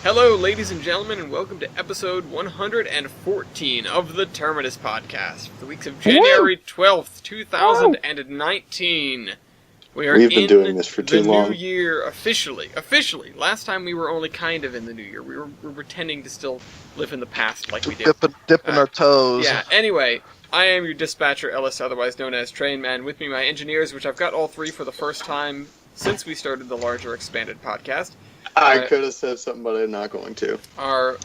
Hello, ladies and gentlemen, and welcome to episode 114 of the Terminus podcast for the weeks of January 12th, 2019. We've been doing this for too long. The new year officially. Last time we were only kind of in the new year. We were pretending to still live in the past like we did. Dipping our toes. Yeah, anyway, I am your dispatcher, Ellis, otherwise known as Train Man. With me, my engineers, which I've got all three for the first time since we started the larger expanded podcast. I could have said something, but I'm not going to. Our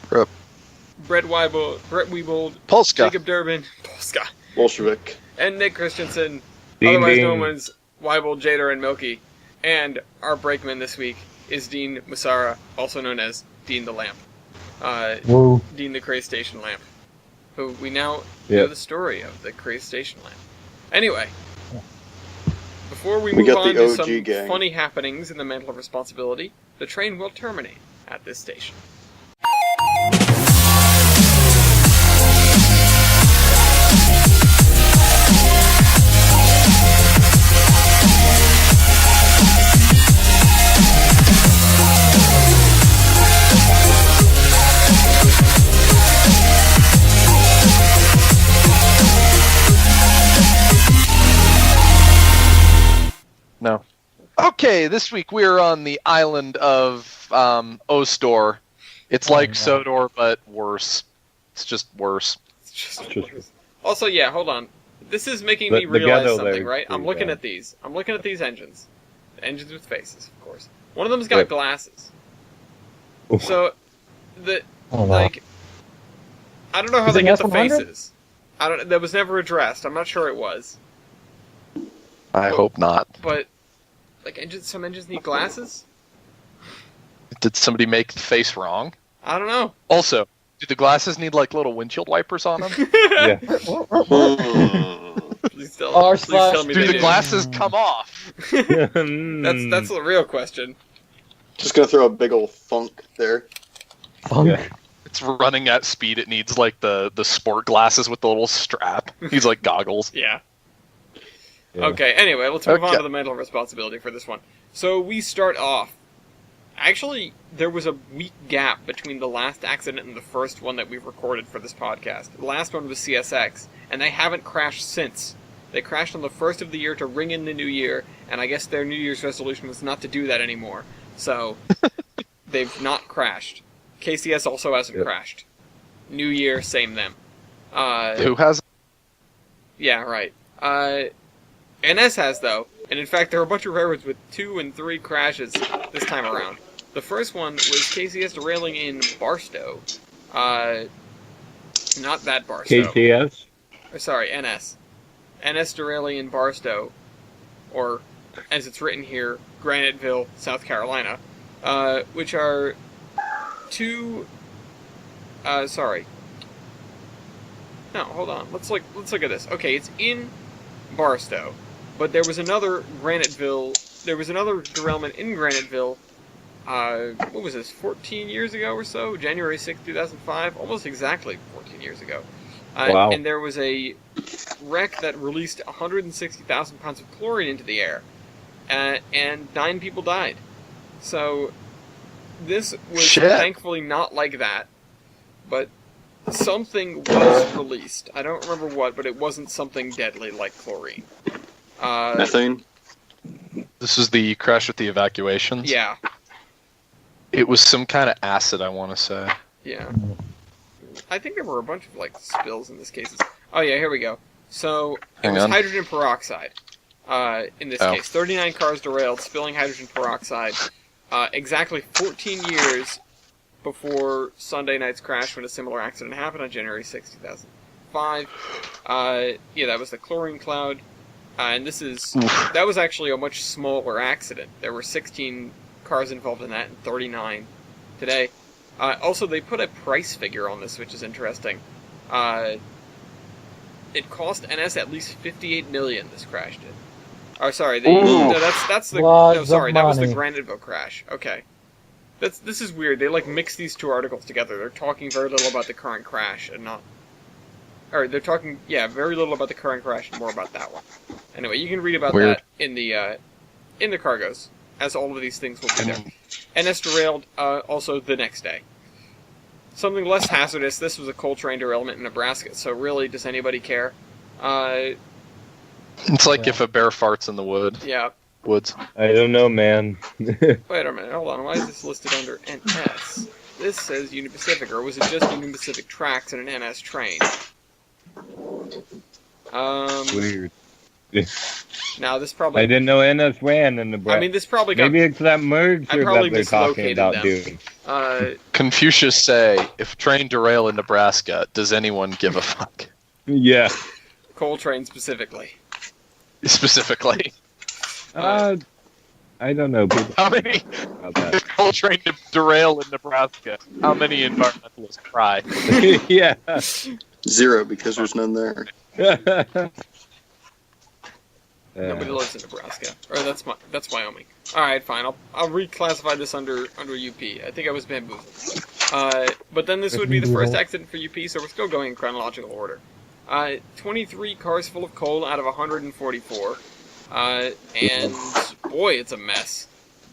Brett Wiebold, Polska, Jacob Durbin, Polska, Bolshevik, and Nick Christensen, Ding, otherwise ding. known as Wiebold, Jader, and Milky. And our brakeman this week is Dean Musara, also known as Dean the Lamp. Dean the Cray Station Lamp, who we now know the story of the Cray Station Lamp. Anyway, before we move got on the to OG some gang. funny happenings in the Mantle of Responsibility, the train will terminate at this station. No. Okay, this week we're on the island of Ostor. It's like Sodor, but worse. It's just worse. It's just worse. Also, yeah, hold on. This is making me The realize ghetto something, there right? is I'm pretty looking bad. at these. I'm looking at these engines. The engines with faces, of course. One of them's got Yep. glasses. Oof. So, I don't know how Is they it get the S100? faces. That was never addressed. I'm not sure it was. I hope not. But, some engines need glasses? Did somebody make the face wrong? I don't know. Also, do the glasses need like little windshield wipers on them? Yeah. Please tell me Do they the do. glasses come off? That's the real question. Just gonna throw a big old thunk there. Funk. Yeah. It's running at speed. It needs like the sport glasses with the little strap. He's like goggles. Yeah. Yeah. Okay, anyway, let's move on Okay. to the mental responsibility for this one. So we start off. Actually, there was a week gap between the last accident and the first one that we've recorded for this podcast. The last one was CSX, and they haven't crashed since. They crashed on the first of the year to ring in the new year, and I guess their New Year's resolution was not to do that anymore. So, they've not crashed. KCS also hasn't Yep. crashed. New Year, same them. Who has? Yeah, right. NS has, though, and in fact there are a bunch of railroads with 2 and 3 crashes this time around. The first one was KCS derailing in Barstow. Not that Barstow. KTS? Or, sorry, NS. NS derailing in Barstow, or, as it's written here, Graniteville, South Carolina, which are two... sorry. No, hold on. Let's look at this. Okay, it's in Barstow, but there was another derailment in Graniteville, what was this, 14 years ago or so? January 6, 2005? Almost exactly 14 years ago. Wow. And there was a wreck that released 160,000 pounds of chlorine into the air, and 9 people died. So, this was Shit. thankfully not like that, but something was released. I don't remember what, but it wasn't something deadly like chlorine. Methane. This is the crash with the evacuations. Yeah, It was some kind of acid, I want to say. yeah. I think there were a bunch of, spills in this case. Oh, yeah, here we go. So, it Hang was on. hydrogen peroxide, in this Oh. case. 39 cars derailed, spilling hydrogen peroxide, exactly 14 years before Sunday night's crash when a similar accident happened on January 6, 2005. Yeah, that was the chlorine cloud. And that was actually a much smaller accident. There were 16 cars involved in that and 39 today. Also, they put a price figure on this, which is interesting. It cost NS at least $58 million, this crash did. Oh, sorry, no, that's the... Lots No, sorry, of that was the money. Graniteville crash. Okay. This is weird. They mix these two articles together. They're talking very little about the current crash and not... Or they're talking, very little about the current crash and more about that one. Anyway, you can read about Weird. that in the cargoes. as all of these things will be there. NS derailed also the next day. Something less hazardous, this was a coal train derailment in Nebraska, so really, does anybody care? It's like if a bear farts in the woods. I don't know, man. Wait a minute, hold on, why is this listed under NS? This says Union Pacific, or was it just Union Pacific tracks and an NS train? Weird. Now this probably... I didn't know NS ran in Nebraska. I mean, this probably got... Maybe it's that merger probably that they're talking mislocated about them. doing. Confucius say, if train derail in Nebraska, does anyone give a fuck? Yeah. Coal train specifically. Specifically. I don't know. People How many about that. coal train derail in Nebraska? How many environmentalists cry? Yeah. 0, because there's none there. Nobody lives in Nebraska. Or that's Wyoming. Alright, fine. I'll reclassify this under UP. I think I was bamboozled. But then this would be the first accident for UP, so we're still going in chronological order. 23 cars full of coal out of 144. And boy, it's a mess.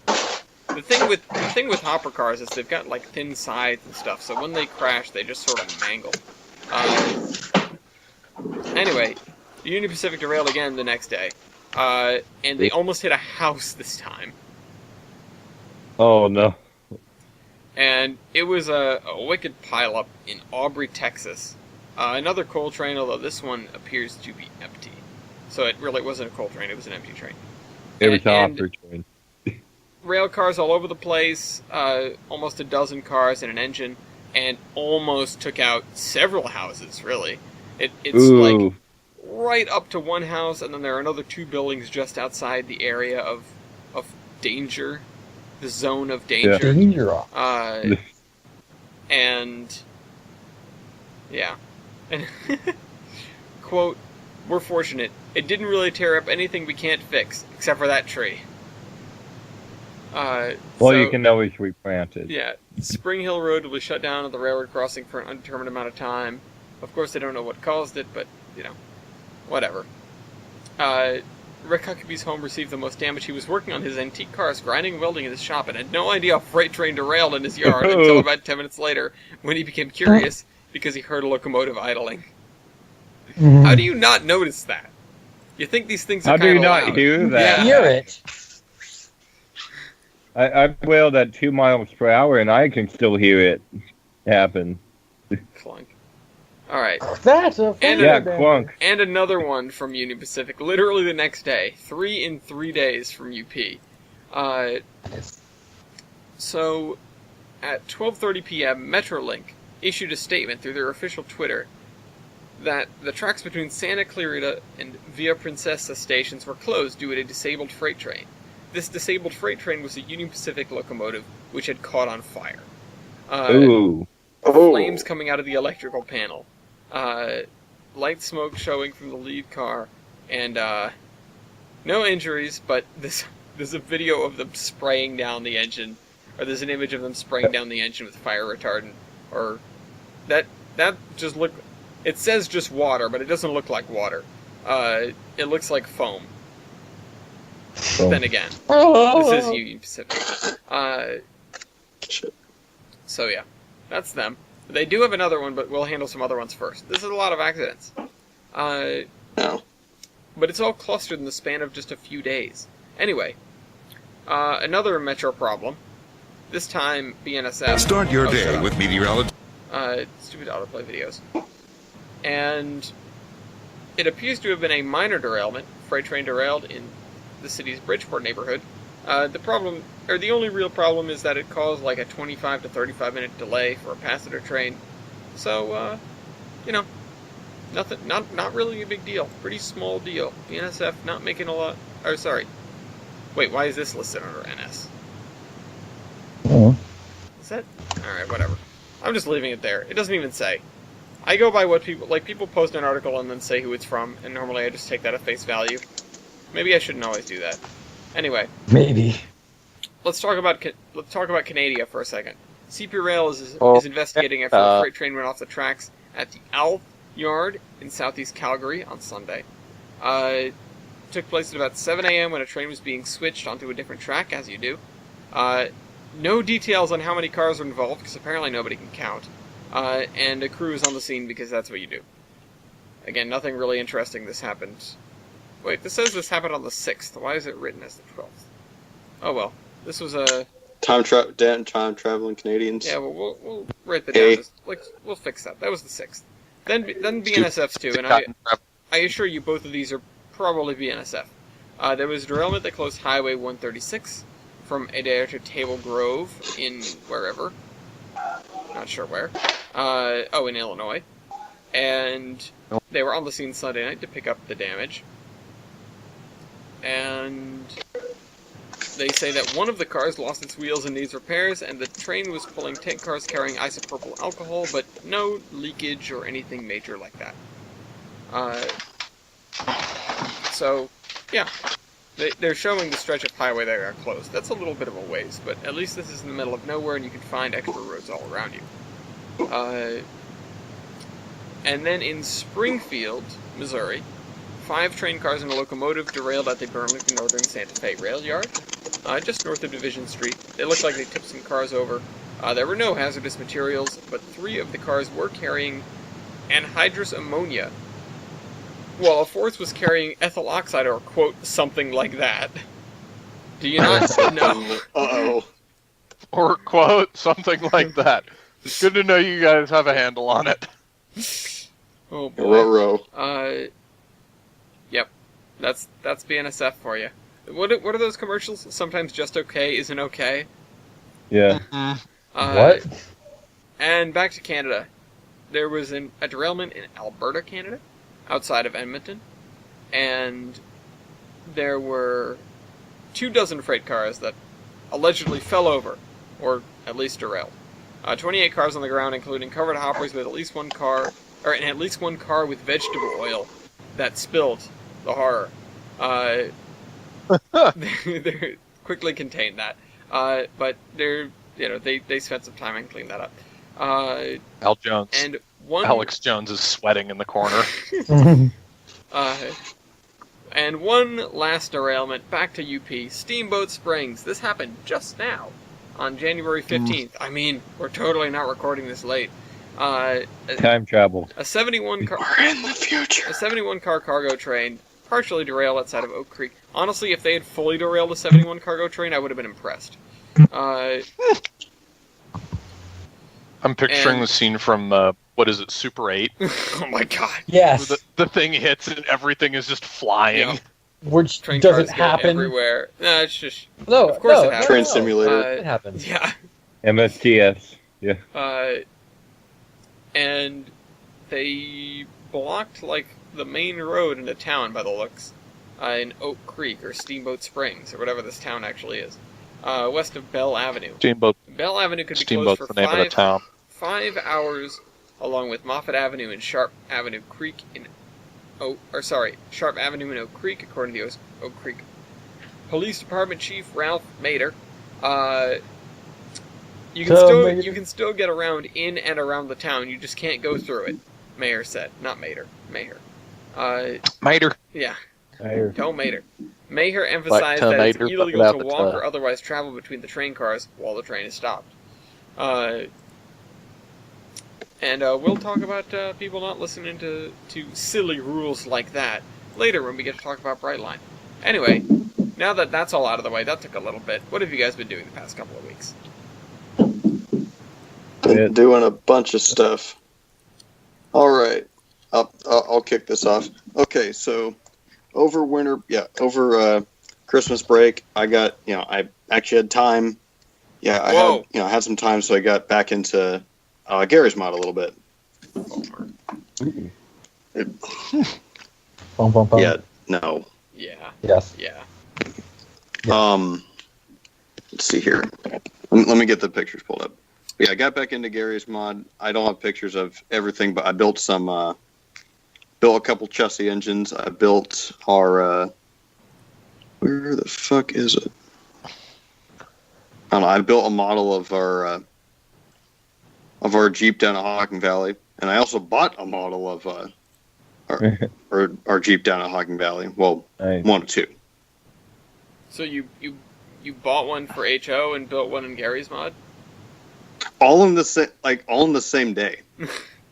The thing with hopper cars is they've got like thin sides and stuff, so when they crash, they just sort of mangle. Anyway, Union Pacific derailed again the next day, and they almost hit a house this time. Oh no. And it was a wicked pileup in Aubrey, Texas. Another coal train, although this one appears to be empty. So it really wasn't a coal train, it was an empty train. It was a hopper train. Rail cars all over the place, almost a dozen cars and an engine, and almost took out several houses, really. It's like right up to one house, and then there are another 2 buildings just outside the area of danger, the zone of danger. Danger. And yeah, and quote, "We're fortunate. It didn't really tear up anything we can't fix, except for that tree." You can always replant it. Yeah, Spring Hill Road will be shut down at the railroad crossing for an undetermined amount of time. Of course, they don't know what caused it, but, whatever. Rick Huckabee's home received the most damage. He was working on his antique cars, grinding and welding in his shop, and had no idea a freight train derailed in his yard until about 10 minutes later, when he became curious because he heard a locomotive idling. How do you not notice that? You think these things are kind of loud. How do you not hear that? Yeah. Hear it. I wailed at 2 miles per hour, and I can still hear it happen. Clunk. Alright. That's a Clunk. And another one from Union Pacific, literally the next day. 3 in 3 days from UP. So, at 12:30 p.m., Metrolink issued a statement through their official Twitter that the tracks between Santa Clarita and Villa Princesa stations were closed due to a disabled freight train. This disabled freight train was a Union Pacific locomotive which had caught on fire. Flames coming out of the electrical panel. Light smoke showing from the lead car. And no injuries, but there's a video of them spraying down the engine. Or there's an image of them spraying down the engine with fire retardant. Or that just look. It says just water, but it doesn't look like water. It looks like foam. But then again, this is Union Pacific. So yeah, that's them. They do have another one, but we'll handle some other ones first. This is a lot of accidents. No. But it's all clustered in the span of just a few days. Anyway, another metro problem. This time, BNSF. Start your day with meteorology. Stupid autoplay videos. And it appears to have been a minor derailment. Freight train derailed in the city's Bridgeport neighborhood. The only real problem is that it caused like a 25 to 35 minute delay for a passenger train. So, nothing, not really a big deal. Pretty small deal. BNSF not making a lot. Or sorry. Wait, why is this listed under NS? Is that? Alright, whatever. I'm just leaving it there. It doesn't even say. I go by what people post an article and then say who it's from, and normally I just take that at face value. Maybe I shouldn't always do that. Anyway. Maybe. Let's talk about Canada for a second. CP Rail is investigating after a freight train went off the tracks at the Alf Yard in southeast Calgary on Sunday. took place at about 7 a.m. when a train was being switched onto a different track, as you do. No details on how many cars were involved, because apparently nobody can count. And a crew is on the scene because that's what you do. Again, nothing really interesting. This happened. Wait, this says this happened on the 6th. Why is it written as the 12th? Oh well. This was a... Time traveling Canadians. Yeah, well, we'll write that down. We'll fix that. That was the 6th. Then BNSFs too, and I assure you both of these are probably BNSF. There was derailment that closed Highway 136 from Adair to Table Grove in wherever. Not sure where. In Illinois. And they were on the scene Sunday night to pick up the damage. And they say that one of the cars lost its wheels and needs repairs, and the train was pulling 10 cars carrying isopropyl alcohol, but no leakage or anything major like that. So, yeah. They're showing the stretch of highway that got closed. That's a little bit of a ways, but at least this is in the middle of nowhere and you can find extra roads all around you. And then in Springfield, Missouri, 5 train cars and a locomotive derailed at the Burlington Northern Santa Fe Rail Yard, just north of Division Street. They looked like they tipped some cars over. There were no hazardous materials, but 3 of the cars were carrying anhydrous ammonia, while a 4th was carrying ethyl oxide, or, quote, something like that. Do you not know? Uh-oh. Or, quote, something like that. It's good to know you guys have a handle on it. Oh, boy. Row. Yep. That's BNSF for you. What are those commercials? Sometimes just okay isn't okay. Yeah. What? And back to Canada. There was a derailment in Alberta, Canada, outside of Edmonton, and there were 24 freight cars that allegedly fell over, or at least derailed. 28 cars on the ground, including covered hoppers with at least one car with vegetable oil that spilled. The horror. They quickly contained that. But they spent some time and cleaned that up. Al Jones. And Alex Jones is sweating in the corner. And one last derailment back to UP, Steamboat Springs. This happened just now, on January 15th. I mean, we're totally not recording this late. Time travel. A 71 car. We're in the future. A 71 car cargo train partially derailed outside of Oak Creek. Honestly, if they had fully derailed a 71 cargo train, I would have been impressed. I'm picturing the scene from, what is it, Super 8? Oh my god. Yes. The thing hits and everything is just flying. Yeah. Which Train doesn't cars go happen. Everywhere. No, it's just... No, Of course no, it happens. Train no. simulator. It happens. Yeah. MSTS. Yeah. And they blocked, like, the main road into town, by the looks, in Oak Creek, or Steamboat Springs, or whatever this town actually is, west of Bell Avenue. Steamboat. Bell Avenue could be Steamboat's closed for the name of the town. 5 hours, along with Moffett Avenue and Sharp Avenue Creek in Sharp Avenue in Oak Creek, according to the Oak Creek Police Department Chief Ralph Mader. You can still get around in and around the town. You just can't go through it. Mayor said, not Mader. Mayor. Mater. Yeah. Mayor. Tell Mader. Maher emphasized that it's illegal to walk or otherwise travel between the train cars while the train is stopped. And we'll talk about people not listening to silly rules like that later when we get to talk about Brightline. Anyway, now that that's all out of the way, that took a little bit. What have you guys been doing the past couple of weeks? Been doing a bunch of stuff. All right, I'll kick this off. Okay, so over Christmas break, I got I actually had time. Yeah, I had some time, so I got back into Gary's Mod a little bit. Bum, bum, bum. Yeah, no. Yeah. Yes. Yeah. Let's see here. Let me get the pictures pulled up. Yeah, I got back into Gary's Mod. I don't have pictures of everything, but I built built a couple chassis engines. I built our, where the fuck is it? I don't know. I built a model of our Jeep down at Hocking Valley, and I also bought a model of our Jeep down at Hocking Valley. Well, Nice. one or two. So you bought one for HO and built one in Gary's mod? All in the same day.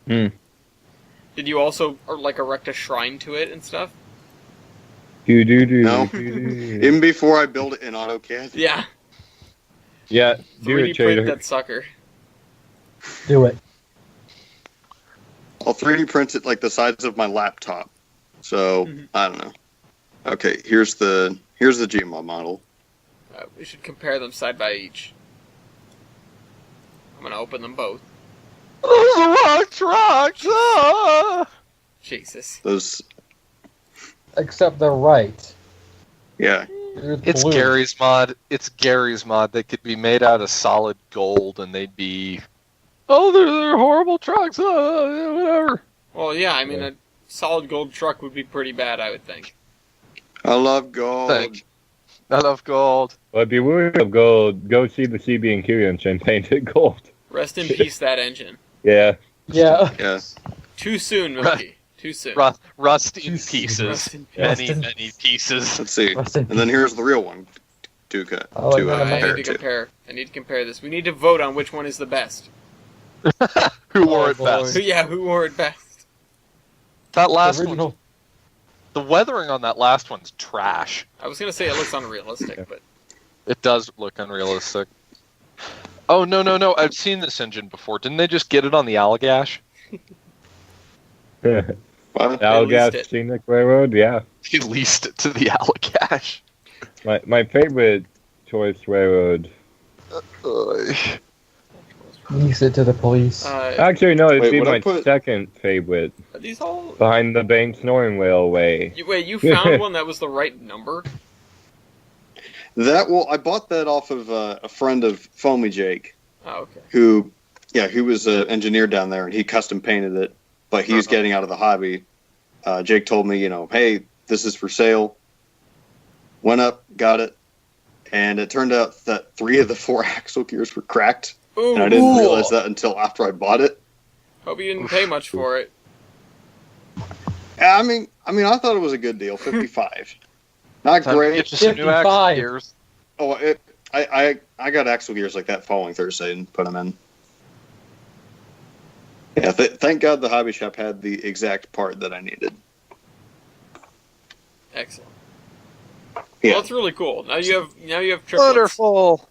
Did you also erect a shrine to it and stuff? No. Even before I built it in AutoCAD. Yeah. Yeah, do 3D it, print Trader. that sucker. Do it. I'll 3D print it like the size of my laptop. So I don't know. Okay, here's the GMO model. We should compare them side by each. I'm gonna open them both. Rock trucks! Ah! Jesus. Those, Except they're right. yeah. It's blue. Gary's mod. It's Gary's mod. They could be made out of solid gold, and they'd be. Oh, they're horrible trucks. Whatever. Well, yeah, I mean, a solid gold truck would be pretty bad, I would think. I love gold. I love gold. But if you're worried of gold, go see the CB&Q engine painted gold. Rest in peace, that engine. Yeah. Yeah. Yeah. Too soon, Milky. Too soon. Rust in Juicy. pieces. Rest in peace. Many, Rust in- many pieces. Let's see. Rest in And then here's the real one. To Oh, yeah, I compare need to to. compare. I need to compare this. We need to vote on which one is the best. Who wore Oh, it boy. best? So yeah, who wore it best? That last one. Original. The weathering on that last one's trash. I was gonna say it looks unrealistic, but It does look unrealistic. Oh, no. I've seen this engine before. Didn't they just get it on the Allagash? What? Algas it. Scenic Railroad, yeah. He leased it to the Allagash. My favorite tourist railroad. Lease it to the police. Actually, no, it'd Wait, be would I my put- second favorite. are these all? Behind the Banks Northern Railway. You found one that was the right number? I bought that off of a friend of Foamy Jake, Oh, okay. who was an engineer down there, and he custom painted it. But he's getting out of the hobby. Jake told me, hey, this is for sale. Went up, got it, and it turned out that 3 of the 4 axle gears were cracked, Ooh, and I didn't realize that until after I bought it. hope you didn't pay much for it. I mean, I thought it was a good deal, 55. Not Time to great. get you some new axle 55. gears. Oh, I got axle gears like that following Thursday and put them in. Yeah, thank God the hobby shop had the exact part that I needed. Excellent. Yeah, Well, that's really cool. Now you have triplets. Wonderful.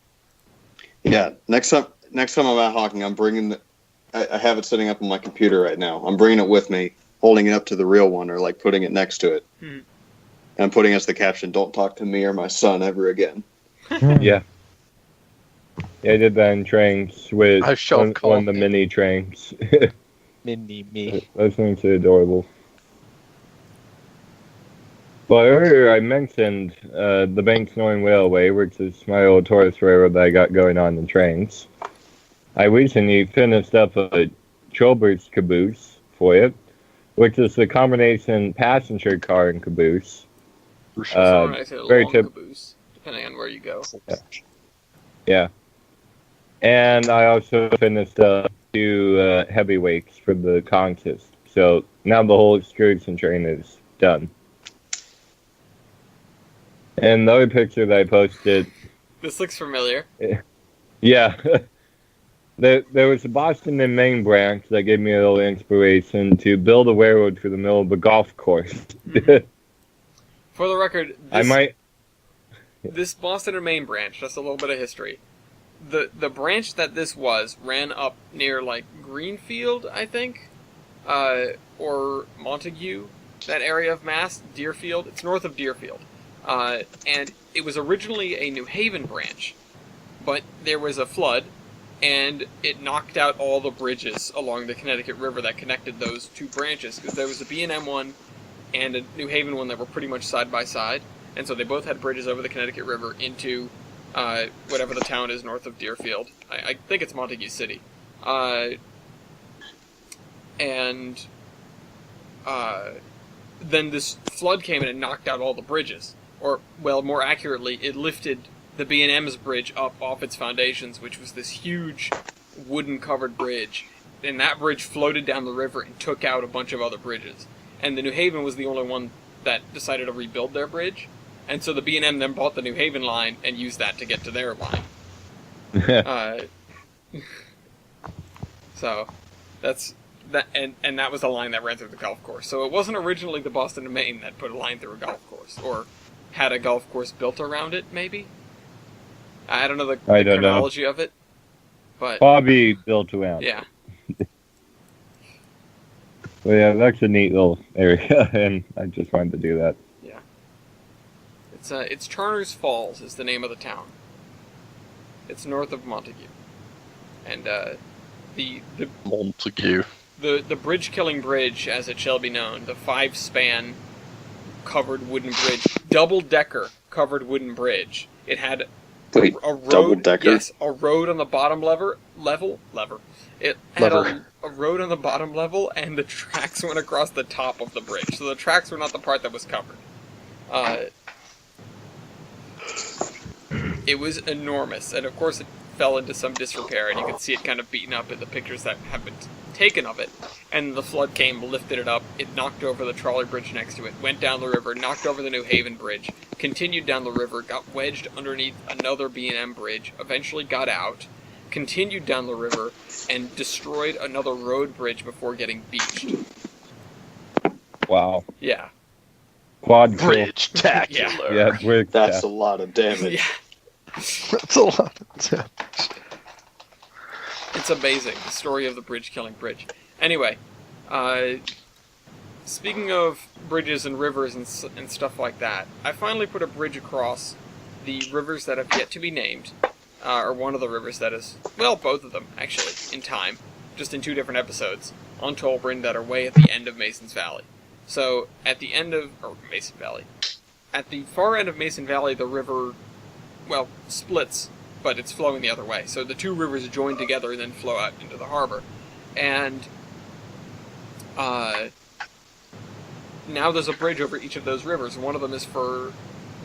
yeah. Next time I'm out hawking, I'm bringing. I have it sitting up on my computer right now. I'm bringing it with me, holding it up to the real one, or like putting it next to it. Hmm. And I'm putting as the caption, "Don't talk to me or my son ever again." Yeah. Yeah, I did that in trains with I shall one call of the it. mini trains. Mini me. Those things are adorable. Well, earlier I mentioned the Banks Northern Railway, which is my old tourist railroad that I got going on in trains. I recently finished up a Chilbert's caboose for it, which is a combination passenger car and caboose. So when I say a very long tip- caboose, depending on where you go. Yeah. And I also finished up 2 heavyweights for the contest. So now the whole excursion train is done. And the other picture that I posted, This looks familiar. yeah. There was a Boston and Maine branch that gave me a little inspiration to build a railroad through the middle of a golf course. For the record, I might. this Boston and Maine branch, just a little bit of history. The branch that this was ran up near like Greenfield, I think, or Montague, that area of Mass, Deerfield. It's north of Deerfield, and it was originally a New Haven branch, but there was a flood, and it knocked out all the bridges along the Connecticut River that connected those 2 branches, because there was a B&M one and a New Haven one that were pretty much side by side, and so they both had bridges over the Connecticut River into whatever the town is north of Deerfield. I think it's Montague City. And then this flood came and it knocked out all the bridges. Or, well, more accurately, it lifted the B&M's bridge up off its foundations, which was this huge wooden-covered bridge. And that bridge floated down the river and took out a bunch of other bridges. and the New Haven was the only one that decided to rebuild their bridge, and so the B&M then bought the New Haven line and used that to get to their line. So that's that, and that was the line that ran through the golf course. So it wasn't originally the Boston and Maine that put a line through a golf course, or had a golf course built around it. Maybe I don't know the chronology of it, but Bobby built around. Yeah. Well, yeah, that's a neat little area, and I just wanted to do that. Yeah. It's Turner's Falls is the name of the town. It's north of Montague, and the Montague. The bridge-killing bridge, as it shall be known, the 5-span covered wooden bridge, double-decker covered wooden bridge. It had Wait, a road, double-decker? yes, a road on the bottom lever. It had a road on the bottom level, and the tracks went across the top of the bridge. So the tracks were not the part that was covered. It was enormous, and of course it fell into some disrepair, and you could see it kind of beaten up in the pictures that have been taken of it. And the flood came, lifted it up, it knocked over the trolley bridge next to it, went down the river, knocked over the New Haven bridge, continued down the river, got wedged underneath another B&M bridge, eventually got out, continued down the river, and destroyed another road bridge before getting beached. Wow. Yeah. Quad Bridge-tacular. Yeah, bridge. That's a lot of damage. Yeah. That's a lot of damage. It's amazing, the story of the bridge-killing bridge. Anyway, speaking of bridges and rivers and stuff like that, I finally put a bridge across the rivers that have yet to be named, or one of the rivers that is, well, both of them, actually, in time, just in 2 different episodes, on Tolbrin that are way at the end of Mason's Valley. So, at the end of, or Mason Valley, at the far end of Mason Valley, the river, well, splits, but it's flowing the other way. So the 2 rivers join together and then flow out into the harbor. And now there's a bridge over each of those rivers. One of them is for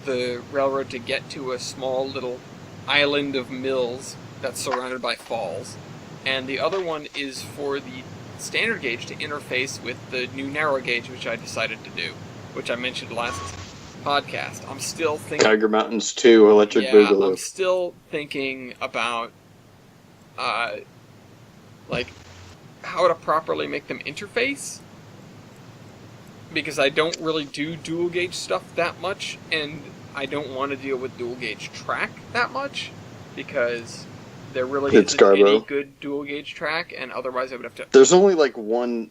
the railroad to get to a small little island of mills that's surrounded by falls. And the other one is for the standard gauge to interface with the new narrow gauge, which I decided to do, which I mentioned last podcast. I'm still thinking... Tiger Mountains 2, Electric Boogaloo. I'm still thinking about, like, how to properly make them interface. Because I don't really do dual gauge stuff that much, and I don't want to deal with dual gauge track that much, because there really isn't any good dual gauge track, and otherwise I would have to... There's only one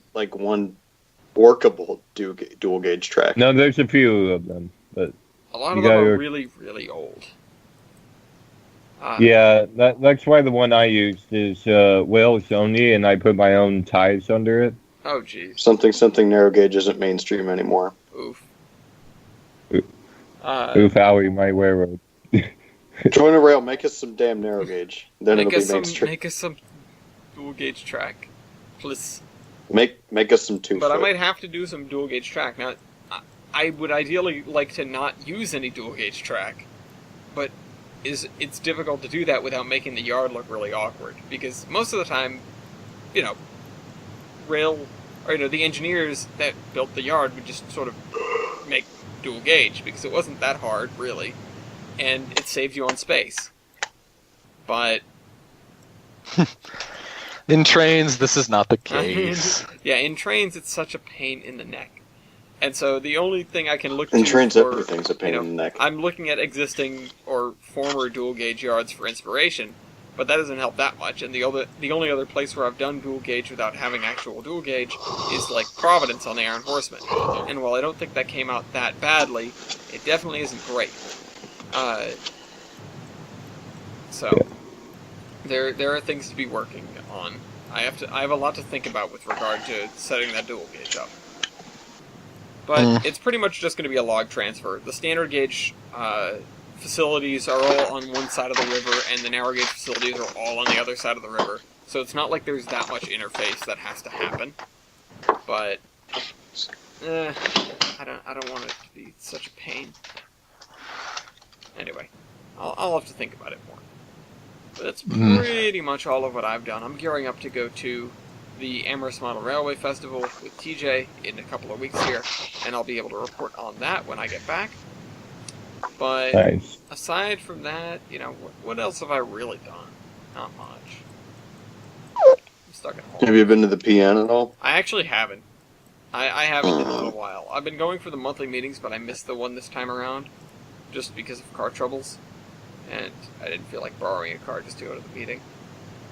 workable dual gauge track. No, there's a few of them, but a lot of them are really, really old. Yeah, that's why the one I used is Wales only, and I put my own ties under it. Oh, jeez. Something narrow gauge isn't mainstream anymore. Oof. Oof, Howie, my railroad. Join a rail, make us some damn narrow gauge. Then it'll be mainstream. Make us some dual gauge track, please. Make us some 2-foot. But I might have to do some dual gauge track. Now, I would ideally like to not use any dual gauge track, but it's difficult to do that without making the yard look really awkward, because most of the time, the engineers that built the yard would just sort of make dual gauge, because it wasn't that hard, really, and it saved you on space. But in trains, this is not the case. Yeah, in trains, it's such a pain in the neck. And so the only thing I can look in to trains, for, everything's a pain in the neck. I'm looking at existing or former dual gauge yards for inspiration, but that doesn't help that much. And the only other place where I've done dual gauge without having actual dual gauge is like Providence on the Iron Horseman. And while I don't think that came out that badly, it definitely isn't great. So there are things to be working on. I have a lot to think about with regard to setting that dual gauge up. But it's pretty much just going to be a log transfer. The standard gauge facilities are all on one side of the river, and the narrow gauge facilities are all on the other side of the river. So it's not like there's that much interface that has to happen. But I don't want it to be such a pain. Anyway, I'll have to think about it more. But that's pretty much all of what I've done. I'm gearing up to go to the Amherst Model Railway Festival with TJ in a couple of weeks here, and I'll be able to report on that when I get back. But Nice. aside from that, what else have I really done? Not much. I'm stuck at home. Have you been to the PN at all? I actually haven't. I haven't in a little while. I've been going for the monthly meetings, but I missed the one this time around, just because of car troubles, and I didn't feel like borrowing a car just to go to the meeting.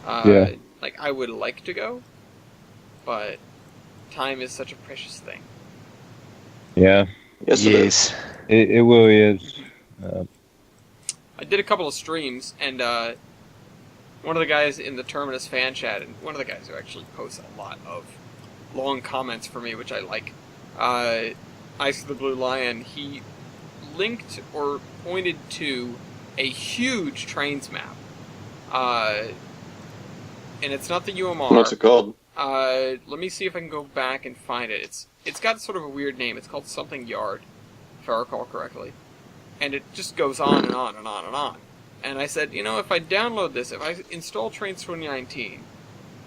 Yeah. Like, I would like to go, but time is such a precious thing. Yeah. Yes, it is. It really is. I did a couple of streams, and one of the guys in the Terminus fan chat, and one of the guys who actually posts a lot of long comments for me, which I like, Ice of the Blue Lion, he linked or pointed to a huge trains map. And it's not the UMR. What's it called? Let me see if I can go back and find it. It's got sort of a weird name. It's called something Yard, if I recall correctly. And it just goes on and on and on and on. And I said, if I download this, if I install Trains 2019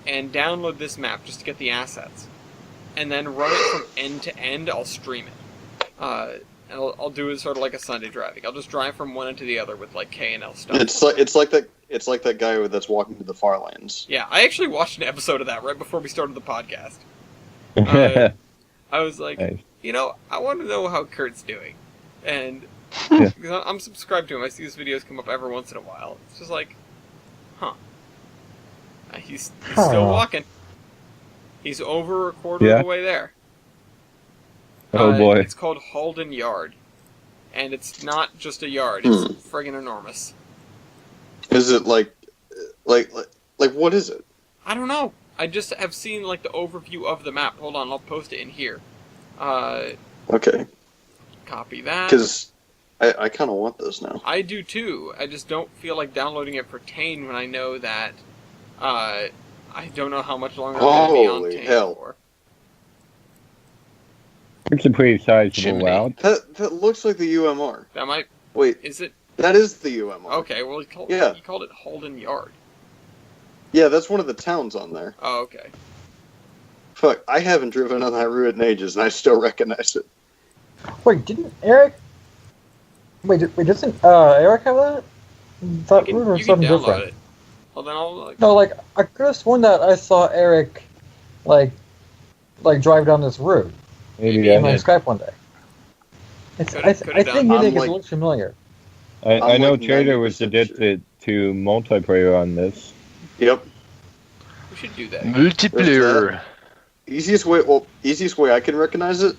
and download this map just to get the assets, and then run it from end to end, I'll stream it. And I'll do it sort of like a Sunday driving. I'll just drive from one end to the other with like K and L stuff. It's like that guy that's walking to the far lands. Yeah, I actually watched an episode of that right before we started the podcast. I was like, Nice. I want to know how Kurt's doing. And Yeah. because I'm subscribed to him, I see his videos come up every once in a while. It's just like, huh. He's still walking. He's over a quarter of the way there. Oh boy. It's called Halden Yard. And it's not just a yard, it's friggin' enormous. Is it like what is it? I don't know. I just have seen like the overview of the map. Hold on, I'll post it in here. Okay. Copy that. Because I kind of want this now. I do too. I just don't feel like downloading it for Tane when I know that I don't know how much longer I'm going to be on Holy Tane hell. for. It's a pretty sizable Chimney. route. That looks like the UMR. That might... Wait, Is it... that is the UMR. Okay, well, he called it Halden Yard. Yeah, that's one of the towns on there. Oh, okay. Fuck, I haven't driven on that route in ages, and I still recognize it. Wait, didn't Eric? Wait, doesn't Eric have that? That route or You can something download different? it. Well, then I'll... Like, No, like I could have sworn that I saw Eric, like drive down this route Maybe on I, Skype one day. I think I'm it like- looks familiar. I I'm know like Trader was 90% addicted to multiplayer on this. Yep. we should do that. Multiplayer. Easiest way I can recognize it.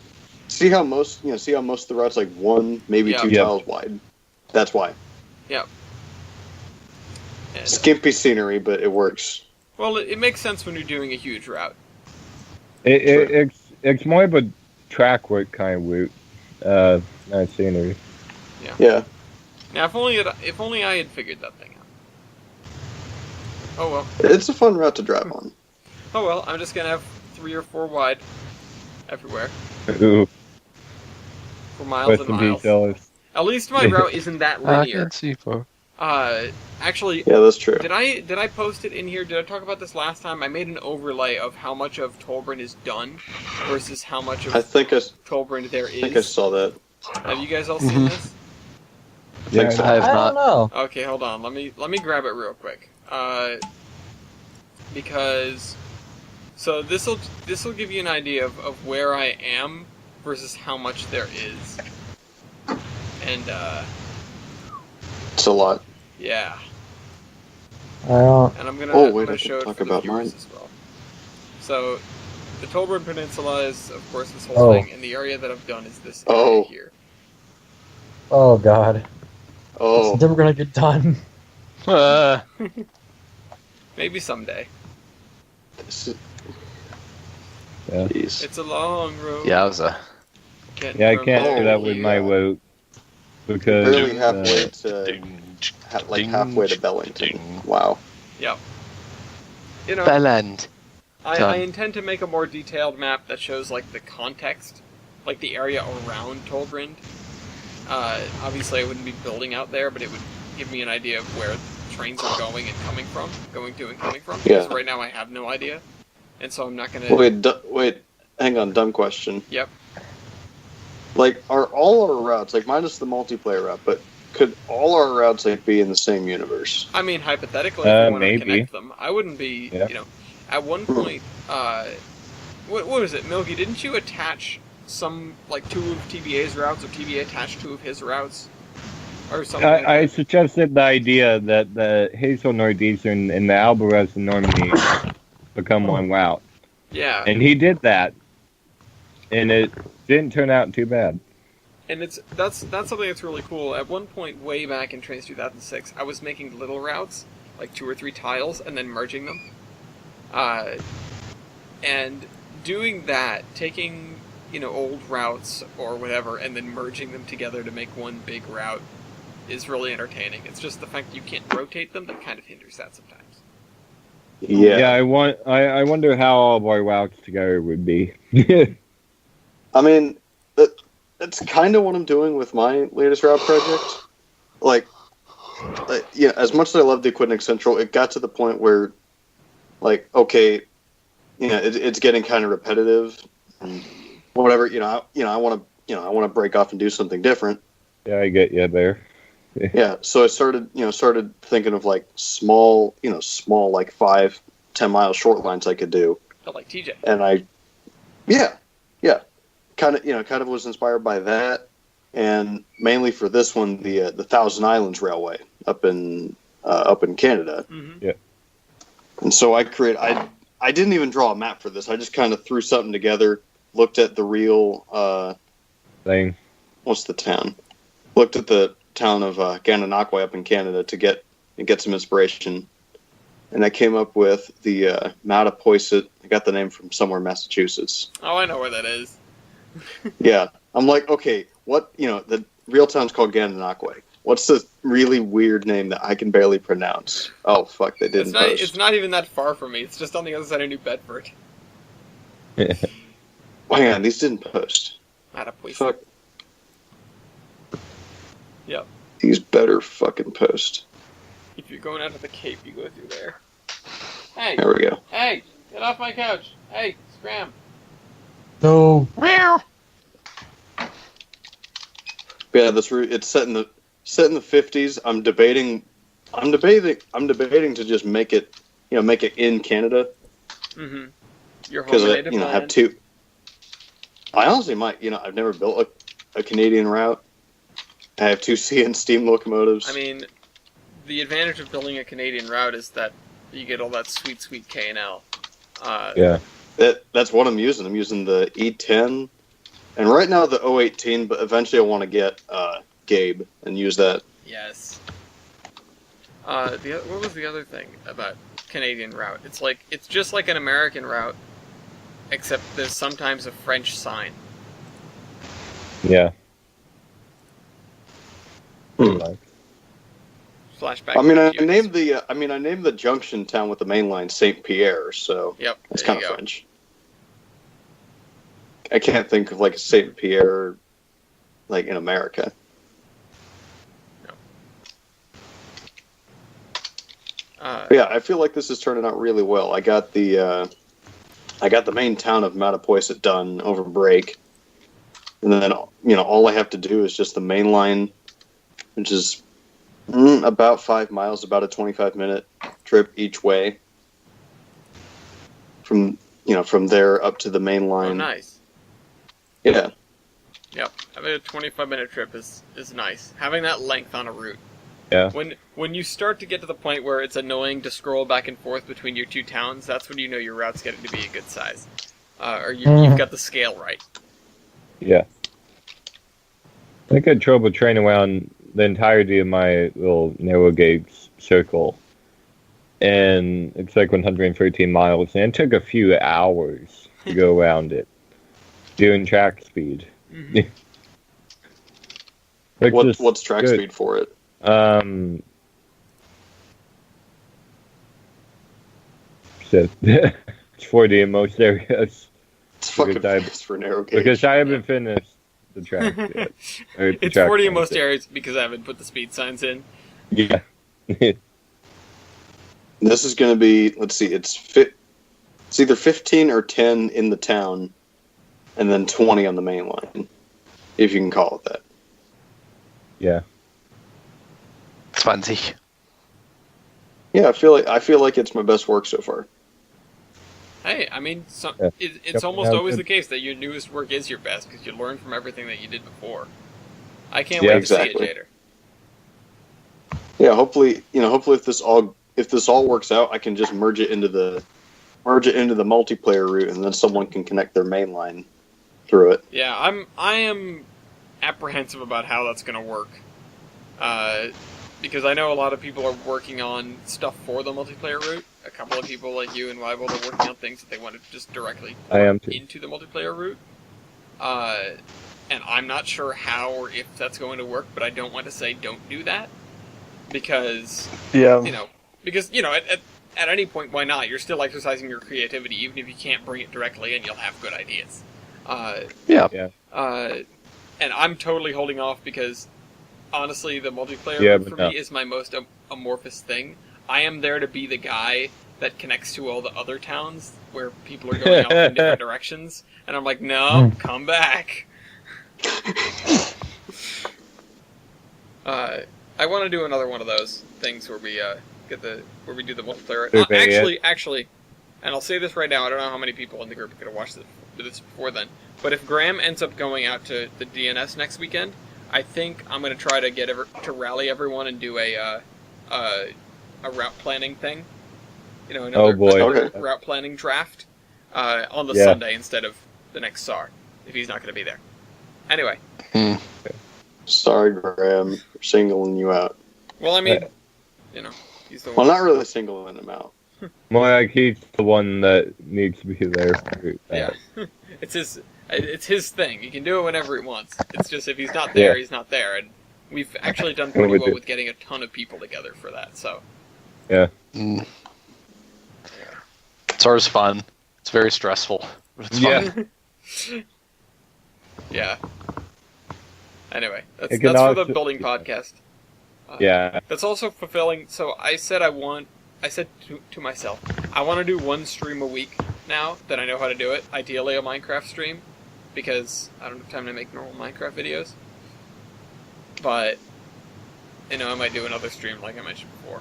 See how most of the routes like one, maybe Yeah. two Yep. tiles wide. That's why. Yep. And, Skimpy scenery, but it works. well, it makes sense when you're doing a huge route. It's more of a track work kind of route, not scenery. Yeah. Now, if only I had figured that thing out. Oh well. It's a fun route to drive on. Oh well, I'm just gonna have 3 or 4 wide everywhere Ooh, for miles rest and in miles. peace, Ellis. At least my route isn't that I linear. can see for. Actually, Yeah, that's true. did I post it in here? Did I talk about this last time? I made an overlay of how much of Tolbrand is done versus how much of I think I Tolbrand there think I is. saw that. Have you guys all seen this? think so. I have I not. don't know. Okay, hold on. Let me grab it real quick. Because so this'll give you an idea of where I am versus how much there is. And It's a lot. yeah. I don't. And I'm gonna, Oh, wait, I'm gonna I can show it talk for the about viewers mine. as well. So, the Tolbrand Peninsula is, of course, this whole Oh. thing, and the area that I've done is this area Oh. here. Oh God, Oh, it's never gonna get done. Maybe someday. this is- Yeah. jeez. It's a long road. Yowza. getting Yeah, I from can't there do that to with here. my route because Barely halfway to halfway to Bellington. Wow. Yep. You know, Belland. I Done. intend to make a more detailed map that shows like the context, like the area around Tolbrand. Obviously, I wouldn't be building out there, but it would give me an idea of where trains are going to and coming from. Yeah. Because right now I have no idea. and so I'm not gonna. Wait, hang on, dumb question. Yep. Like, are all our routes, like minus the multiplayer route, but could all our routes like be in the same universe? I mean, hypothetically, if you wanted to maybe. connect them, I wouldn't be. Yeah. You know, at one point, what was it, Milky? Didn't you attach some like two of TBA's routes, or TBA attached two of his routes, or something? I suggested the idea that the Hazel Northeastern and the Alvarez and Normandy become one route. Yeah. And he did that. And it didn't turn out too bad. And that's something that's really cool. At one point, way back in Trains 2006, I was making little routes, like 2 or 3 tiles, and then merging them. And doing that, taking old routes or whatever, and then merging them together to make one big route, is really entertaining. It's just the fact that you can't rotate them that kind of hinders that sometimes. Yeah. I wonder how all of our routes together would be. I mean, that's kind of what I'm doing with my latest route project. Like, as much as I love the Equinix Central, it got to the point where, like, okay, it's getting kind of repetitive, and whatever. I want to break off and do something different. Yeah, I get you there. Yeah, so I started thinking of like small like 5-10 mile short lines I could do. But like TJ. And kind of was inspired by that, and mainly for this one, the Thousand Islands Railway up in Canada. Mm-hmm. Yeah. And so I didn't even draw a map for this. I just kind of threw something together, looked at the real Thing. what's the town? Looked at the town of Gananoque up in Canada to get some inspiration, and I came up with the Mattapoisett. I got the name from somewhere in Massachusetts. Oh, I know where that is. Yeah, I'm like, okay, what, the real town's called Gananoque. What's the really weird name that I can barely pronounce? Oh, fuck, they didn't post. It's not even that far from me. It's just on the other side of New Bedford. Hang on, these didn't post. Mattapoisett. Fuck. Yep. These better fucking post. If you're going out to the Cape, you go through there. Hey! There we go. Hey! Get off my couch! Hey! Scram! No. Yeah, this route, it's set in the 50s. I'm debating to just make it in Canada. Mm-hmm. Your Because home I native have land. two. I honestly might. I've never built a Canadian route. I have 2 CN steam locomotives. I mean, the advantage of building a Canadian route is that you get all that sweet K&L. Yeah. That's what I'm using. I'm using the E10, and right now the 018. But eventually I want to get Gabe and use that. Yes. What was the other thing about Canadian route? It's just like an American route, except there's sometimes a French sign. Yeah. Flashback. I mean, to I Cubes. named the junction town with the main line Saint Pierre, so Yep. it's there kind you of go. French. I can't think of like a Saint Pierre, like in America. But yeah, I feel like this is turning out really well. I got the main town of Mattapoisett done over break, and then all I have to do is just the main line, which is about 5 miles, about a 25-minute trip each way. From there up to the main line. Oh, nice. Yeah. Yep. Having a 25-minute trip is nice. Having that length on a route. Yeah. When you start to get to the point where it's annoying to scroll back and forth between your 2 towns, that's when you know your route's getting to be a good size. Or you've got the scale right. Yeah. I had trouble training around the entirety of my little narrow gauge circle. And it's like 113 miles. And it took a few hours to go around it. Doing track speed. Mm-hmm. What's track good. speed for it? So it's 40 in most areas. It's fucking Because I- fast for narrow gauge. Because I haven't finished the track yet. Or the It's track 40 in signs most yet. areas because I haven't put the speed signs in. Yeah. This is going to be, let's see, it's It's either 15 or 10 in the town, and then 20 on the main line, if you can call it that. Yeah. It's fancy. Yeah, I feel like it's my best work so far. Hey, I mean, Yeah. it's Yep, almost yeah, always good. the case that your newest work is your best because you learn from everything that you did before. I can't Yeah, wait to exactly. see it, Jader. Yeah, hopefully if this all works out, I can just merge it into the multiplayer route, and then someone can connect their main line through it. Yeah, I am apprehensive about how that's going to work. Because I know a lot of people are working on stuff for the multiplayer route. A couple of people like you and Wybold are working on things that they want to just directly I am too. into the multiplayer route. And I'm not sure how or if that's going to work, but I don't want to say don't do that. Because, Yeah. at any point, why not? You're still exercising your creativity, even if you can't bring it directly in, you'll have good ideas. Yeah. And I'm totally holding off because, honestly, the multiplayer Yeah, route but for no. me is my most amorphous thing. I am there to be the guy that connects to all the other towns where people are going off in different directions, and I'm like, no, come back. I want to do another one of those things where we where we do the multiplayer. Okay, Actually, and I'll say this right now. I don't know how many people in the group are going to watch this before then. But if Graham ends up going out to the DNS next weekend, I think I'm going to try to get to rally everyone and do a route planning thing. Oh, boy. Okay. route planning draft on the Yeah. Sunday instead of the next SAR if he's not going to be there. Anyway, Sorry, Graham, for singling you out. well, I mean, he's the Well, one. not really singling him out. More like he's the one that needs to be there for that. Yeah, it's his thing. He can do it whenever he wants. It's just if he's not there, Yeah. he's not there. And we've actually done pretty with well it. with getting a ton of people together for that. So SAR's fun. It's very stressful, but it's fun. Yeah. yeah. Anyway, It that's can for the also- building podcast. Yeah. That's also fulfilling. So I said to myself, I want to do one stream a week now that I know how to do it. Ideally a Minecraft stream, because I don't have time to make normal Minecraft videos. But, I might do another stream like I mentioned before.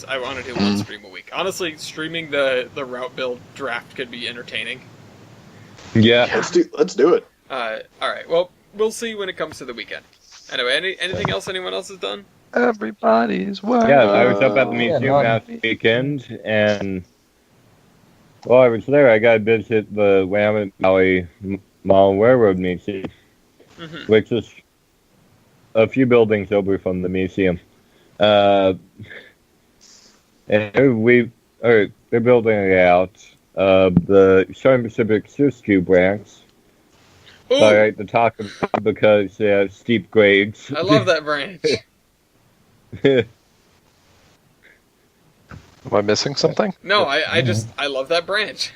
I want to do one stream a week. Honestly, streaming the route build draft could be entertaining. Yeah. Let's do it. Alright, well, we'll see when it comes to the weekend. Anyway, anything else anyone else has done? Everybody's wild. Yeah, I was up at the Yeah, museum not- last weekend, and while I was there, I got to visit the Willamette Valley Mall Railroad Museum, Mm-hmm. which is a few buildings over from the museum. And they're building it out. The Southern Pacific Siskiyou branch. Ooh, Sorry, to talk about because they have steep grades. I love that branch. Am I missing something? No, I love that branch.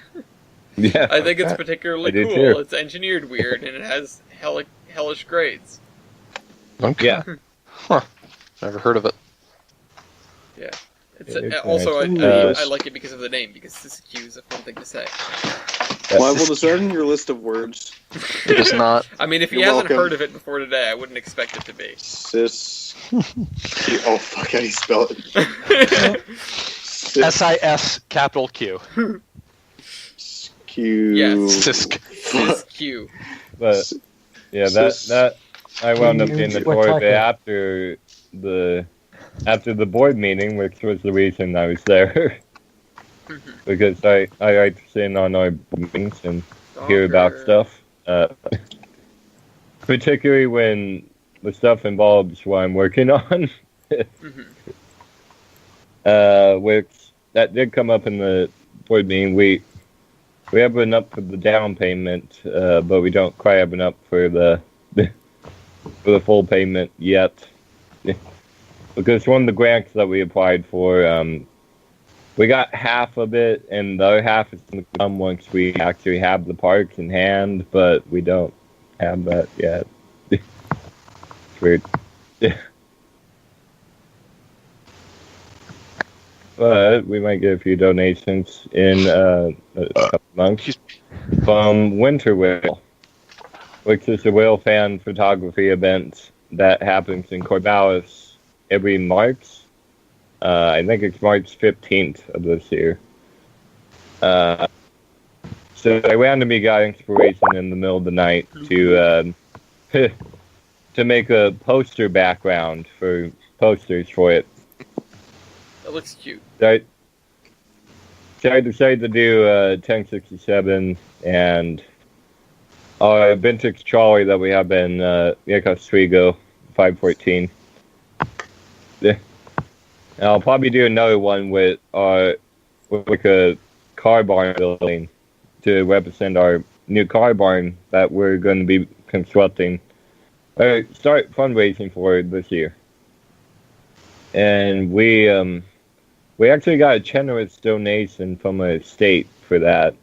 Yeah. I think it's Okay. particularly I do cool. too. It's engineered weird, and it has hellish grades. Okay. Yeah. Huh. Never heard of it. Yeah. It's It's also nice. I like it because of the name, because Siskiyou is a fun thing to say. Why will this in your list of words? It is not. I mean, if he You're hasn't welcome. heard of it before today, I wouldn't expect it to be. Oh, fuck, how do you spell it? SIS capital Q. Q. Yes. Sisk. Siskiyou. But yeah, that I wound up getting the tour of it after the board meeting, which was the reason I was there. Because I like to sit in on our meetings and hear about stuff. Particularly when the stuff involves what I'm working on. Which that did come up in the board meeting. We have enough for the down payment, but we don't quite have enough for the full payment yet. Because one of the grants that we applied for, we got half of it, and the other half is going to come once we actually have the parts in hand, but we don't have that yet. It's weird. but we might get a few donations in a couple months from Winter Whale, which is a whale fan photography event that happens in Corvallis every March. I think it's March 15th of this year. So I randomly got inspiration in the middle of the night to to make a poster background for posters for it. That looks cute. So I decided to do 1067 and our vintage trolley that we have in Oswego 514. And I'll probably do another one with like a car barn building to represent our new car barn that we're going to be constructing. Start fundraising for this year. And we actually got a generous donation from a state for that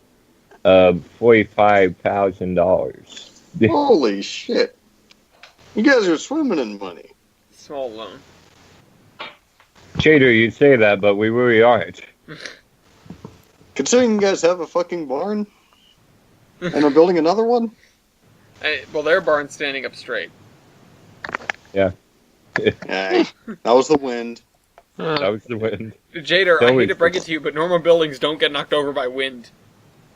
of $45,000. Holy shit! You guys are swimming in money. Small loan. Chater, you say that, but we really aren't. Considering you guys have a fucking barn and are building another one. Well, their barn's standing up straight. Hey, that was the wind. That was the wind. Jader, I hate to break it to you, but normal buildings don't get knocked over by wind.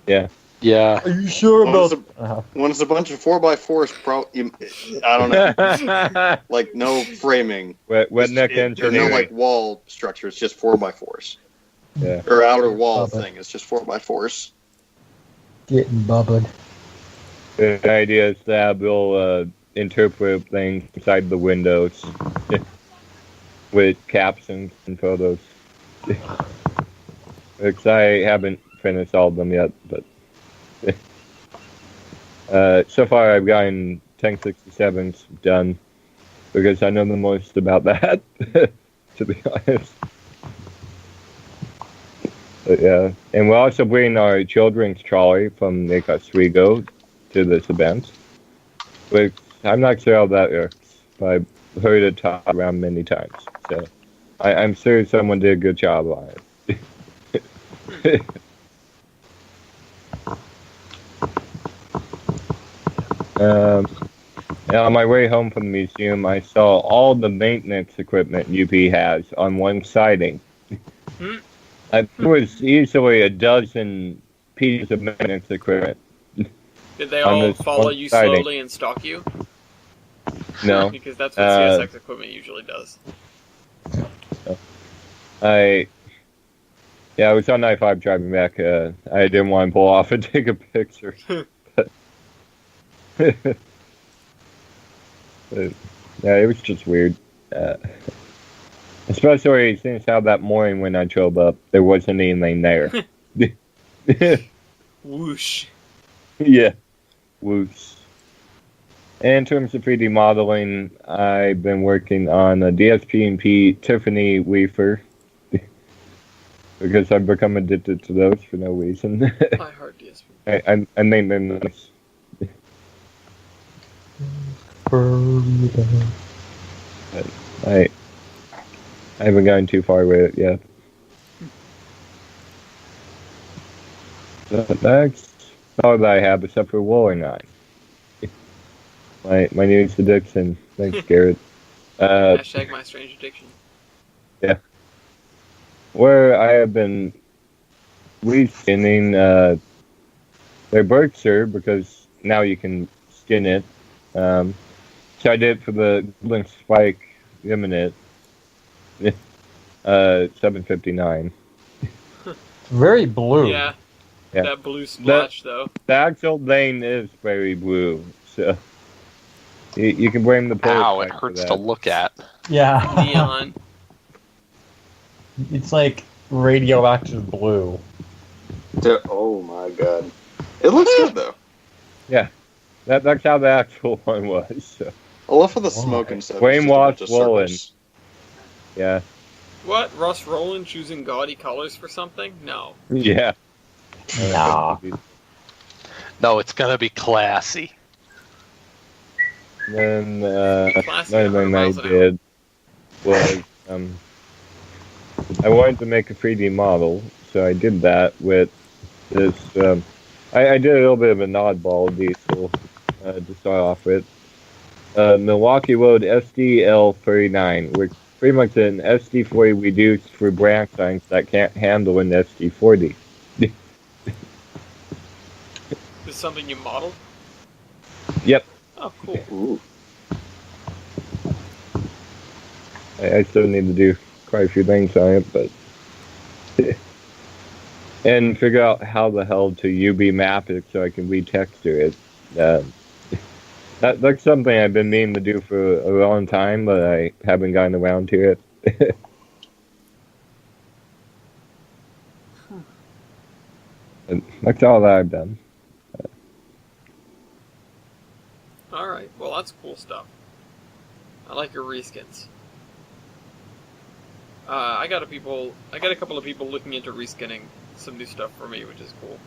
Yeah. Yeah. Are you sure about? When it's a bunch of 4x4s, I don't know, like no framing, Wetneck there's no engineering. like wall structure. It's just 4x4s. Yeah. Or outer wall thing. It's just 4x4s. Getting bubbled. The idea is that we'll interpret things inside the windows with captions and photos. Because I haven't finished all of them yet, but so far I've gotten 1067s done because I know the most about that, to be honest. But yeah, and we're also bringing our children's trolley from Lake Oswego to this event, which I'm not sure how that works, but I've heard it talked around many times, so I'm sure someone did a good job on it. And on my way home from the museum, I saw all the maintenance equipment UP has on one siding. There was easily a dozen pieces of maintenance equipment. Did they all follow you slowly and stalk you? No. Because that's what CSX equipment usually does. I was on I-5 driving back. I didn't want to pull off and take a picture. But, yeah, it was just weird. Especially since how that morning when I showed up, there wasn't anything there. Whoosh. Yeah. Whoosh. And in terms of 3D modeling, I've been working on a DSP&P Tiffany wafer. Because I've become addicted to those for no reason. I heart DSP. I named them nice. I haven't gotten too far with it yet. That's all that I have except for Rolling Eye. My newest addiction. Thanks, Garrett. Hashtag my strange addiction. Yeah. Where I have been reskinning their Berkshire because now you can skin it. So I did it for the Golden Spike Imminent 759. Very blue. Yeah. Yeah. That blue splotch, though. The actual lane is very blue, so you can blame the post. Ow, it hurts to look at. Yeah. Neon. It's like radioactive blue. Oh my god. It looks good though. Yeah. That's how the actual one was. So. I love for the smoke and stuff. Flame It's just a bunch wash of rolling. circles. Yeah. What? Russ Rowland choosing gaudy colors for something? No. Yeah. Nah. No, it's gonna be classy. Then Classic another thing I 100 miles an hour. did was I wanted to make a 3D model, so I did that with this. I did a little bit of an oddball diesel to start off with. Milwaukee Road SDL39, which is pretty much an SD40 reduced for branch lines that can't handle an SD40. This is something you modeled? Yep. Oh, cool. Ooh. I still need to do quite a few things on it, but and figure out how the hell to UV map it so I can retexture it. That's something I've been meaning to do for a long time, but I haven't gotten around to it. And that's all that I've done. Alright, well that's cool stuff. I like your reskins. I got a couple of people looking into reskinning some new stuff for me, which is cool.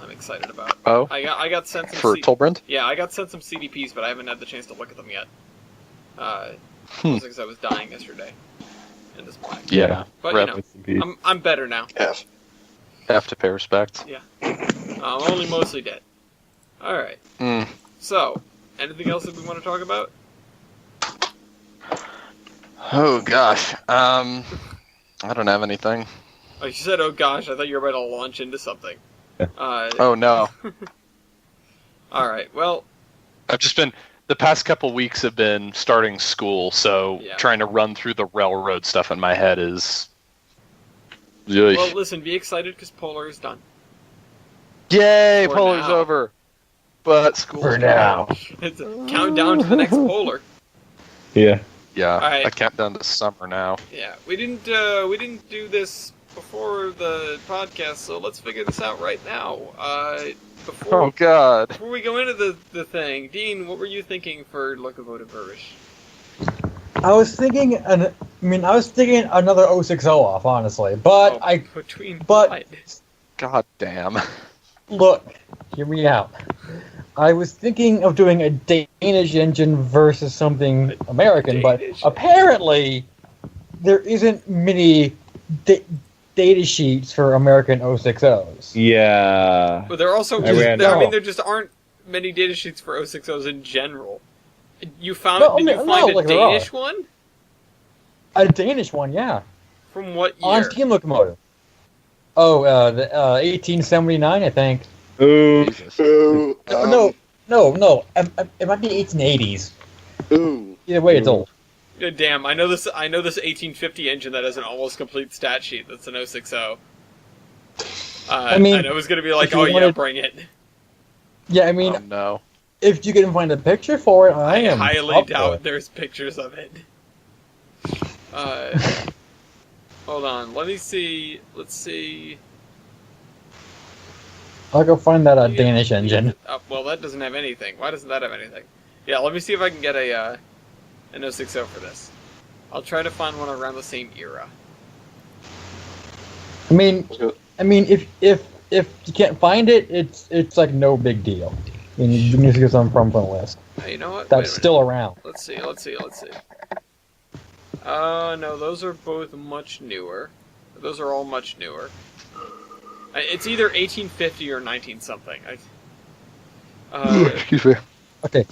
I'm excited about. Oh, I got sent some for Tolbrand? Yeah, I got sent some CDPs, but I haven't had the chance to look at them yet. Because I was dying yesterday and this morning. Yeah. But Rep. you know, I'm better now. Yes. Have to pay respect. Yeah. I'm only mostly dead. Alright. Mm. So, anything else that we want to talk about? Oh gosh. I don't have anything. Oh, you said, oh gosh, I thought you were about to launch into something. Oh no. Alright, well, I've just been the past couple weeks have been starting school, so Yeah. trying to run through the railroad stuff in my head is. well, listen, be excited because Polar is done. Yay, For Polar's now. over. But school's For now. It's a countdown to the next Polar. Yeah. Yeah, Alright. I count down to summer now. Yeah, we didn't do this before the podcast, so let's figure this out right now. Before Oh god. before we go into the thing, Dean, what were you thinking for Locomotive Verbish? I was thinking another 060 off, honestly. But between but- what? God damn. look, hear me out. I was thinking of doing a Danish engine versus something American, but Danish. apparently there isn't many data sheets for American 060s. Yeah. But there also I ran there just aren't many data sheets for 060s in general. You found No, did you no, find a like there are. Danish one? A Danish one, yeah. From what year? On Steam Locomotive. Oh, the 1879, I think. Ooh. Jesus. Ooh. No. It might be 1880s. Ooh. Either way, it's old. Damn, I know this 1850 engine that has an almost complete stat sheet that's an 060. I mean, and I was gonna be like, if you oh yeah, wanted- bring it. Yeah, I mean, Oh no. if you can find a picture for it, I am highly up for doubt it. there's pictures of it. Hold on, let me see. Let's see. I'll go find that Yeah. Danish engine. Well, that doesn't have anything. Why doesn't that have anything? Yeah, let me see if I can get an 060 for this. I'll try to find one around the same era. I mean, if you can't find it, it's like no big deal. I mean, you can just get something from the list. You know what? That's Wait a still around. Let's see. No, those are both much newer. Those are all much newer. It's either 1850 or 19-something. Excuse me. Okay,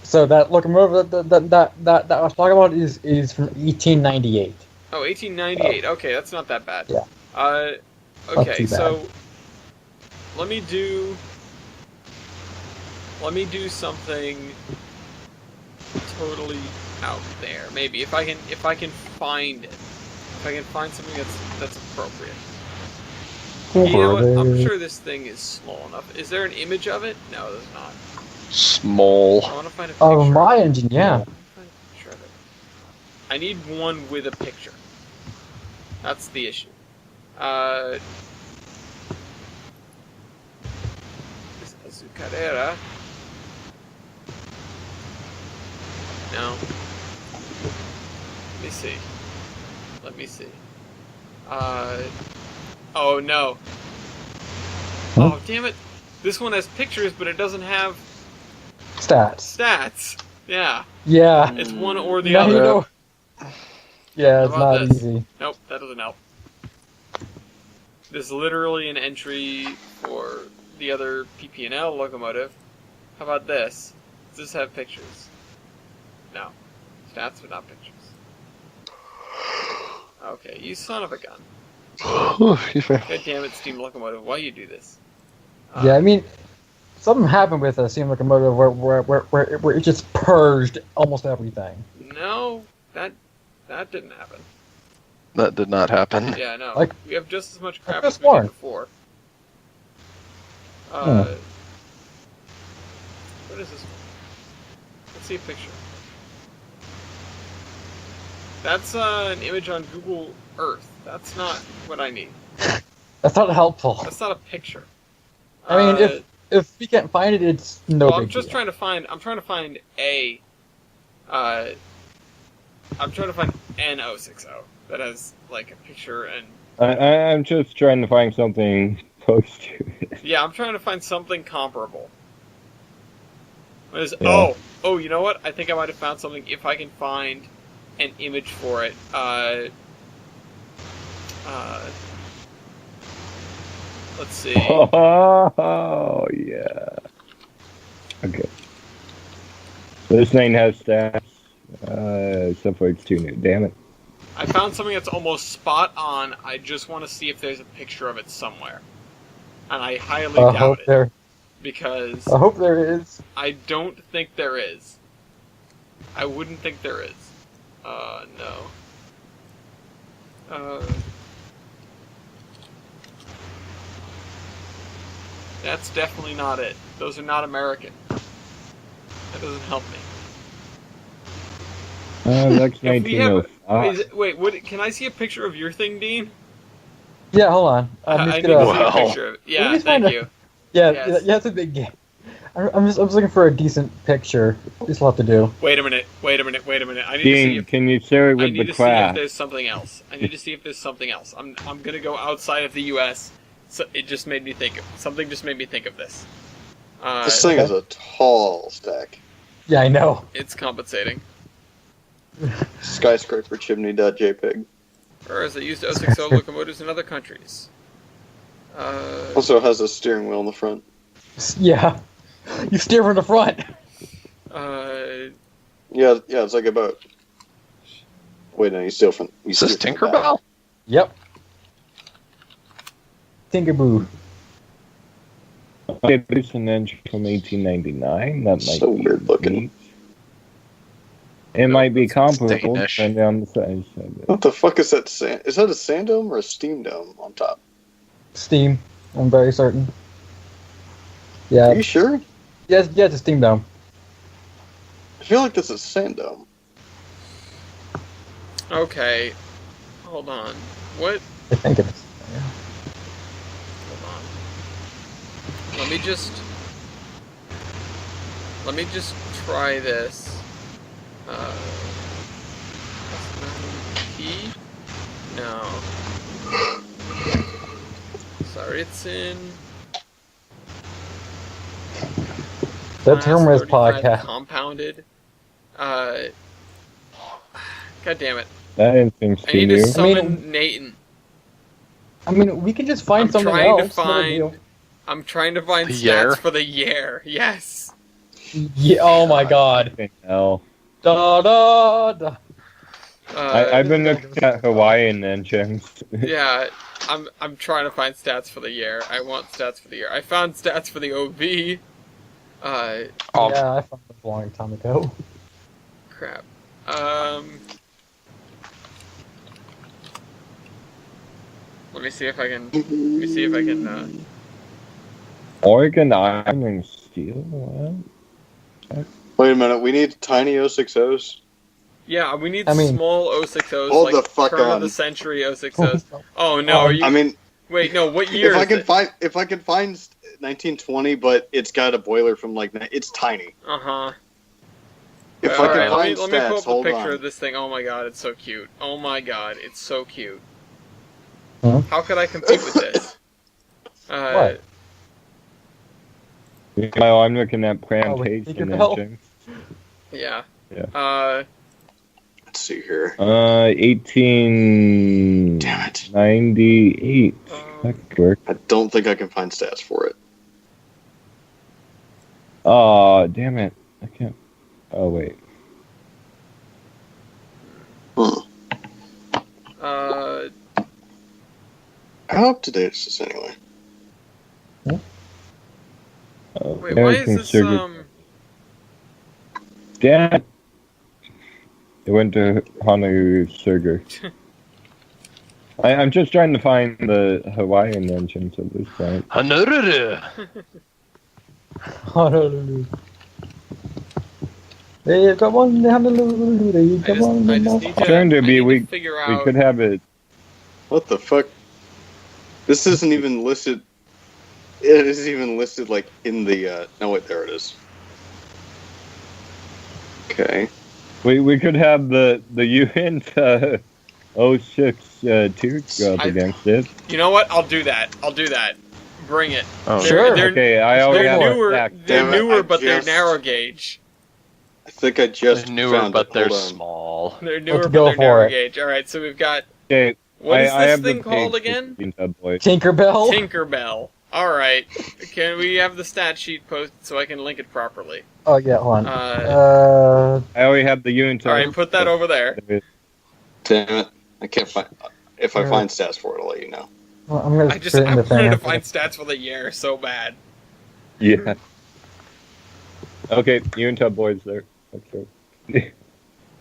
so that locomotive that I was talking about is from 1898. Oh, 1898. Okay, that's not that bad. Yeah. Okay, too bad. so let me do something totally out there. Maybe if I can find it. If I can find something that's appropriate. You know what? I'm sure this thing is small enough. Is there an image of it? No, there's not. Small. I want to find a picture. Oh, my engine, yeah. I want to find a picture of it. I need one with a picture. That's the issue. Is Azucarera? No. Let me see. Oh no. Oh, damn it. This one has pictures, but it doesn't have Stats. stats. Yeah. Yeah. It's one or the Now you other. know. Yeah, it's How about not this? easy. Nope, that doesn't help. There's literally an entry for the other PP&L locomotive. How about this? Does this have pictures? No. Stats, but not pictures. Okay, you son of a gun. God damn it, steam locomotive, why you do this? Yeah, I mean, something happened with a steam locomotive where it just purged almost everything. No, that didn't happen. That did not happen. Yeah, no. Like- we have just as much crap Like as this we did one. before. Hmm. What is this one? Let's see a picture. That's an image on Google Earth. That's not what I need. That's not helpful. That's not a picture. I mean, if we can't find it, it's no well, big I'm just deal. trying to find. I'm trying to find a. I'm trying to find an 060 that has like a picture and. I'm just trying to find something close to it. Yeah, I'm trying to find something comparable. What is? Yeah. Oh, you know what? I think I might have found something. If I can find an image for it. Let's see. Oh, yeah. Okay. This thing has stats. Except for it's too new. Damn it. I found something that's almost spot on. I just want to see if there's a picture of it somewhere. And I highly I doubt hope it. there. Because I hope there is. I don't think there is. I wouldn't think there is. No. That's definitely not it. Those are not American. That doesn't help me. That's If we have, 1905. wait, what? Can I see a picture of your thing, Dean? Yeah, hold on. I Just need to gonna- see a Wow. picture of it. Let Yeah, me thank find you. Yeah, Yes. yeah, it's a big game. I'm just looking for a decent picture. Just what to do. Wait a minute. I need to see Dean, if can you share it I with need the to see if class? there's something else. I'm gonna go outside of the U.S. So it just made me think of something. Just made me think of this. This thing is a tall stack. Yeah, I know. It's compensating. Skyscraper chimney.jpg. Whereas they used 060 locomotives in other countries. Also has a steering wheel in the front. Yeah. You steer from the front. Yeah, it's like a boat. Wait, no, you steer from. You Is this steer from the back. Tinkerbell? Yep. Tinkerboo. Okay, this is an engine from 1899. That might So be weird looking. neat. It might be That's comparable Danish. depending on the size of it. What the fuck is that? Is that a sand dome or a steam dome on top? Steam. I'm very certain. Are Yeah. you sure? Yes, yeah, it's a steam dome. I feel like this is sand dome. Okay. Hold on. What? I think it's. Hold on. Let me just try this. P? No. Sorry, it's in The class Terminus 35 podcast. compounded. God damn it. That instinct's I too need to new. summon Nathan. I mean, we can just find I'm something trying to else. not a deal. find. I'm trying to find The stats year? for the year. Yes. Yeah, oh my god. Fucking hell. Da da da. I've been looking at Hawaiian engines. Yeah, I'm trying to find stats for the year. I want stats for the year. I found stats for the OV. Oh, Yeah, I found it a long time ago. Crap. Let me see if I can. Oregon Iron and Steel? What? Wait a minute, we need tiny 060s. Yeah, we need I mean- small 060s, Hold like the fuck turn of on. the century 060s. Oh no, are you? I mean, Wait, no. What year if I is can it? find 1920, but it's got a boiler from like it's tiny. Uh huh. If All I can right, find let me pull stats, up a hold picture on. of this thing. Oh my god, it's so cute. Oh my god, it's so cute. Huh? How could I compete with this? What? No, I'm looking at wait, plantation Tinkerbell? engines. Yeah. Yeah. Let's see here. 1898. Damn it. That could work. I don't think I can find stats for it. Oh, damn it. I can't. Oh, wait. Huh. Uh, How up to date is this anyway? Oh, wait, why is everything's this, sugar. Damn it. It went to Honolulu Sugar. I'm just trying to find the Hawaiian engines at this point. Honolulu. Honolulu. Hey, come on, Honolulu. Come on, I just need to, Trying to I be need to weak. figure We out... could have it. What the fuck? This isn't even listed. It isn't even listed like in the. No, wait, there it is. Okay. We could have the UN 06 2 go up against it. You know what? I'll do that. Bring it. Oh, Sure. They're, Okay, I already they're have it newer, stacked. they're Damn it, newer, I but they're just- narrow gauge. I think I just They're newer, found but it. they're Hold on. small. They're newer, Let's but go they're for narrow it. gauge. All right, so we've got Okay, what is I this have the thing called page again? for Tub Boy. Tinkerbell. Tinkerbell. All right. Can we have the stat sheet posted so I can link it properly? Oh yeah, hold on. I already have the UN all right, put that over there. Damn it! I can't find. If I find stats for it, I'll let you know. Well, I'm gonna I put it in the thing. wanted to after find stats for the year so bad. Yeah. Okay, UN Tub Boy's there. Okay.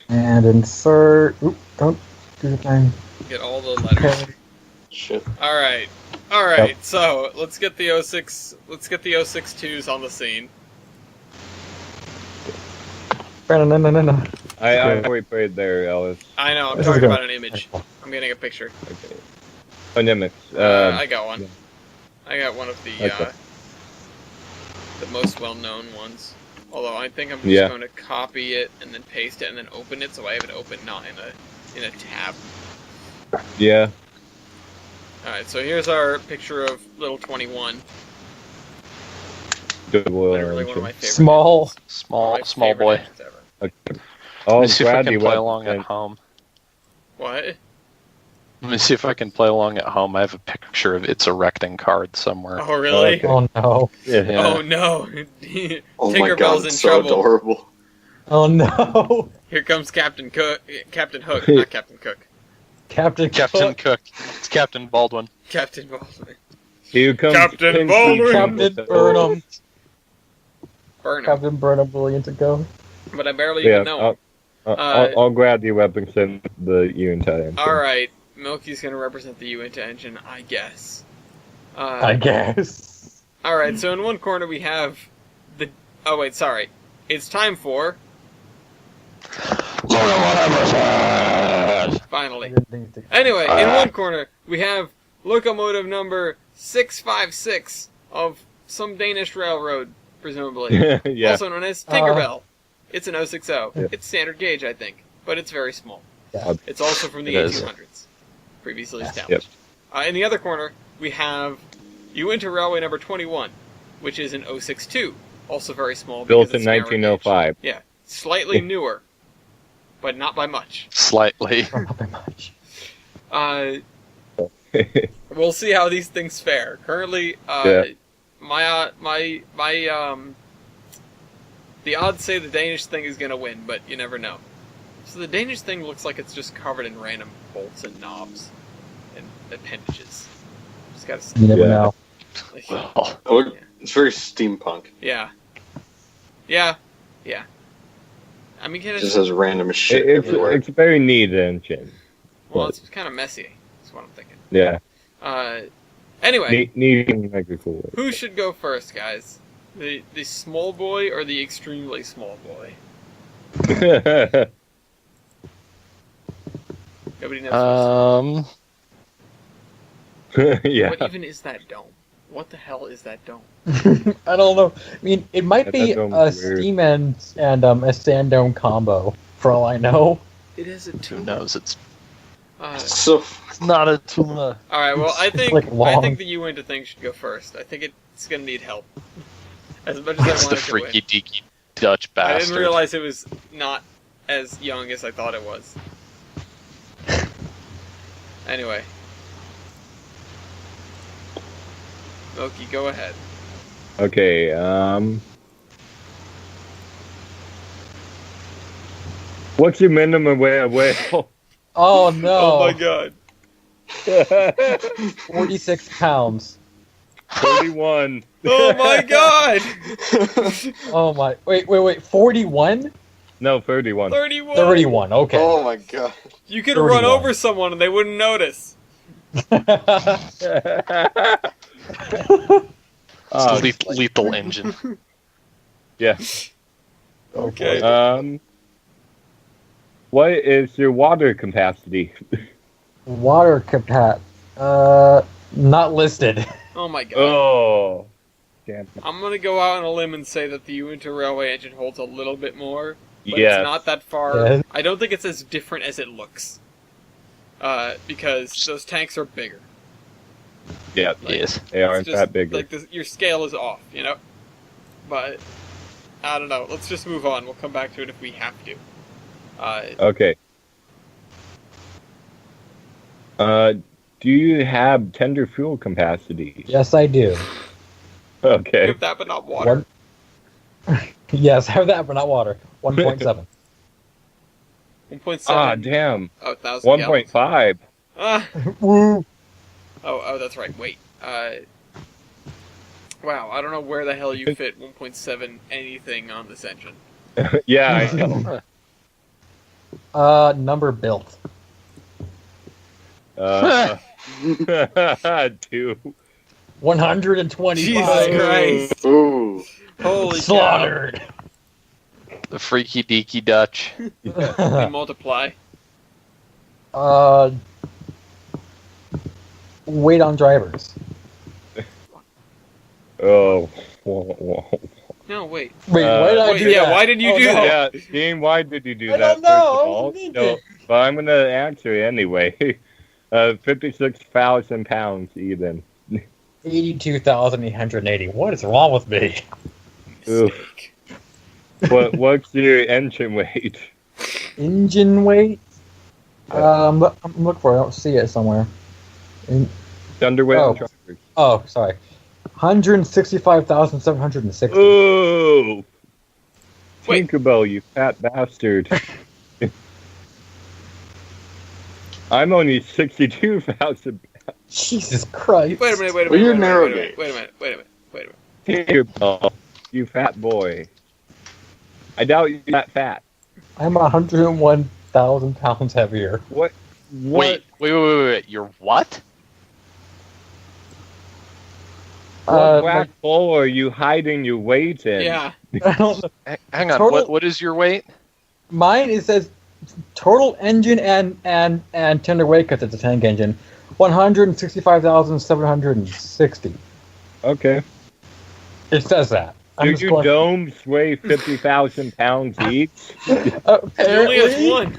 And insert. Oop, don't do the thing. Get all the letters. Okay. Shit. All right. Yep. So let's get the 06. Let's get the 06-2s on the scene. No. I already played there, Alice. I know. I'm This is talking good. about an image. I'm getting a picture. Okay. Oh, Nimitz. I got one. yeah. I got one of the Okay. the most well-known ones. Although I think I'm just Yeah. going to copy it and then paste it and then open it, so I have it open not in a tab. Yeah. All right. So here's our picture of little 21. Double Literally one of my favorite. Small. engines. One of my Small favorite boy. engines ever. Okay. Let Oh, me see if I glad can you play went along at and- home. What? Let me see if I can play along at home. I have a picture of It's Erecting card somewhere. Oh really? Okay. Oh no. Yeah. Oh no! Oh my Tinkerbell's god, in it's so trouble. adorable. Oh no. Here comes Captain Hook, not Captain Cook. Captain Captain Cook. Cook. It's Captain Baldwin. Captain Baldwin. Here comes Captain Pinky Baldwin. from Captain the- Burnham. Burnham. Captain Burnham Williams to go. But I barely Yeah, even know him. I'll grab the weapons and the UN engine. Alright, Milky's gonna represent the Uinta engine, I guess. I guess. Alright, so in one corner we have the... Oh wait, sorry. It's time for... Finally. Anyway, in one corner we have locomotive number 656 of some Danish railroad, presumably. Yeah. Also known as Tinkerbell. It's an 060. Yeah. It's standard gauge, I think, but it's very small. Yeah. It's also from the It is. 1800s, previously Yeah. established. In the other corner, we have Uinta Railway number 21, which is an 062, also very small. Built because in it's narrow gauge. 1905. Yeah, slightly newer, but not by much. Slightly. Not very much. We'll see how these things fare. Currently, Yeah. the odds say the Danish thing is gonna win, but you never know. So the Danish thing looks like it's just covered in random bolts and knobs and appendages. Just gotta say. You never Yeah. know. Like, Well, Oh, it's very steampunk. yeah. I mean, can It it just has random shit It's everywhere. a very neat engine. well, it's kind of messy. That's what I'm thinking. Yeah. Anyway, Neat and mega cool. who should go first, guys? The small boy or the extremely small boy? Nobody knows. Yeah. What even is that dome? What the hell is that dome? I don't know. I mean, it might be That dome's a weird. steam and a sand dome combo, for all I know. It is a who tube. knows? It's So, not a tumor. All right. Well, I It's, think like, long. the Uinta thing should go first. I think it's gonna need help. As much as I It's want the it to win. freaky deaky Dutch I bastard. didn't realize it was not as young as I thought it was. Anyway. Milky, go ahead. Okay, what's your minimum weight of whale? Oh no! Oh my god. 46 pounds. 31. Oh my god! Oh my. Wait. 41? No, 31. 31! 31, okay. Oh my god. You could 31. run over someone and they wouldn't notice. Lethal engine. Yeah. Okay. What is your water capacity? Water capat. Not listed. Oh my god. Oh. Damn. I'm gonna go out on a limb and say that the Uinta Railway engine holds a little bit more, but Yes. it's not that far. Yes. I don't think it's as different as it looks. Because those tanks are bigger. Yeah, Yes. they aren't It's just, that big. Like, your scale is off, you know? But, I don't know. Let's just move on. We'll come back to it if we have to. Okay. Do you have tender fuel capacity? Yes, I do. Okay. Give that, but not water. Yes, I have that, but not water. 1.7. 1.7. Ah, damn. Oh, 1,000 gallons. 1.5. Ah. Woo! Oh, that's right. Wait. Wow, I don't know where the hell you fit 1.7 anything on this engine. Yeah, I know. Number built. 2. 125. Jesus Christ. Ooh. Holy Slaughtered. The freaky deaky Dutch. cow. We multiply. Weight on drivers. Oh. Whoa. No, wait. Wait, why did I Wait, do yeah, that? why did you Oh, do no. that? Yeah, Dean, why did you do I that? don't know. First of I all? was No, thinking. but I'm gonna answer anyway. 56,000 pounds even. 82,880. What is wrong with me? Mistake. What's your engine weight? Engine weight? I'm looking for it. I don't see it somewhere. Underweight Oh. drivers. Oh, sorry. 165,760. Oh! Wait. Tinkerbell, you fat bastard. I'm only 62,000. Jesus Christ. Wait a minute, wait a Well, minute. you're Wait a narrow minute, gauge. wait a minute, wait a minute, wait a minute. Tinkerbell, you fat boy. I doubt you're that fat. I'm 101,000 pounds heavier. What? Wait. You're what? What black hole are you hiding your weight in? Yeah. I don't know. Hang on. Total- What is your weight? Mine, it says total engine and tender weight because it's a tank engine. 165,760. Okay. It says that. Do your domes weigh 50,000 pounds each? He only has Apparently. one.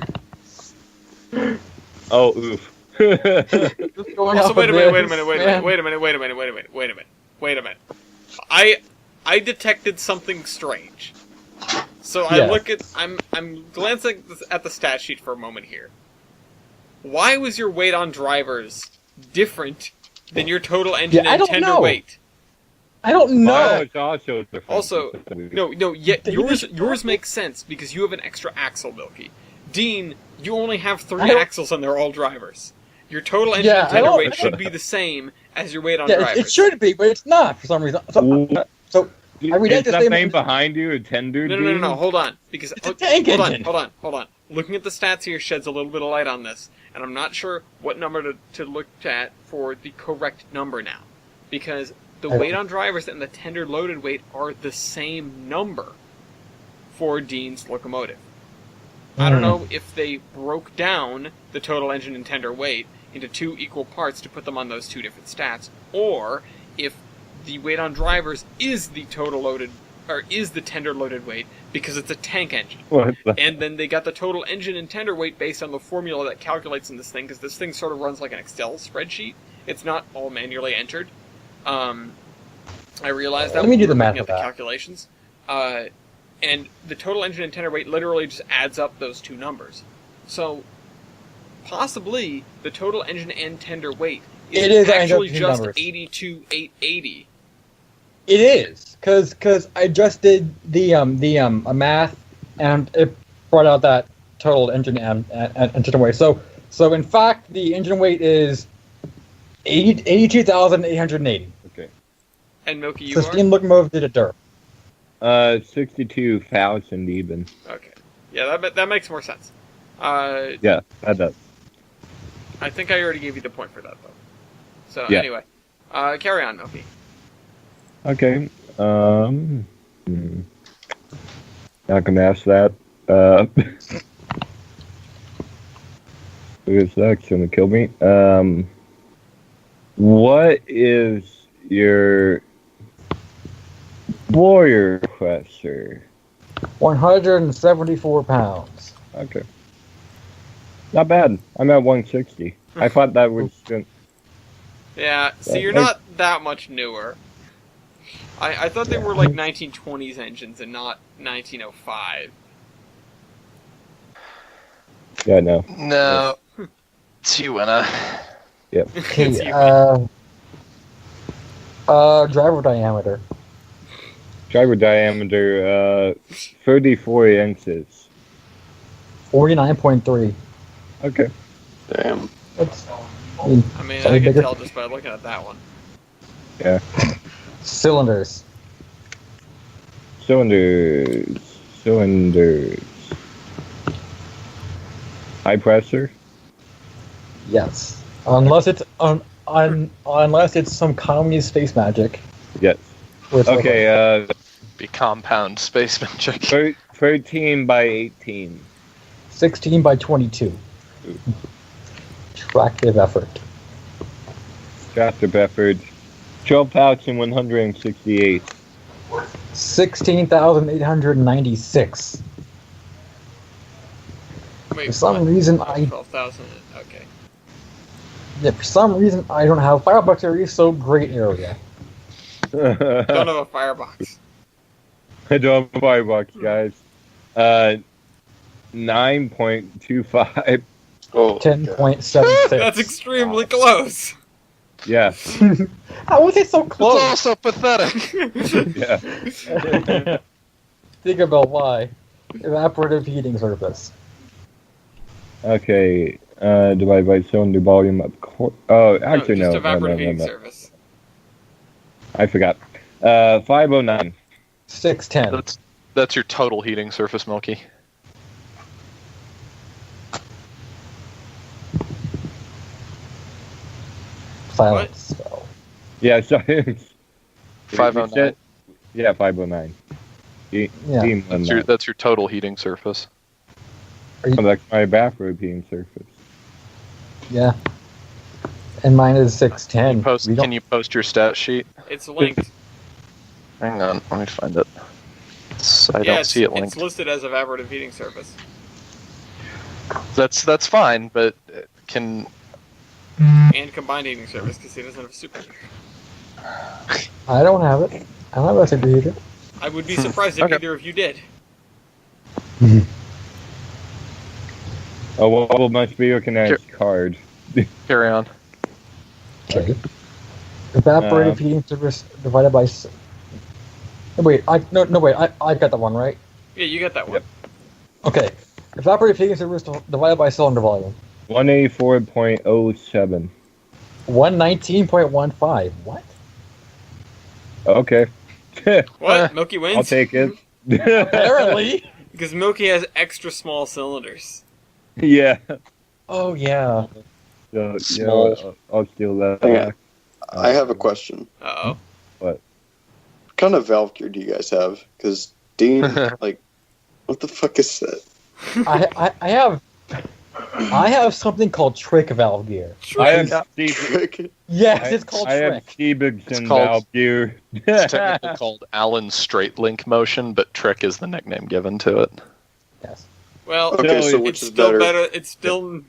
Oh, oof. Just going Also, off wait a of minute, this, wait a man. minute. I detected something strange. So I Yes. look at, I'm glancing at the stat sheet for a moment here. Why was your weight on drivers different than your total engine Yeah, I and don't tender know. weight? I don't know. Mine was also different. Also, no, yet They yours just- makes sense because you have an extra axle, Milky. Dean, you only have 3 I don't- axles and they're all drivers. Your total engine Yeah, and I tender don't- weight should be the same as your weight on Yeah, drivers. it should be, but it's not for some reason. So I read Is the that same- name behind you a tender? No, hold on. Because It's a tank engine. Hold on. Looking at the stats here sheds a little bit of light on this, and I'm not sure what number to look at for the correct number now. Because the weight on drivers and the tender loaded weight are the same number for Dean's locomotive. I don't know if they broke down the total engine and tender weight into 2 equal parts to put them on those 2 different stats, or if the weight on drivers is the total loaded, or is the tender loaded weight because it's a tank engine. What the- And then they got the total engine and tender weight based on the formula that calculates in this thing, because this thing sort of runs like an Excel spreadsheet. It's not all manually entered. I realized that Let me when do we the were math looking of at the that. calculations. And the total engine and tender weight literally just adds up those 2 numbers. So, possibly, the total engine and tender weight is It is actually INW just numbers. 82,880. It is, cause I just did the math, and it brought out that total engine and engine weight. So in fact, the engine weight is 82,880. Okay. And Milky, you So are? steam locomotive did a dirt. 62,000 even. Okay. Yeah, that makes more sense. Yeah, that does. I think I already gave you the point for that, though. So, Yeah. anyway. Carry on, Milky. Okay. Not gonna ask that. Because that's gonna kill me. What is your warrior pressure? 174 pounds. Okay. Not bad. I'm at 160. I thought that was good. Yeah, see, Yeah, you're like- not that much newer. I thought they were like 1920s engines and not 1905. Yeah, no. No. It's you, Winna. Yep. It's you. Driver diameter. Driver diameter, 34 inches. 49.3. Okay. Damn. That's I mean, slightly I can bigger. tell just by looking at that one. Yeah. Cylinders. Cylinders. High pressure? Yes. Unless it's unless it's some communist space magic. Yes. where it's like Okay, Be compound space magic. 13 by 18. 16 by 22. Tractive effort. Tractive effort. 12,168. 16,896. Wait, For some what? reason, 12,000. Okay. for some reason I don't have Firebox area, so great area. Don't have a firebox. I don't have a firebox, guys. 9.25. Oh, 10.76. That's extremely close. Yeah. How was it so It's close? also pathetic. Yeah. Think about why. Evaporative heating surface. Okay. Divided by cylinder volume of actually just no. evaporative heating No. service. I forgot. 509. 610. That's your total heating surface, Milky. Silence. So. Yeah, sorry. 509. Yeah, 509. Yeah. That's your total heating surface. That's my bathrobe heating surface. Yeah. And mine is 610. Can you post your stat sheet? It's linked. Hang on, let me find it. I Yeah, don't it's, see it it's linked. listed as evaporative heating surface. That's fine, but can And combined heating surface, because he doesn't have a superheater. I don't have it. I don't have a superheater. I would be surprised if Okay. either of you did. Oh, well, must be looking at his card. carry on? Okay. Evaporative heating surface divided by. Wait, I got that one right. Yeah, you got that one. Yep. Okay. Evaporative heating surface divided by cylinder volume. 184.07. 119.15. What? Okay. What? Milky wins? I'll take it. Apparently. Because Milky has extra small cylinders. Yeah. Oh yeah. So, Small. yeah, I'll steal that. Yeah. I have a question. Uh-oh. What kind of valve gear do you guys have? Because Dean, like, what the fuck is that? I have something called trick valve gear. I have Steve. Trick? Yes, it's called I have trick. It's Stevenson called- valve gear. It's technically called Allen's straight link motion, but Trick is the nickname given to it. Yes. Well, Okay, so it's which is still better? better. It's still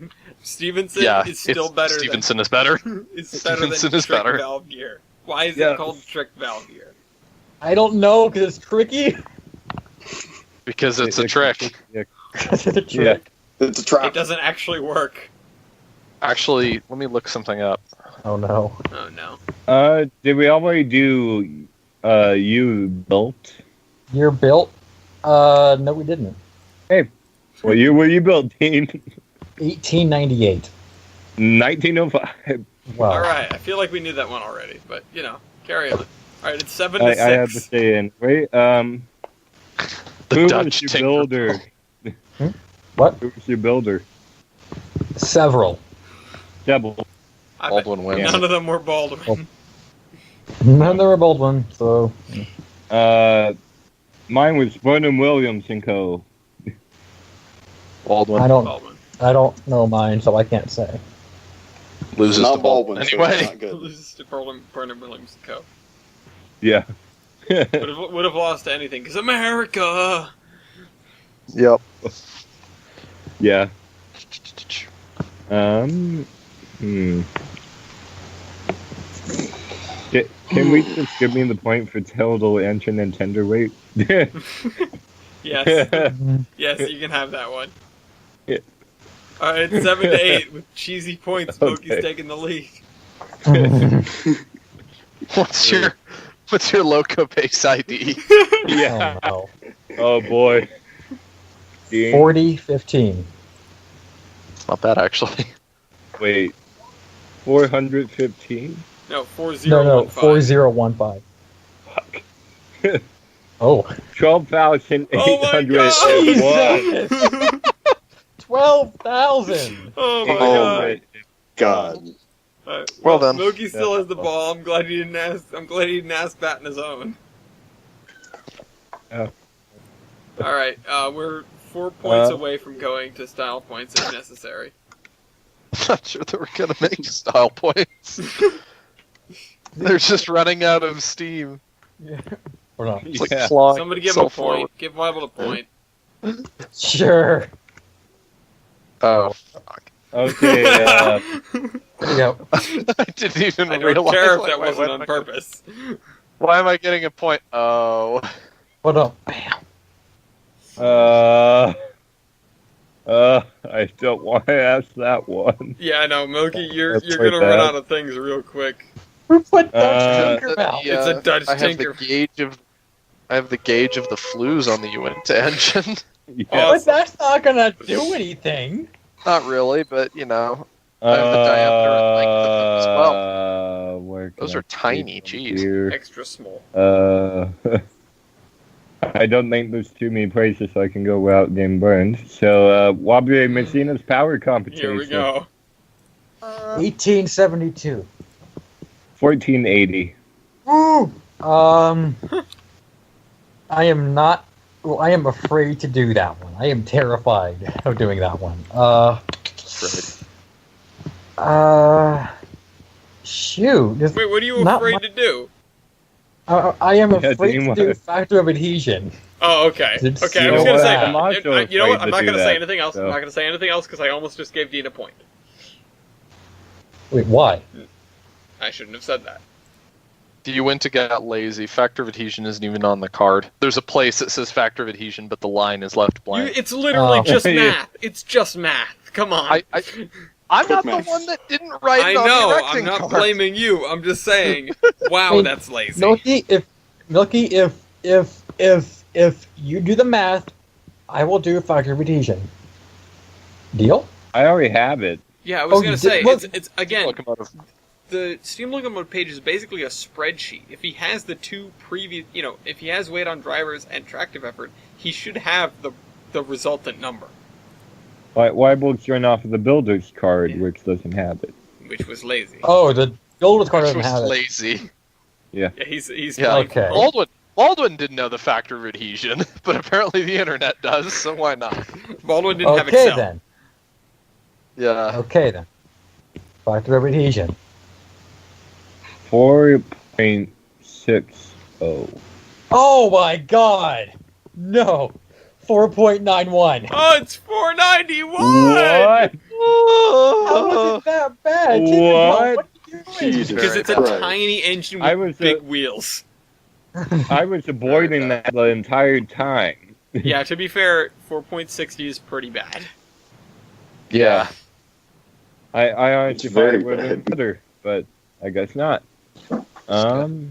Stevenson. Yeah, is still better. Stevenson is better. It's better Stevenson than is trick better. valve gear. Why is Yeah. it called trick valve gear? I don't know because it's tricky. Because it's a trick. Yeah. It's a trick. Yeah. It's a trap. It doesn't actually work. Actually, let me look something up. Oh no. Oh no. Did we already do you built? Year built? No, we didn't. What year were you built, Dean? 1898. 1905. Wow. All right. I feel like we knew that one already, but carry on. All right. It's 7 I to have to 6. stay in. Wait, The who Dutch was your builder? What? Who was your builder? Several. Double. I bet Baldwin wins. none of them were Baldwin. None of them were Baldwin, so. Mine was Vernon Williams and Co. Baldwin Baldwin. I don't know mine, so I can't say. loses Not to Baldwin. Baldwin, so Anyway, it's not good. Loses to Burnham Williams and Co. Yeah. Would have lost to anything because America. yep. Yeah. Hmm. Can we just give me the point for total engine and tender weight? Yes. Yes, you can have that one. Yeah. All right, 7 to 8 with cheesy points. Smokey's Okay. taking the lead. What's your loco base ID? Yeah. Oh, Oh boy. no. Dean, 40-15. It's not bad actually. wait. 415? No, 4015. No, 4015. Fuck. Oh. 12,801. 12,000! Oh my Oh god. my God. All right, Well then. Smokey still has the ball. I'm glad he didn't ask that in his own. Oh. All right, we're 4 points Uh. away from going to style points if necessary. I'm not sure that we're gonna make style points. They're just running out of steam. Or not. It's like Yeah. clawing Somebody give him a itself forward. point. Give Bible a point. Sure. Oh, fuck. Okay, There you go. I didn't even I don't realize. care if like, that why wasn't am on I- purpose. Why am I getting a point? Oh. Hold on. I don't want to ask that one. Yeah, I know, Milky. You're That's you're quite gonna run bad. out of things real quick. Who put Uh, that Tinkerbell? It's a Dutch I have Tinker. the gauge of. I have the gauge of the flues on the Uinta engine. Yeah. But that's not gonna do anything. Not really, but I have the diameter and length of them as well. Those are tiny, jeez. Here. Extra small. I don't think there's too many places I can go without getting burned. So, Wabier Messina's power competition. Here we go. 1872. 1480. Woo! I am not. Well, I am afraid to do that one. I am terrified of doing that one. Shoot. Wait, what are you Not afraid my- to do? I am Yeah, afraid Dean, to do what? factor of adhesion. Oh, okay. It's- Okay, I you was know gonna what? say. I'm also you know what? afraid I'm to not do gonna say that, anything else. I'm so. not gonna say anything else because I almost just gave Dean a point. Wait, why? I shouldn't have said that. The Uinta got lazy. Factor of adhesion isn't even on the card. There's a place that says factor of adhesion, but the line is left blank. It's literally Oh. just Yeah. math. It's just math. Come on. I'm not Quick math. the one that didn't write I it on the know. erecting I'm not card. blaming you. I'm just saying. Wow, I mean, that's lazy. Milky, if you do the math, I will do factor of adhesion. Deal? I already have it. Yeah, I was Oh, gonna you say did- it's again. Locomotive. The Steam Locomotive page is basically a spreadsheet. If he has the two previous, if he has weight on drivers and tractive effort, he should have the resultant number, Why books run off of the builder's card, Yeah. which doesn't have it? which was lazy. Oh, the gold card Which doesn't was have it. lazy. Yeah, he's Yeah, playing okay. Baldwin. Baldwin didn't know the factor of adhesion, but apparently the internet does, so why not? Baldwin didn't have Okay Excel. then. Yeah. Okay then. Factor of adhesion. 4.60. Oh my god! No! 4.91. Oh, it's 491. What? How was it that bad? Tinkerbell, What? what are you doing? Jesus Because it's a Christ. tiny engine I with was big a- wheels. I was avoiding that the entire time. Yeah, to be fair, 4.60 is pretty bad. Yeah. I honestly It's thought very it would have been bad. better, but I guess not. Hmm.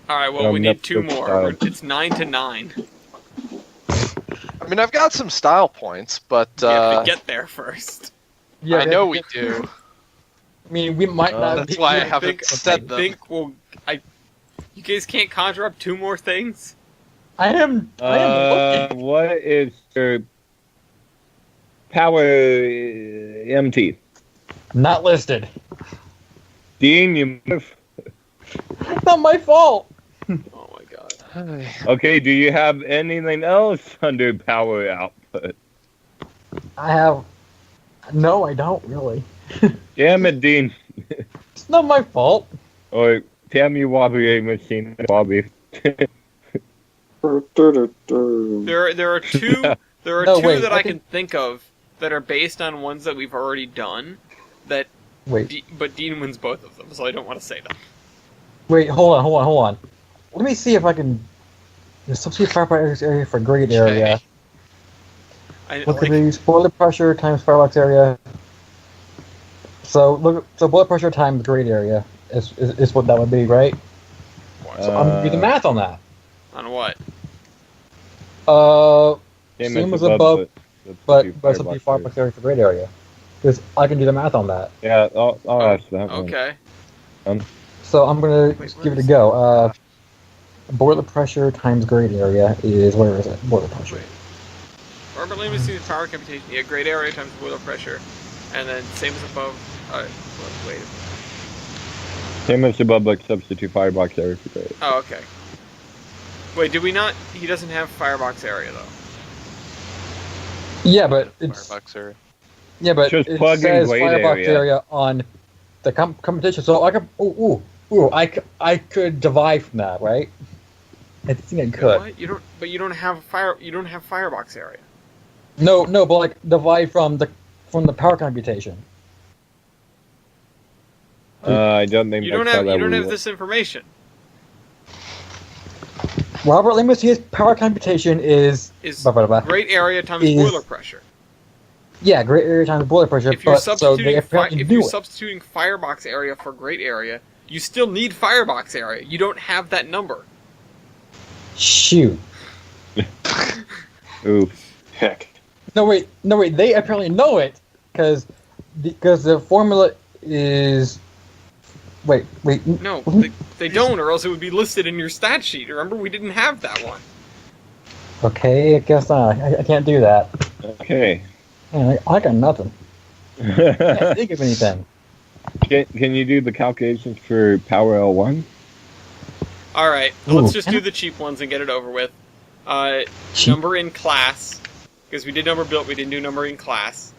All right. Well, we need two more. Style. It's 9-9. I mean, I've got some style points, but You have to get there first. Yeah, I know we do. I mean, we might not. That's why I we- haven't said them. You guys can't conjure up two more things. I am looking. What is your power MT? Not listed. Dean, you move. Not my fault. Oh my god. Okay, do you have anything else under power output? I have. No, I don't really. Damn it, Dean. It's not my fault. Or damn you, Wobbly Machine Bobby. There are two. There are No, two wait, that I I can think of that are based on ones that we've already done. Wait, But Dean wins both of them, so I don't want to say them. wait, hold on. Let me see if I can. The substitute firebox area for grade area. Look at these. Boiler pressure times firebox area. So boiler pressure times grade area is what that would be, right? So I'm gonna do the math on that. On what? Same as above, but substitute firebox area for grade area. Because I can do the math on that. Yeah, I'll ask that one. Okay. So I'm gonna Wait, give it where a go. Boiler pressure times grade area is, where is it? Boiler pressure. Wait. Robert Lehman sees power computation. Yeah, grade area times boiler pressure, and then same as above. Wait. Same as above, like substitute firebox area for grade. Oh, okay. Wait, did we not? He doesn't have firebox area though. Yeah, but it's Firebox area. yeah, but Just it plug in says grade firebox area. area on the competition. So I could, I could divide from that, right? I think I could. What? You don't. But you don't have You don't have firebox area. No, but like divide from the power computation. I don't think You don't that's how have. that You don't would have work. this information. Robert Lemos's power computation is Is blah, blah, blah. grade area times Is- boiler pressure. Yeah, grade area times boiler pressure. If you're But so they substituting, apparently if do you're it. substituting firebox area for grade area, you still need firebox area. You don't have that number. Shoot. Ooh. Heck. No wait. They apparently know it because the formula is. Wait. No, they don't, or else it would be listed in your stat sheet. Remember, we didn't have that one. Okay, I guess not. I can't do that. Okay. Man, I got nothing. I can't think of anything. Can you do the calculations for Power L1? All right, Ooh. let's just do the cheap ones and get it over with. Cheap? Number in class, because we did number built, we didn't do number in class.